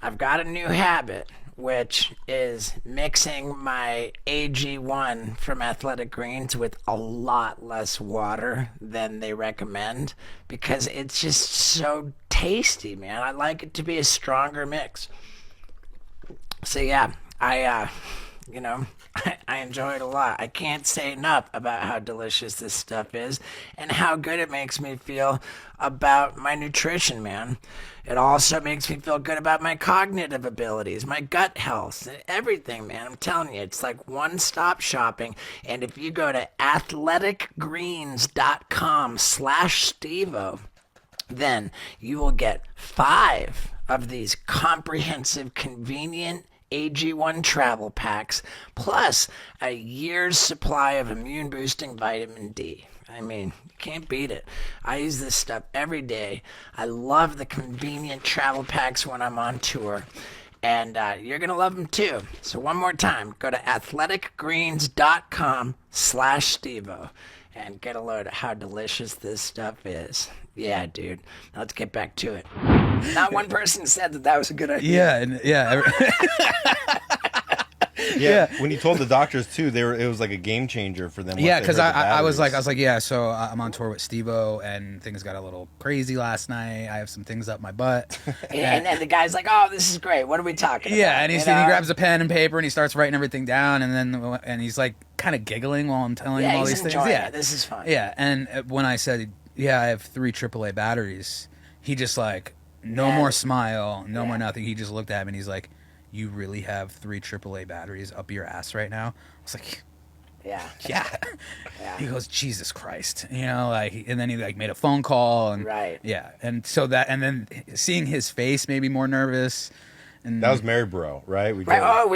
I've got a new habit, which is mixing my AG1 from Athletic Greens with a lot less water than they recommend, because it's just so tasty, man. I like it to be a stronger mix. So yeah, I enjoy it a lot. I can't say enough about how delicious this stuff is and how good it makes me feel about my nutrition, man. It also makes me feel good about my cognitive abilities, my gut health, everything, man. I'm telling you, it's like one-stop shopping. And if you go to athleticgreens.com/Stevo, then you will get 5 of these comprehensive, convenient AG1 travel packs, plus a year's supply of immune-boosting vitamin D. I mean, you can't beat it. I use this stuff every day. I love the convenient travel packs when I'm on tour. And you're going to love them too. So one more time, go to athleticgreens.com/Stevo and get a load of how delicious this stuff is. Yeah, dude. Now let's get back to it. Not one person said that was a good idea. Yeah. When you told the doctors too, it was like a game changer for them. Yeah, because I was like, yeah. So I'm on tour with Stevo, and things got a little crazy last night. I have some things up my butt. And the guy's like, "Oh, this is great. What are we talking about?" Yeah, and he grabs a pen and paper and he starts writing everything down, and he's like kind of giggling while I'm telling him all these things. Yeah, this is fun. Yeah, and when I said, "Yeah, I have 3 AAA batteries," he just like, no more smile, no more nothing. He just looked at me and he's like, "You really have 3 AAA batteries up your ass right now?" I was like, yeah. He goes, "Jesus Christ," and then he like made a phone call and and so and then seeing his face made me more nervous. And that was Maryborough, right? We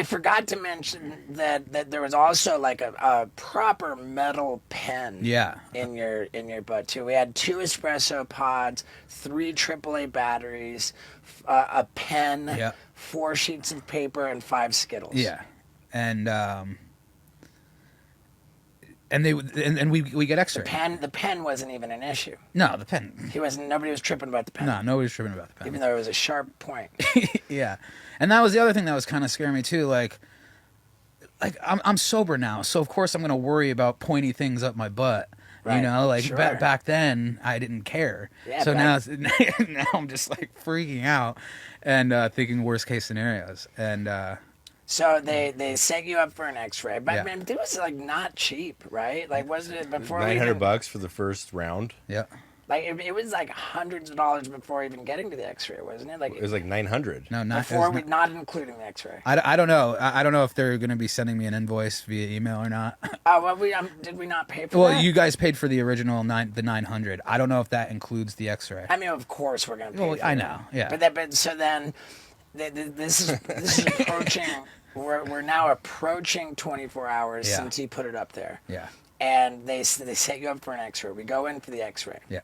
forgot to mention that there was also like a proper metal pen. In your butt too. We had 2 espresso pods, 3 AAA batteries, a pen, 4 sheets of paper, and 5 Skittles. Yeah, and we get X-ray. The pen wasn't even an issue. No, the pen. Nobody was tripping about the pen. No, nobody was tripping about the pen. Even though it was a sharp point. Yeah, and that was the other thing that was kind of scaring me too. Like I'm sober now, so of course I'm gonna worry about pointy things up my butt. Right. Sure. Back then I didn't care. Yeah, so now I'm just like freaking out and thinking worst case scenarios. And so they set you up for an X-ray, but man, it was like not cheap, right? Like, wasn't it before $900 for the first round? Yeah. Like it was like hundreds of dollars before even getting to the X-ray, wasn't it? Like it was like $900. No, not including the X-ray. I don't know. I don't know if they're going to be sending me an invoice via email or not. Well, did we not pay for that? Well, you guys paid for the original the $900. I don't know if that includes the X-ray. I mean, of course we're going to pay. Well, I know. Yeah. But so then this is approaching. We're now approaching 24 hours since he put it up there. Yeah. And they set you up for an X-ray. We go in for the X-ray. Yeah.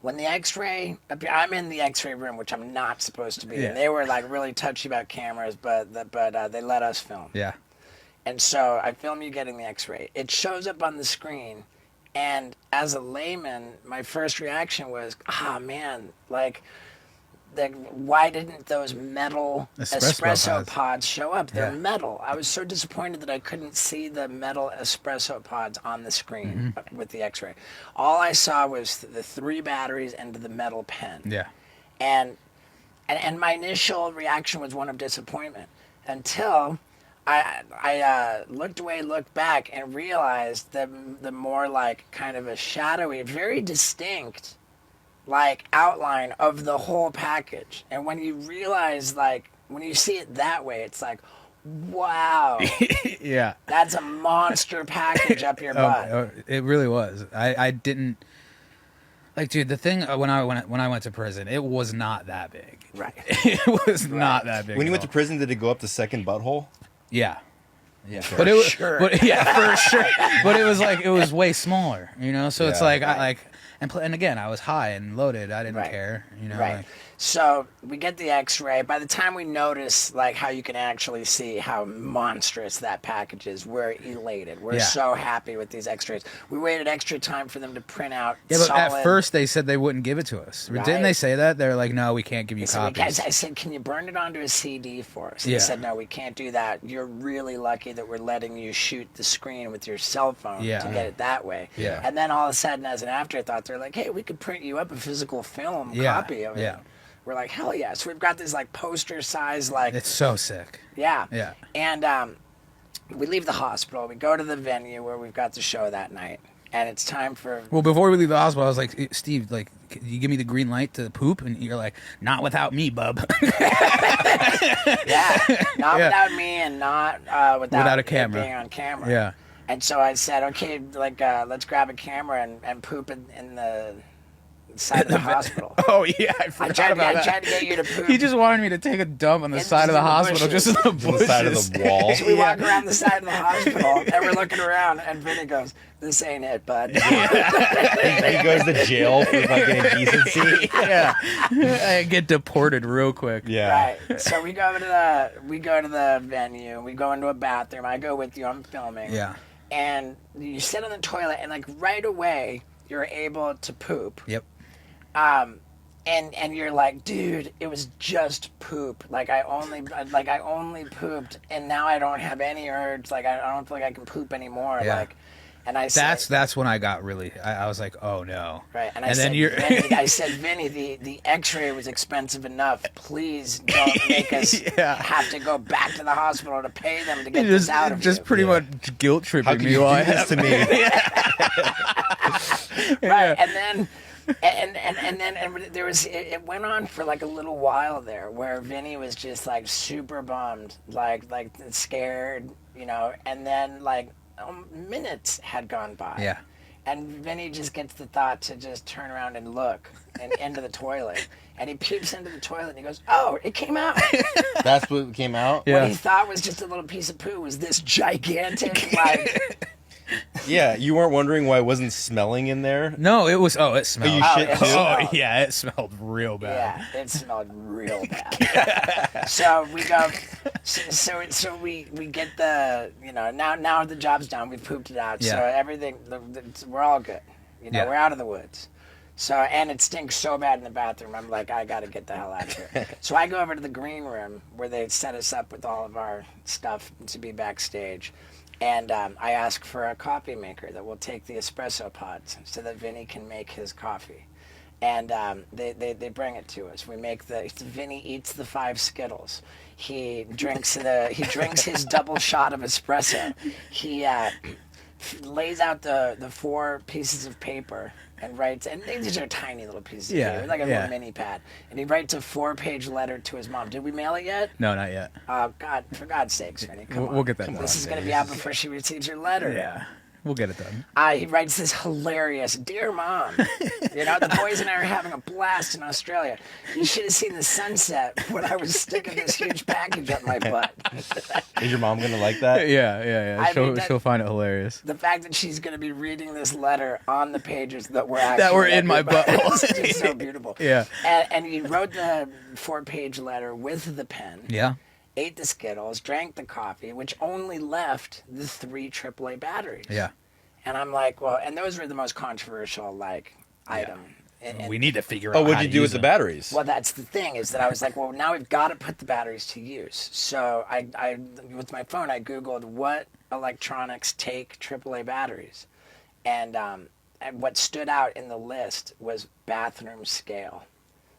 When the X-ray, I'm in the X-ray room, which I'm not supposed to be in. They were like really touchy about cameras, but they let us film. Yeah. And so I film you getting the X-ray. It shows up on the screen, and as a layman, my first reaction was, man, like, why didn't those metal espresso pods show up? They're metal. I was so disappointed that I couldn't see the metal espresso pods on the screen with the X-ray. All I saw was the 3 batteries and the metal pen. Yeah. And my initial reaction was one of disappointment until I looked away, looked back, and realized that the more like kind of a shadowy, very distinct like outline of the whole package. And when you realize, like, when you see it that way, it's like, wow. Yeah. That's a monster package up your butt. It really was. I didn't like, dude, the thing when I went to prison, it was not that big. Right. It was not that big. When you went to prison, did it go up the second butthole? Yeah. Yeah, but for sure. But it was like, it was way smaller, so it's like, and again, I was high and loaded. I didn't Right. care, you know. Right. like- So we get the X-ray. By the time we notice, like, how you can actually see how monstrous that package is, we're elated. We're Yeah. so happy with these X-rays. We waited extra time for them to print out. Yeah, but solid, at first they said they wouldn't give it to us. Right. Didn't they say that? They're like, no, we can't give you So copies. I said, can you burn it onto a CD for us? And Yeah. They said, no, we can't do that. You're really lucky that we're letting you shoot the screen with your cell phone Yeah. to get it that way. Yeah. And then all of a sudden, as an afterthought, they're like, hey, we could print you up a physical film Yeah. copy of it. Yeah. We're like, hell yeah. So we've got this like poster size, like, It's so sick. yeah. Yeah. And we leave the hospital. We go to the venue where we've got the show that night. And it's time for. Well, before we leave the hospital, I was like, Steve, like, can you give me the green light to poop? And you're like, not without me, bub. Yeah. Not Yeah. without me and not without Without a it camera. being on camera. Yeah. And so I said, okay, like, let's grab a camera and poop in the side of the hospital. Oh, yeah, I forgot about I that. tried to get you to poop. He just wanted me to take a dump on the It's side of just the in the hospital, bushes. just in the On bushes. the side of the wall. So we walk around the side of the hospital, and we're looking around, and Vinny goes, this ain't it, bud. He goes to jail for fucking indecency. Yeah. I get deported real quick. Yeah. Right. So we go to the venue. We go into a bathroom. I go with you. I'm filming. Yeah. And you sit on the toilet, and like right away, you're able to poop. Yep. And you're like, dude, it was just poop. Like I only pooped, and now I don't have any urge. Like I don't feel like I can poop anymore. Yeah. Like, and I said, That's when I got really. I was like, oh no. right. And I And said, then you're. Vinny, I said, Vinny, the X-ray was expensive enough. Please don't make us Yeah. have to go back to the hospital to pay them to get this out of just you. pretty much guilt How tripping can me you while I do this have to me? Right. And then. And there was it went on for like a little while there where Vinny was just like super bummed, like scared, you know, and then like minutes had gone by. Yeah. And Vinny just gets the thought to just turn around and look and into the toilet. And he peeps into the toilet and he goes, oh, it came out. That's what came out? Yeah. What he thought was just a little piece of poo was this gigantic, like, Yeah, you weren't wondering why it wasn't smelling in there? No, it was. Oh, it smelled. you shit it too? smelled. Yeah, it smelled real bad. Yeah, it smelled real bad. So we go, so we get the, you know, now the job's done. We've pooped it out. So Yeah. everything, we're all good. You know, Yeah. we're out of the woods. So, and it stinks so bad in the bathroom. I'm like, I got to get the hell out of here. So I go over to the green room where they set us up with all of our stuff to be backstage. And I ask for a coffee maker that will take the espresso pods so that Vinny can make his coffee. And they bring it to us. We make Vinny eats the 5 Skittles. He drinks his double shot of espresso. He lays out the 4 pieces of paper and writes, and these are tiny little pieces of paper, like a little mini pad. And he writes a 4-page letter to his mom. Did we mail it yet? No, not yet. Oh, God, for God's sakes, Vinny, come on. We'll get that done. This is going to be out before she receives your letter. Yeah, we'll get it done. He writes this hilarious, "Dear Mom, you know, the boys and I are having a blast in Australia. You should have seen the sunset when I was sticking this huge package up my butt." Is your mom going to like that? Yeah. I mean, She'll find it hilarious. The fact that she's going to be reading this letter on the pages that were actually were in my butt butthole. is just so beautiful. Yeah. And he wrote the 4-page letter with the pen. Yeah. Ate the Skittles, drank the coffee, which only left the 3 AAA batteries. Yeah. And I'm like, well, and those were the most controversial, like, item. And, We need to figure out. Oh, what'd how you to do use with the them. batteries? well, that's the thing, is that I was like, well, now we've got to put the batteries to use. So I with my phone, I Googled what electronics take AAA batteries. And what stood out in the list was bathroom scale.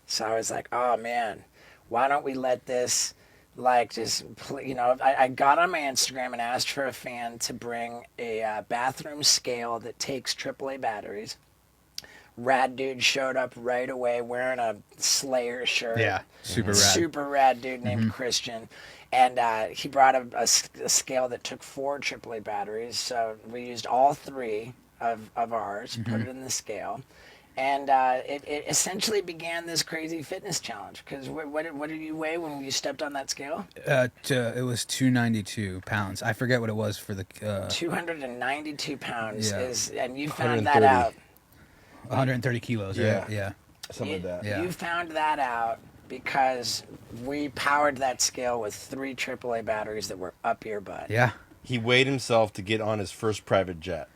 So I was like, oh, man, why don't we let this... Like, just, you know, I got on my Instagram and asked for a fan to bring a bathroom scale that takes AAA batteries. Rad dude showed up right away wearing a Slayer shirt. Yeah, super rad. Super rad dude named Christian. And he brought a scale that took 4 AAA batteries. So we used all 3 of ours, put it in the scale. And it essentially began this crazy fitness challenge. Because what did you weigh when you stepped on that scale? It was 292 pounds. I forget what it was for the. 292 pounds Yeah. is, and you found that 130. out. 130 kilos, right? Yeah. Yeah. Something like that. Yeah. You found that out because we powered that scale with 3 AAA batteries that were up your butt. Yeah. He weighed himself to get on his first private jet.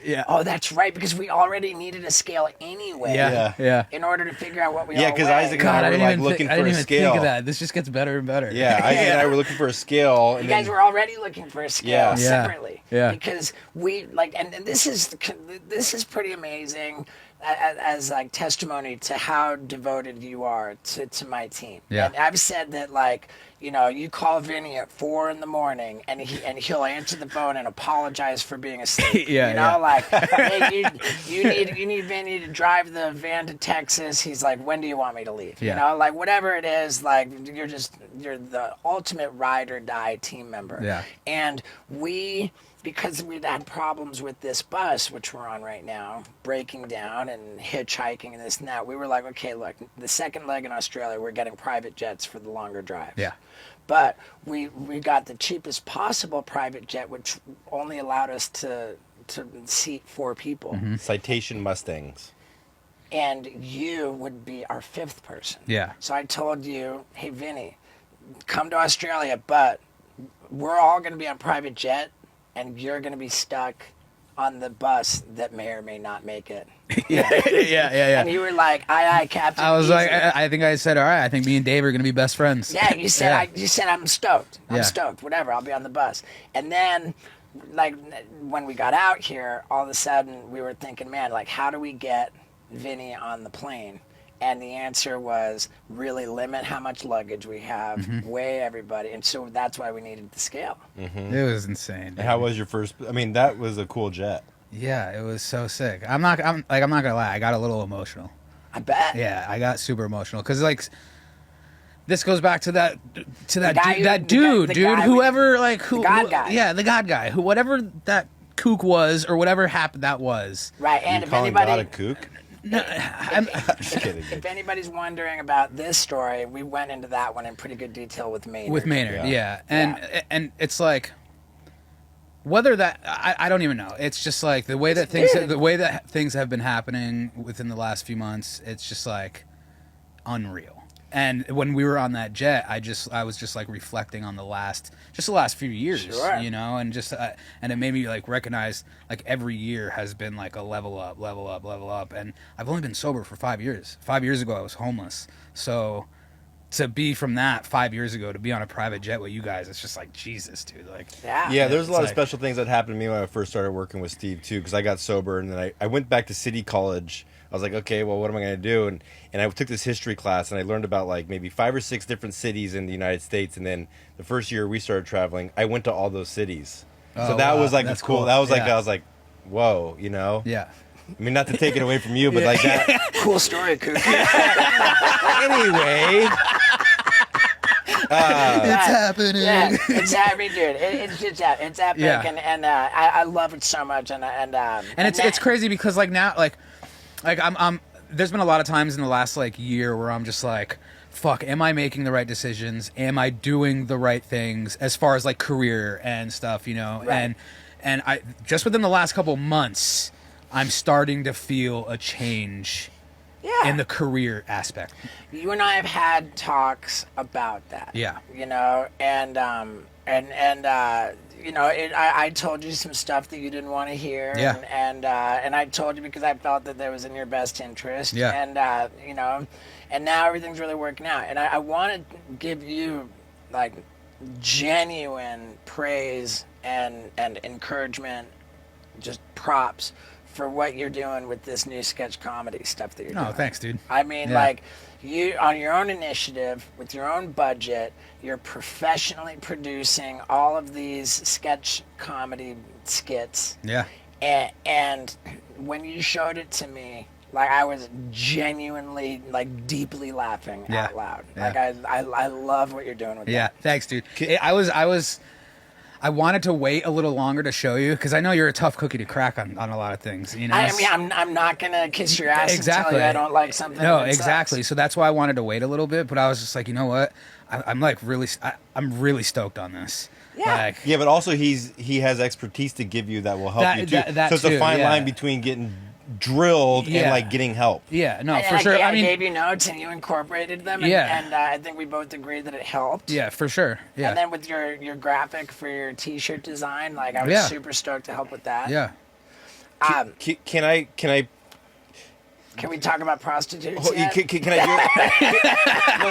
Yeah. Oh, that's right, because we already needed a scale anyway. Yeah. Yeah. In order to figure out what we Yeah, all because weigh. Isaac and I were like looking I for didn't a even scale. think of that. This just gets better and better. Yeah, Isaac and I were looking for a scale. And You guys then, were already looking for a scale Yeah. Yeah. separately. Yeah. Because we and this is pretty amazing as like testimony to how devoted you are to my team. Yeah. And I've said that, like, you know, you call Vinny at 4 a.m. and he'll answer the phone and apologize for being asleep. Yeah, You know, like, hey, you need Vinny to drive the van to Texas. He's like, when do you want me to leave? Yeah. You know, like, whatever it is, like, you're the ultimate ride or die team member. Yeah. And because we'd had problems with this bus, which we're on right now, breaking down and hitchhiking and this and that, we were like, okay, look, the second leg in Australia, we're getting private jets for the longer drives. Yeah. But we got the cheapest possible private jet, which only allowed us to seat 4 people. Mm-hmm. Citation Mustangs. And you would be our 5th person. Yeah. So I told you, hey, Vinny, come to Australia, but we're all going to be on private jet, and you're going to be stuck on the bus that may or may not make it. Yeah. And you were like, aye, Captain. I was easy. like, I think I said, all right, I think me and Dave are going to be best friends. Yeah, you said Yeah. you said I'm stoked. I'm Yeah. stoked. Whatever, I'll be on the bus. And then, like, when we got out here, all of a sudden we were thinking, man, like, how do we get Vinny on the plane? And the answer was really limit how much luggage we have, Mm-hmm. weigh everybody, and so that's why we needed the scale. It was insane. And how was your first? I mean, that was a cool jet. Yeah, it was so sick. I'm not gonna lie, I got a little emotional. I bet. Yeah, I got super emotional because, like, this goes back to that guy dude, whoever, like, who, the God guy. Yeah, the God guy, who, whatever that kook was or whatever happened that was. Right, and You if calling anybody, God a kook? No, I'm, Just kidding. if anybody's wondering about this story, we went into that one in pretty good detail with Maynard. with Maynard, Yeah. yeah. And it's like, whether that I don't even know. It's just like the way that things have been happening within the last few months. It's just like unreal. And when we were on that jet, I was just like reflecting on the last few years, Sure. you know, and just and it made me like recognize like every year has been like a level up. And I've only been sober for 5 years. 5 years ago, I was homeless. So to be from that 5 years ago to be on a private jet with you guys, it's just like Jesus, dude. Like, Yeah, there's a lot of like- special things that happened to me when I first started working with Steve too, because I got sober and then I went back to City College. I was like, okay, well, what am I going to do? And I took this history class and I learned about like maybe 5 or 6 different cities in the United States. And then the first year we started traveling, I went to all those cities. Oh, so that wow. was like That's cool. cool. That was like Yeah. I was like, whoa, you know. yeah. I mean, not to take it away from you, but like that. Cool story, Kook. Anyway. It's happening. Yeah, it's happening, dude. It's just it's epic, Yeah. and I love it so much, and It's crazy because like now like I'm there's been a lot of times in the last like year where I'm just like, fuck, am I making the right decisions? Am I doing the right things as far as like career and stuff, you know? Right. And I just within the last couple months, I'm starting to feel a change yeah. in the career aspect. You and I have had talks about that. Yeah. You know, and you know, I told you some stuff that you didn't want to hear. Yeah. And I told you because I felt that that was in your best interest. Yeah. And you know, and now everything's really working out. And I want to give you like genuine praise and encouragement, just props for what you're doing with this new sketch comedy stuff that you're doing. Oh, thanks, dude. I mean, Yeah. like, you, on your own initiative, with your own budget, you're professionally producing all of these sketch comedy skits. Yeah. And when you showed it to me, like, I was genuinely, like, deeply laughing Yeah. out loud. Yeah. Like, I love what you're doing with Yeah, that. thanks, dude. I wanted to wait a little longer to show you because I know you're a tough cookie to crack on a lot of things. You know, I mean, I'm not going to kiss your ass Exactly. and tell you I don't like something. no, that exactly. sucks. So that's why I wanted to wait a little bit. But I was just like, you know what? I'm like really, I'm really stoked on this. Yeah. Like, Yeah, but also he has expertise to give you that will help you too. That so it's a too, fine yeah. line between getting drilled Yeah. and like getting help. Yeah, no, And for sure. I I mean, gave you notes and you incorporated them, and, Yeah. and I think we both agreed that it helped. yeah, for sure. Yeah, And then with your graphic for your T-shirt design, like I was Yeah. super stoked to help with that. yeah. Can I Can we talk about prostitutes? Can yet? I do it? No.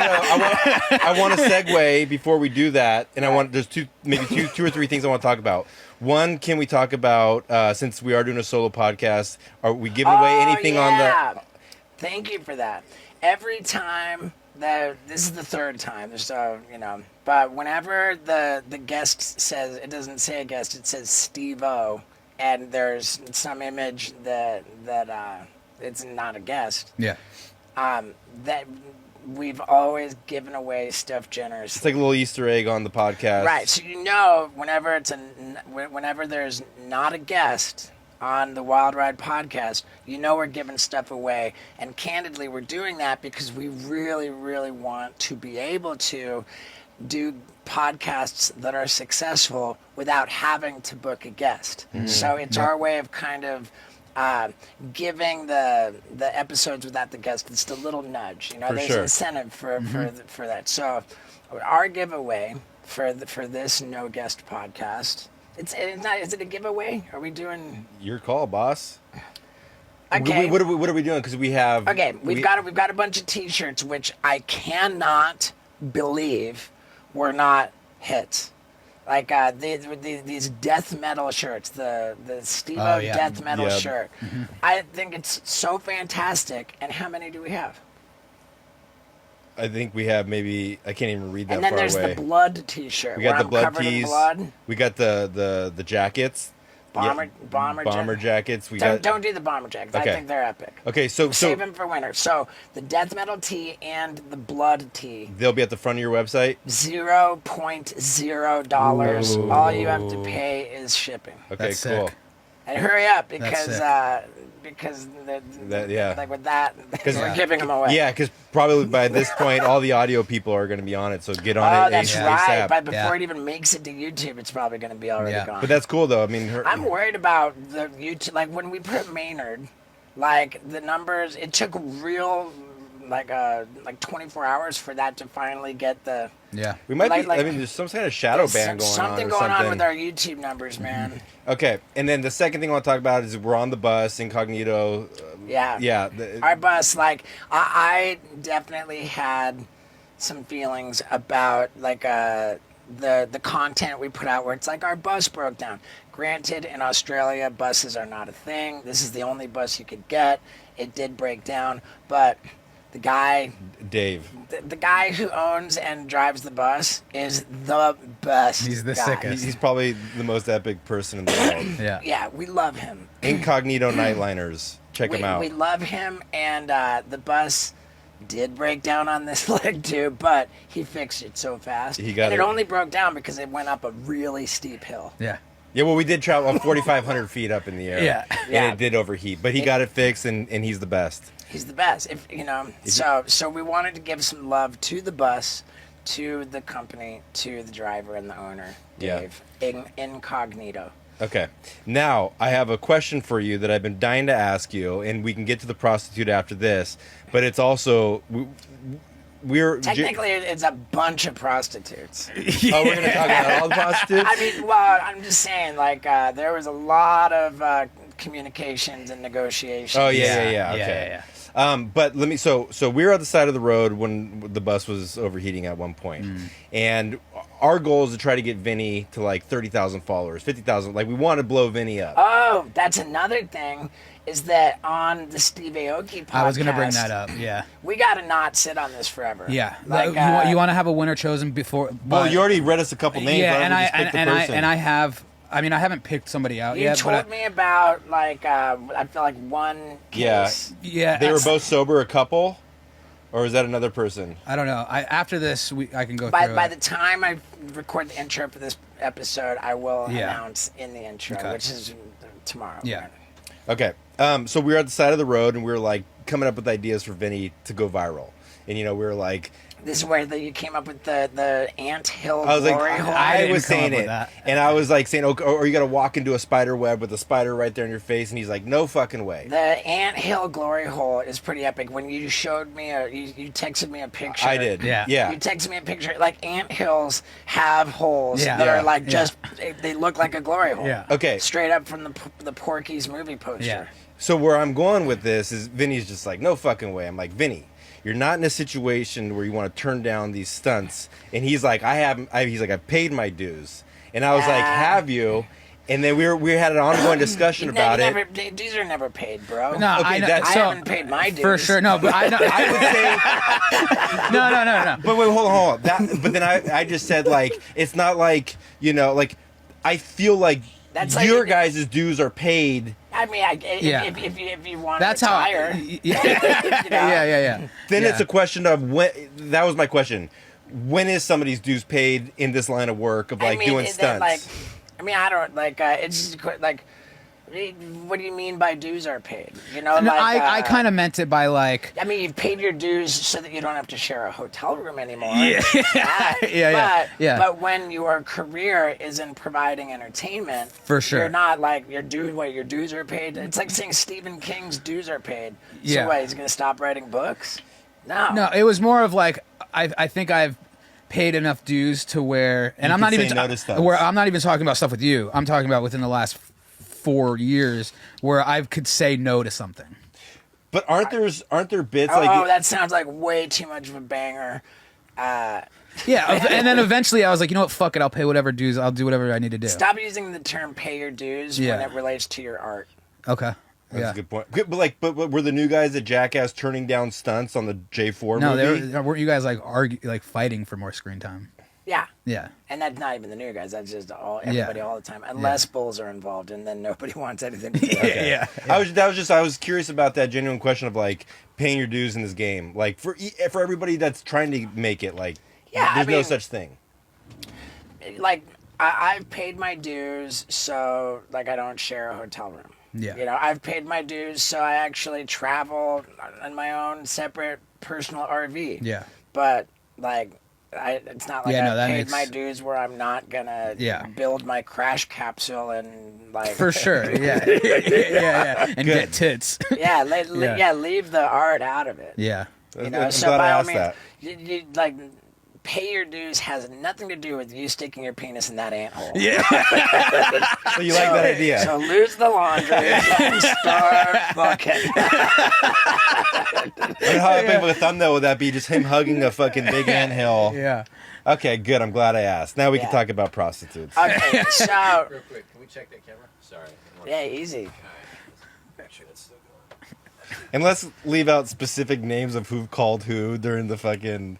I want to segue before we do that, and there's two or three things I want to talk about. One, can we talk about since we are doing a solo podcast, are we giving away anything on the? Thank you for that. Every time this is the third time, but whenever the guest says, it doesn't say a guest, it says Steve-O, and there's some image that it's not a guest. Yeah. That we've always given away stuffed generously. It's like a little Easter egg on the podcast, Right, so whenever there's not a guest on the Wild Ride podcast, we're giving stuff away. And candidly, we're doing that because we really, really want to be able to do podcasts that are successful without having to book a guest. So it's our way of kind of giving the episodes without the guest just a little nudge. There's sure. incentive for that. So our giveaway for this no guest podcast. It's not. Is it a giveaway? Are we doing? Your call, boss. Okay. What are we doing? Because we have. Okay, we've got a bunch of T-shirts, which I cannot believe were not hits. Like these death metal shirts, the Steve-O death metal shirt. I think it's so fantastic. And how many do we have? I think we have maybe I can't even read that And then far there's away. the blood T-shirt. We got where the I'm blood covered in tees. blood. We got the jackets. Bomber jackets. We Don't do the bomber jackets. Okay. I think they're epic. Okay, so Save them for winter. So the death metal tee and the blood tee. they'll be at the front of your website. $0.0. All you have to pay is shipping. Okay, That's cool. sick. And hurry up because Yeah. like with that, we're giving them away. Yeah, because probably by this point, all the audio people are going to be on it. So get on Oh, it. that's ASAP. right. But before Yeah. it even makes it to YouTube, it's probably going to be already Yeah. gone. But that's cool, though. I mean, I'm worried about the YouTube. Like when we put Maynard, like the numbers, it took real, like 24 hours for that to finally get the. Yeah. we might like- be. I mean, there's some kind of shadow ban going on. Something or going on something. with our YouTube numbers, man. Okay, and then the second thing I want to talk about is we're on the bus, incognito. Yeah. Yeah. Our bus, like I definitely had some feelings about like the content we put out where it's like our bus broke down. Granted, in Australia, buses are not a thing. This is the only bus you could get. It did break down, but the guy who owns and drives the bus is the best. He's the guy. sickest. He's probably the most epic person in the world. Yeah. Yeah, we love him. Incognito Nightliners. Check him out. We love him, and the bus did break down on this leg too, but he fixed it so fast. He got and it. it only broke down because it went up a really steep hill. Yeah. Yeah, well, we did travel 4,500 feet up in the air. Yeah. And Yeah. it did overheat, but he got it fixed, and he's the best. He's the best. So we wanted to give some love to the bus, to the company, to the driver and the owner, Yeah. Dave. Incognito. Okay. Now, I have a question for you that I've been dying to ask you, and we can get to the prostitute after this, but it's also... We're Technically, it's a bunch of prostitutes. Oh, we're going to talk about all the prostitutes? I mean, well, I'm just saying, like, there was a lot of communications and negotiations. Oh, yeah. Okay. But let me. So we were at the side of the road when the bus was overheating at one point, and our goal is to try to get Vinny to like 30,000 followers, 50,000. Like we want to blow Vinny up. Oh, that's another thing. Is that on the Steve Aoki podcast? I was gonna bring that up. Yeah. We got to not sit on this forever. Yeah. Like, you want to have a winner chosen before? Well, but- you already read us a couple names. Yeah, why don't and we I just pick the and I person? and I have. I mean, I haven't picked somebody out You yet. told but me about like I feel like one case. yeah. They were both sober, a couple, or is that another person? I don't know. After this, I can go By through. by it. the time I record the intro for this episode, I will Yeah. announce in the intro, Okay. which is tomorrow. Yeah. Okay. So we were at the side of the road and we were like coming up with ideas for Vinny to go viral. and we were like, This is where you came up with the ant hill I was like, glory hole. I didn't was come up saying with it, that. and I was like saying, or you got to walk into a spider web with a spider right there in your face, and he's like, no fucking way. The ant hill glory hole is pretty epic. When you showed me you texted me a picture. I did. Yeah. You texted me a picture. Like ant hills have holes Yeah. that Yeah. are like just they look like a glory hole. Yeah. Okay. Straight up from the Porky's movie poster. Yeah. So where I'm going with this is Vinny's just like, no fucking way. I'm like, Vinny, you're not in a situation where you want to turn down these stunts. And he's like, he's like, I paid my dues. And I was like, have you? And then we had an ongoing discussion about it. Dues are never paid, bro. No, Okay, I know. that's- I So, haven't paid my dues. for sure. No, but I know. I would say, No. but wait, hold on. But then I just said, like, it's not like, like, I feel like That's like- your guys' dues are paid. I mean, Yeah. if you want That's to how. retire, Yeah. Then Yeah. it's a question of when. That was my question. When is somebody's dues paid in this line of work of like doing is that, stunts? I don't like. It's just like, what do you mean by dues are paid? No, I kind of meant it by like. I mean, you've paid your dues so that you don't have to share a hotel room anymore. Yeah. Yeah. But when your career is in providing entertainment, For sure. you're not like your dues are paid. It's like saying Stephen King's dues are paid. Yeah. So what, he's gonna stop writing books? No, it was more of like I think I've paid enough dues to where, and I'm can not even say no to stunts. where I'm not even talking about stuff with you. I'm talking about within the last 4 years where I could say no to something. But aren't there bits Oh, like that sounds like way too much of a banger. Yeah, and then eventually I was like, you know what, fuck it, I'll pay whatever dues, I'll do whatever I need to do. Stop using the term "pay your dues" when Yeah. it relates to your art. Okay. That's Yeah. a good point. But were the new guys at Jackass turning down stunts on the J4 No, movie? weren't you guys like fighting for more screen time? Yeah. Yeah. And that's not even the new guys. That's just everybody all the time. Unless bulls are involved, and then nobody wants anything to do with it. Yeah. I was curious about that genuine question of like paying your dues in this game, like for everybody that's trying to make it. Like, Yeah, there's I no mean- such thing. Like, I've paid my dues, so like I don't share a hotel room. Yeah. I've paid my dues, so I actually travel in my own separate personal RV. Yeah. But like, it's not like Yeah, no, I that paid makes- my dues where I'm not gonna Yeah. build my crash capsule and like For sure. Yeah. Yeah. And get tits. yeah, Yeah. leave the art out of it. Yeah. You know, I'm so glad by I all asked means, that. you like pay your dues has nothing to do with you sticking your penis in that anthole. Yeah. So you like that idea? So lose the laundry and start fucking. And how big of a thumbnail would that be? Just him hugging a fucking big anthill. Yeah. Okay, good. I'm glad I asked. Now we can Yeah. talk about prostitutes. Okay, so Real quick, can we check that camera? Sorry. yeah, easy. Make sure that's still going. And let's leave out specific names of who called who during the fucking.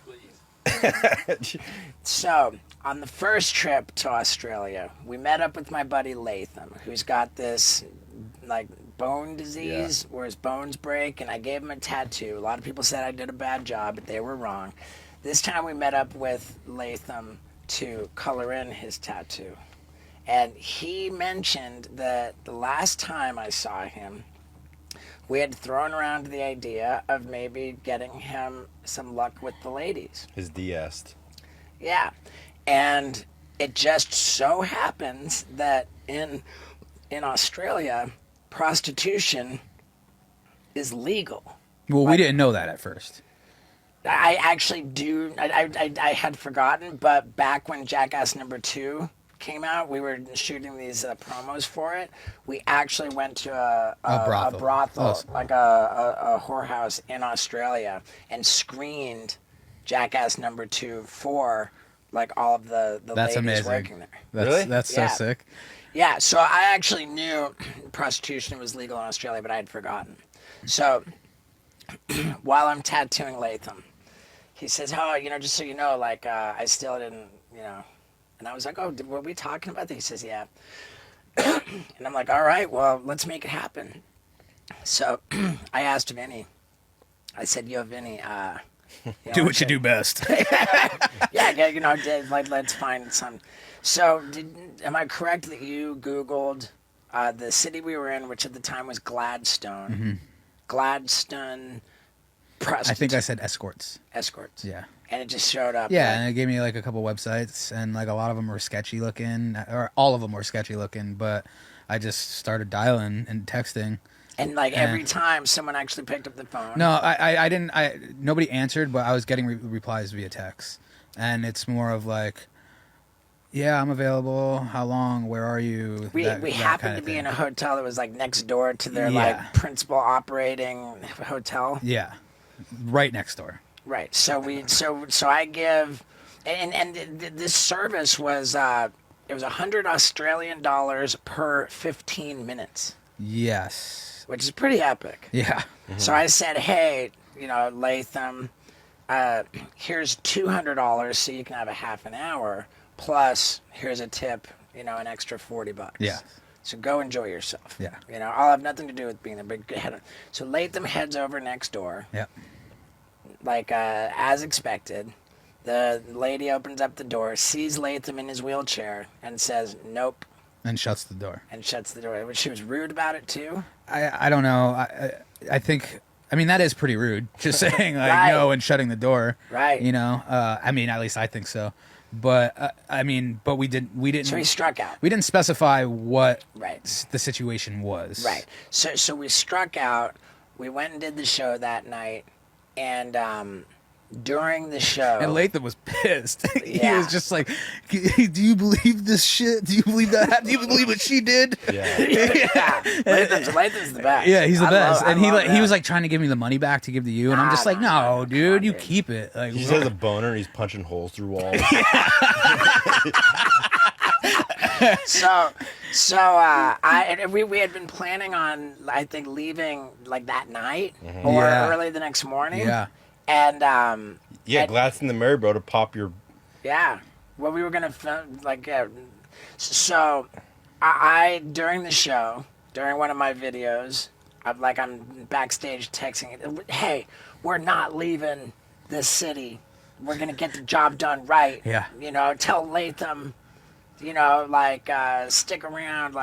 Please. So on the first trip to Australia, we met up with my buddy Latham, who's got this like bone disease where his bones break, and I gave him a tattoo. A lot of people said I did a bad job, but they were wrong. This time we met up with Latham to color in his tattoo. And he mentioned that the last time I saw him, we had thrown around the idea of maybe getting him some luck with the ladies. His DS. Yeah. And it just so happens that in Australia, prostitution is legal. Well, we didn't know that at first. I actually do. I had forgotten, but back when Jackass #2 came out, we were shooting these promos for it. We actually went to a brothel, Oh. like a whorehouse in Australia, and screened Jackass #2 for like all of the That's ladies amazing. working there. Really? That's so Yeah. sick. Yeah, so I actually knew prostitution was legal in Australia, but I had forgotten. So while I'm tattooing Latham, he says, "Oh, just so you know, like I still didn't, And I was like, "Oh, were we talking about that?" He says, "Yeah." And I'm like, "All right, well, let's make it happen." So I asked Vinny. I said, "Yo, Vinny, Do what you do best. yeah, let's find some." So, am I correct that you Googled the city we were in, which at the time was Gladstone? Mm-hmm. Gladstone, Prostitutes. I think I said escorts. Escorts. Yeah. And it just showed up. Yeah, and it gave me like a couple websites, and like a lot of them were sketchy looking, or all of them were sketchy looking. But I just started dialing and texting. And like every time someone actually picked up the phone. No, I didn't. Nobody answered, but I was getting replies via text, and it's more of like, yeah, I'm available. How long? Where are you? We That happened kind to of be thing. in a hotel that was like next door to their Yeah. like principal operating hotel. Yeah, right next door. Right. So I give, and this service was it was $100 per 15 minutes, Yes. which is pretty epic. Yeah. So I said, hey, Latham, here's $200 so you can have a half an hour. Plus, here's a tip, an extra $40. Yeah. So go enjoy yourself. Yeah. I'll have nothing to do with being there, but so Latham heads over next door. Yeah. Like, as expected. The lady opens up the door, sees Latham in his wheelchair, and says, nope, And shuts the door. and shuts the door. She was rude about it, too. I don't know. I think. I mean, that is pretty rude. Just saying like Right. no and shutting the door. Right. I mean, at least I think so. But but we didn't. So he struck out. We didn't specify what Right. the situation was. Right. So we struck out. We went and did the show that night. And during the show... And Latham was pissed. He Yeah. was just like, "Do you believe this shit? Do you believe that? Do you believe what she did?" Yeah. yeah. Latham's the best. Yeah, he's the best. And he love was that. like trying to give me the money back to give to you, and I'm Nah, just like, nah, no, dude, you dude. keep it. Like, He just has a boner and he's punching holes through walls. We had been planning on, I think, leaving like that night or Yeah. early the next morning. Yeah. And Yeah, And- glassing the Mary Bro to pop your. yeah, well, we were gonna film like so. I during the show, during one of my videos, I'm backstage texting, hey, we're not leaving this city. We're gonna get the job done right. Yeah. Tell Latham, stick around,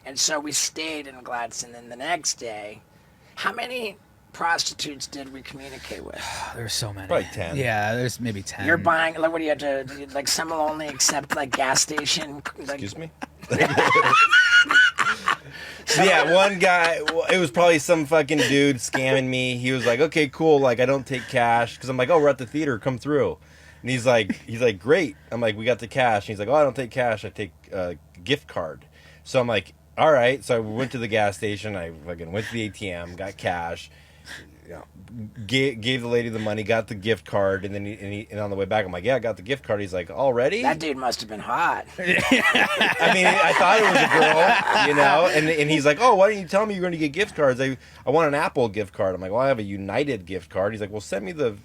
and so we stayed in Gladstone. And the next day, how many prostitutes did we communicate with? There's so many. Probably 10. Yeah, there's maybe 10. You're buying, like, what do you have to, like, some will only accept, like, gas station, like, Excuse me? Yeah, one guy, it was probably some fucking dude scamming me. He was like, okay, cool, like, I don't take cash. Because I'm like, oh, we're at the theater, come through. And he's like, great. I'm like, we got the cash. And he's like, oh, I don't take cash, I take a gift card. So I'm like, all right. So I went to the gas station, I fucking went to the ATM, got cash. Gave the lady the money, got the gift card, and then and on the way back, I'm like, yeah, I got the gift card. He's like, already? that dude must have been hot. I mean, I thought it was a girl, and he's like, oh, why didn't you tell me you're going to get gift cards? I want an Apple gift card. I'm like, well, I have a United gift card. He's like, well, send me the...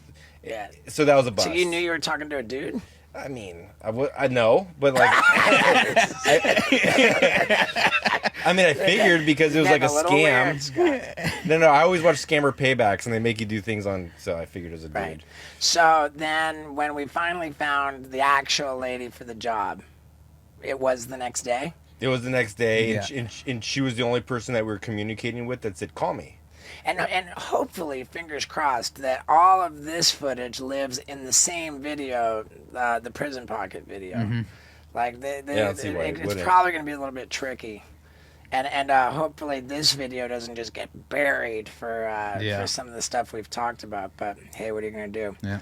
Yeah. So that was a bust. So you knew you were talking to a dude? I mean, I know, but like... I mean, I figured because it was like a Getting little weird, scam. Scott. No, I always watch scammer paybacks, and they make you do things on... So I figured it was a dude. Right. So then when we finally found the actual lady for the job, it was the next day? It was the next day, Yeah. and she was the only person that we were communicating with that said, call me. And hopefully, fingers crossed, that all of this footage lives in the same video, the Prison Pocket video. Like, Yeah, I don't see why it it's wouldn't. probably going to be a little bit tricky. And hopefully this video doesn't just get buried for some of the stuff we've talked about. But, hey, what are you going to do? Yeah.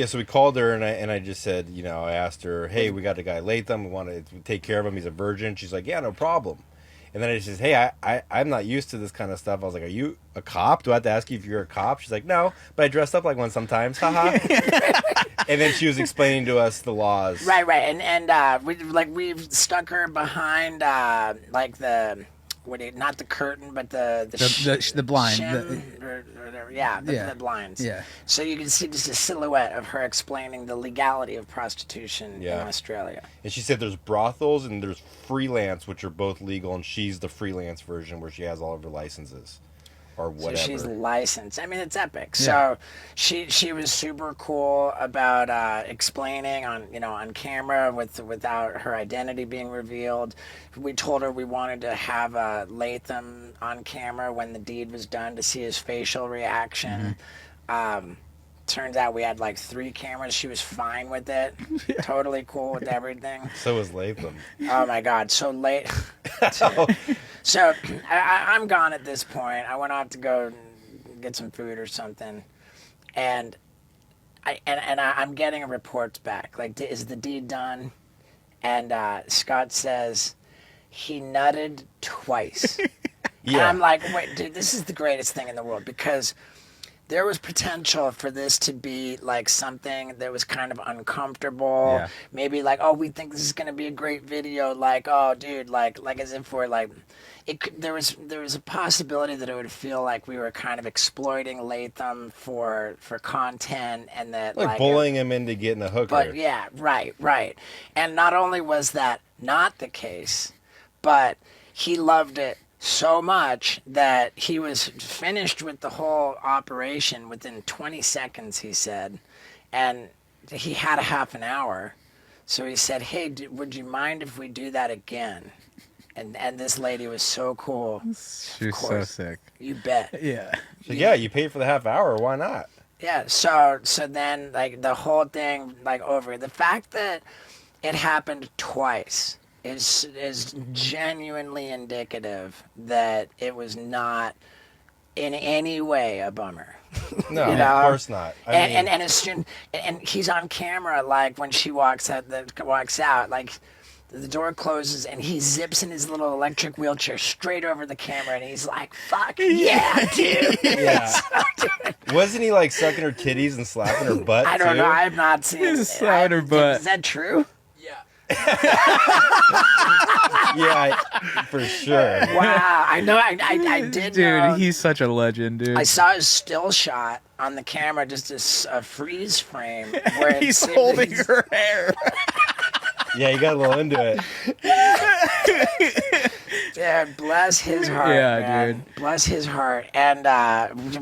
So we called her, and I just said, I asked her, hey, we got a guy Latham, we want to take care of him, he's a virgin. She's like, yeah, no problem. And then I just said, hey, I'm not used to this kind of stuff. I was like, are you a cop? Do I have to ask you if you're a cop? She's like, no, but I dressed up like one sometimes, haha. And then she was explaining to us the laws. Right. And we've stuck her behind not the curtain, but The blind. shim or whatever. Yeah, the blinds. Yeah. So you can see just a silhouette of her explaining the legality of prostitution in Australia. And she said there's brothels and there's freelance, which are both legal, and she's the freelance version where she has all of her licenses. or whatever. So she's licensed. I mean, it's epic. Yeah. So she was super cool about explaining on camera without her identity being revealed. We told her we wanted to have Latham on camera when the deed was done to see his facial reaction. Turns out we had like 3 cameras. She was fine with it. Totally cool with everything. So was Latham. Oh my God, so late. So I'm gone at this point. I went off to go get some food or something, and I'm getting reports back. Like, is the deed done? And Scott says he nutted twice. And I'm like, wait, dude, this is the greatest thing in the world, because there was potential for this to be like something that was kind of uncomfortable. Yeah. Maybe like, oh, we think this is going to be a great video. Like, oh, dude, like as if we're like, there was a possibility that it would feel like we were kind of exploiting Latham for content, and that Like bullying him into getting a hooker. But yeah, right. And not only was that not the case, but he loved it so much that he was finished with the whole operation within 20 seconds, he said. And he had a half an hour. So he said, hey, would you mind if we do that again? And this lady was so cool. She's so sick. You bet. Yeah. So, yeah, you paid for the half hour. Why not? Yeah, so then like the whole thing like over. The fact that it happened twice is genuinely indicative that it was not in any way a bummer. No, You know? of course not. And as soon and he's on camera, like when she walks out, like the door closes and he zips in his little electric wheelchair straight over the camera, and he's like, "Fuck yeah, dude!" Yeah. Wasn't he like sucking her titties and slapping her butt? I don't too? know. I have not seen. He's slapping her butt. Is that true? Yeah, for sure. Wow, I know. I did. Dude, know. he's such a legend, dude. I saw his still shot on the camera, just a freeze frame where it He's seemed holding he's- her hair. Yeah, you got a little into it. Yeah, bless his heart. Yeah, man. dude. Bless his heart. And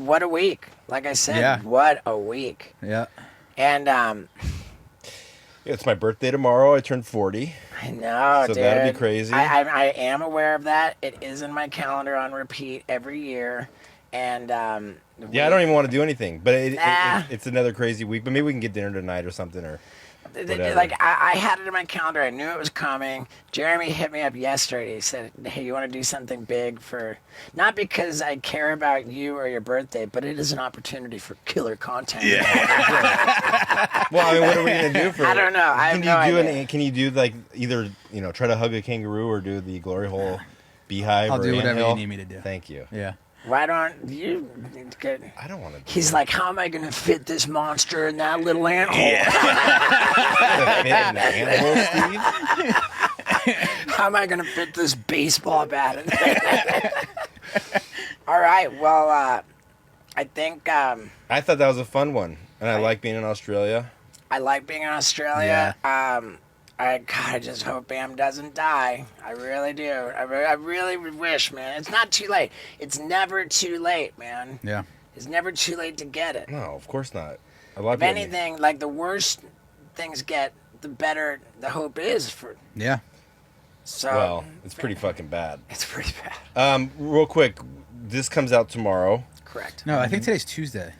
what a week! Like I said, Yeah. what a week. Yeah. And It's my birthday tomorrow. I turned 40. I know, So dude. that'd be crazy. I am aware of that. It is in my calendar on repeat every year. And Yeah, I don't even want to do anything, but Nah. it's another crazy week. But maybe we can get dinner tonight or something, or whatever. Like I had it in my calendar. I knew it was coming. Jeremy hit me up yesterday. He said, "Hey, you want to do something big for not because I care about you or your birthday, but it is an opportunity for killer content." Yeah. Well, I mean, what are we gonna do for? I don't know. I have no idea. Can you do like either try to hug a kangaroo or do the glory hole beehive? I'll or do whatever anthill? you need me to do. Thank you. Yeah. Why don't you get? I don't want to. He's like, "How am I going to fit this monster in that little ant hole? How am I going to fit this baseball bat in there?" All right. Well, I think I thought that was a fun one, and I like being in Australia. I like being in Australia. I just hope Bam doesn't die. I really do. I really wish, man. It's not too late. It's never too late, man. Yeah. It's never too late to get it. No, of course not. I love If anything, like the worse things get, the better the hope is for. Yeah. So Well, it's pretty fucking bad. it's pretty bad. Real quick, this comes out tomorrow. Correct. No, I think today's Tuesday.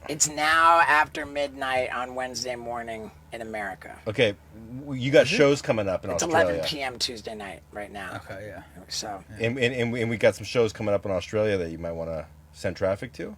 It's now after midnight on Wednesday morning in America. Okay, you got shows coming up in It's Australia. 11 p.m. Tuesday night right now. Okay, yeah. So And we got some shows coming up in Australia that you might want to send traffic to.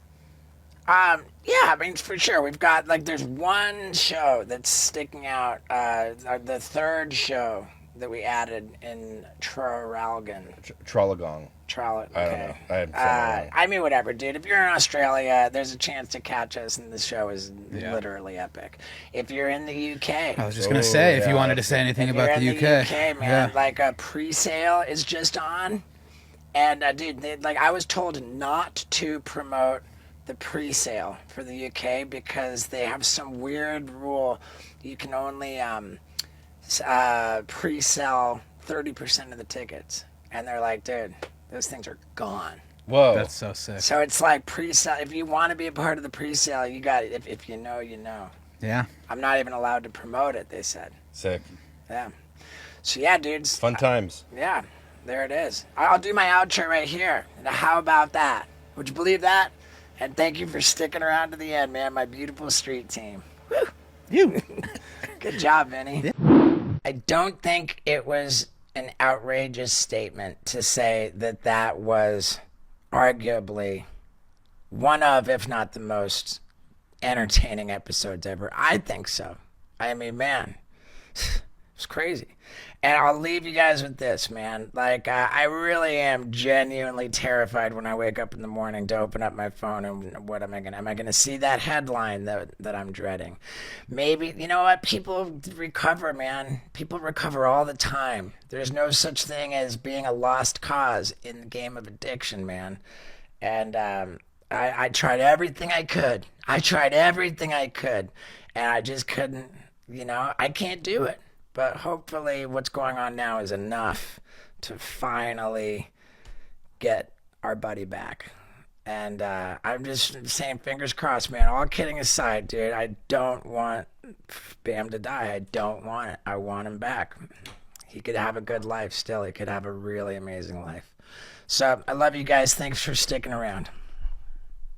yeah, I mean for sure. We've got there's one show that's sticking out. The third show that we added in Traralgon. Traralgon. Okay. I don't know. I haven't said that. I mean, whatever, dude. If you're in Australia, there's a chance to catch us, and the show is Yeah. literally epic. If you're in the UK, I was just gonna say if yeah. you wanted to say anything if about you're the in UK. UK, man, Yeah. like a pre-sale is just on, and dude, I was told not to promote the pre-sale for the UK because they have some weird rule. You can only pre-sell 30% of the tickets, and they're like, dude, those things are gone. Whoa. That's so sick. So it's like pre-sale. If you want to be a part of the pre-sale, you got it. If you know, you know. Yeah. I'm not even allowed to promote it, they said. Sick. Yeah. So yeah, dudes. Fun times. Yeah, there it is. I'll do my outro right here. Now, how about that? Would you believe that? And thank you for sticking around to the end, man. My beautiful street team. Woo. You. Good job, Vinny. I don't think it was an outrageous statement to say that that was arguably one of, if not the most entertaining episodes ever. I think so. I mean, man, it's crazy. And I'll leave you guys with this, man. Like, I really am genuinely terrified when I wake up in the morning to open up my phone and what am I gonna see that headline that I'm dreading? Maybe, you know what? People recover, man. People recover all the time. There's no such thing as being a lost cause in the game of addiction, man. And I tried everything I could. And I just couldn't, I can't do it. But hopefully what's going on now is enough to finally get our buddy back. And I'm just saying, fingers crossed, man. All kidding aside, dude, I don't want Bam to die. I don't want it. I want him back. He could have a good life still. He could have a really amazing life. So I love you guys. Thanks for sticking around.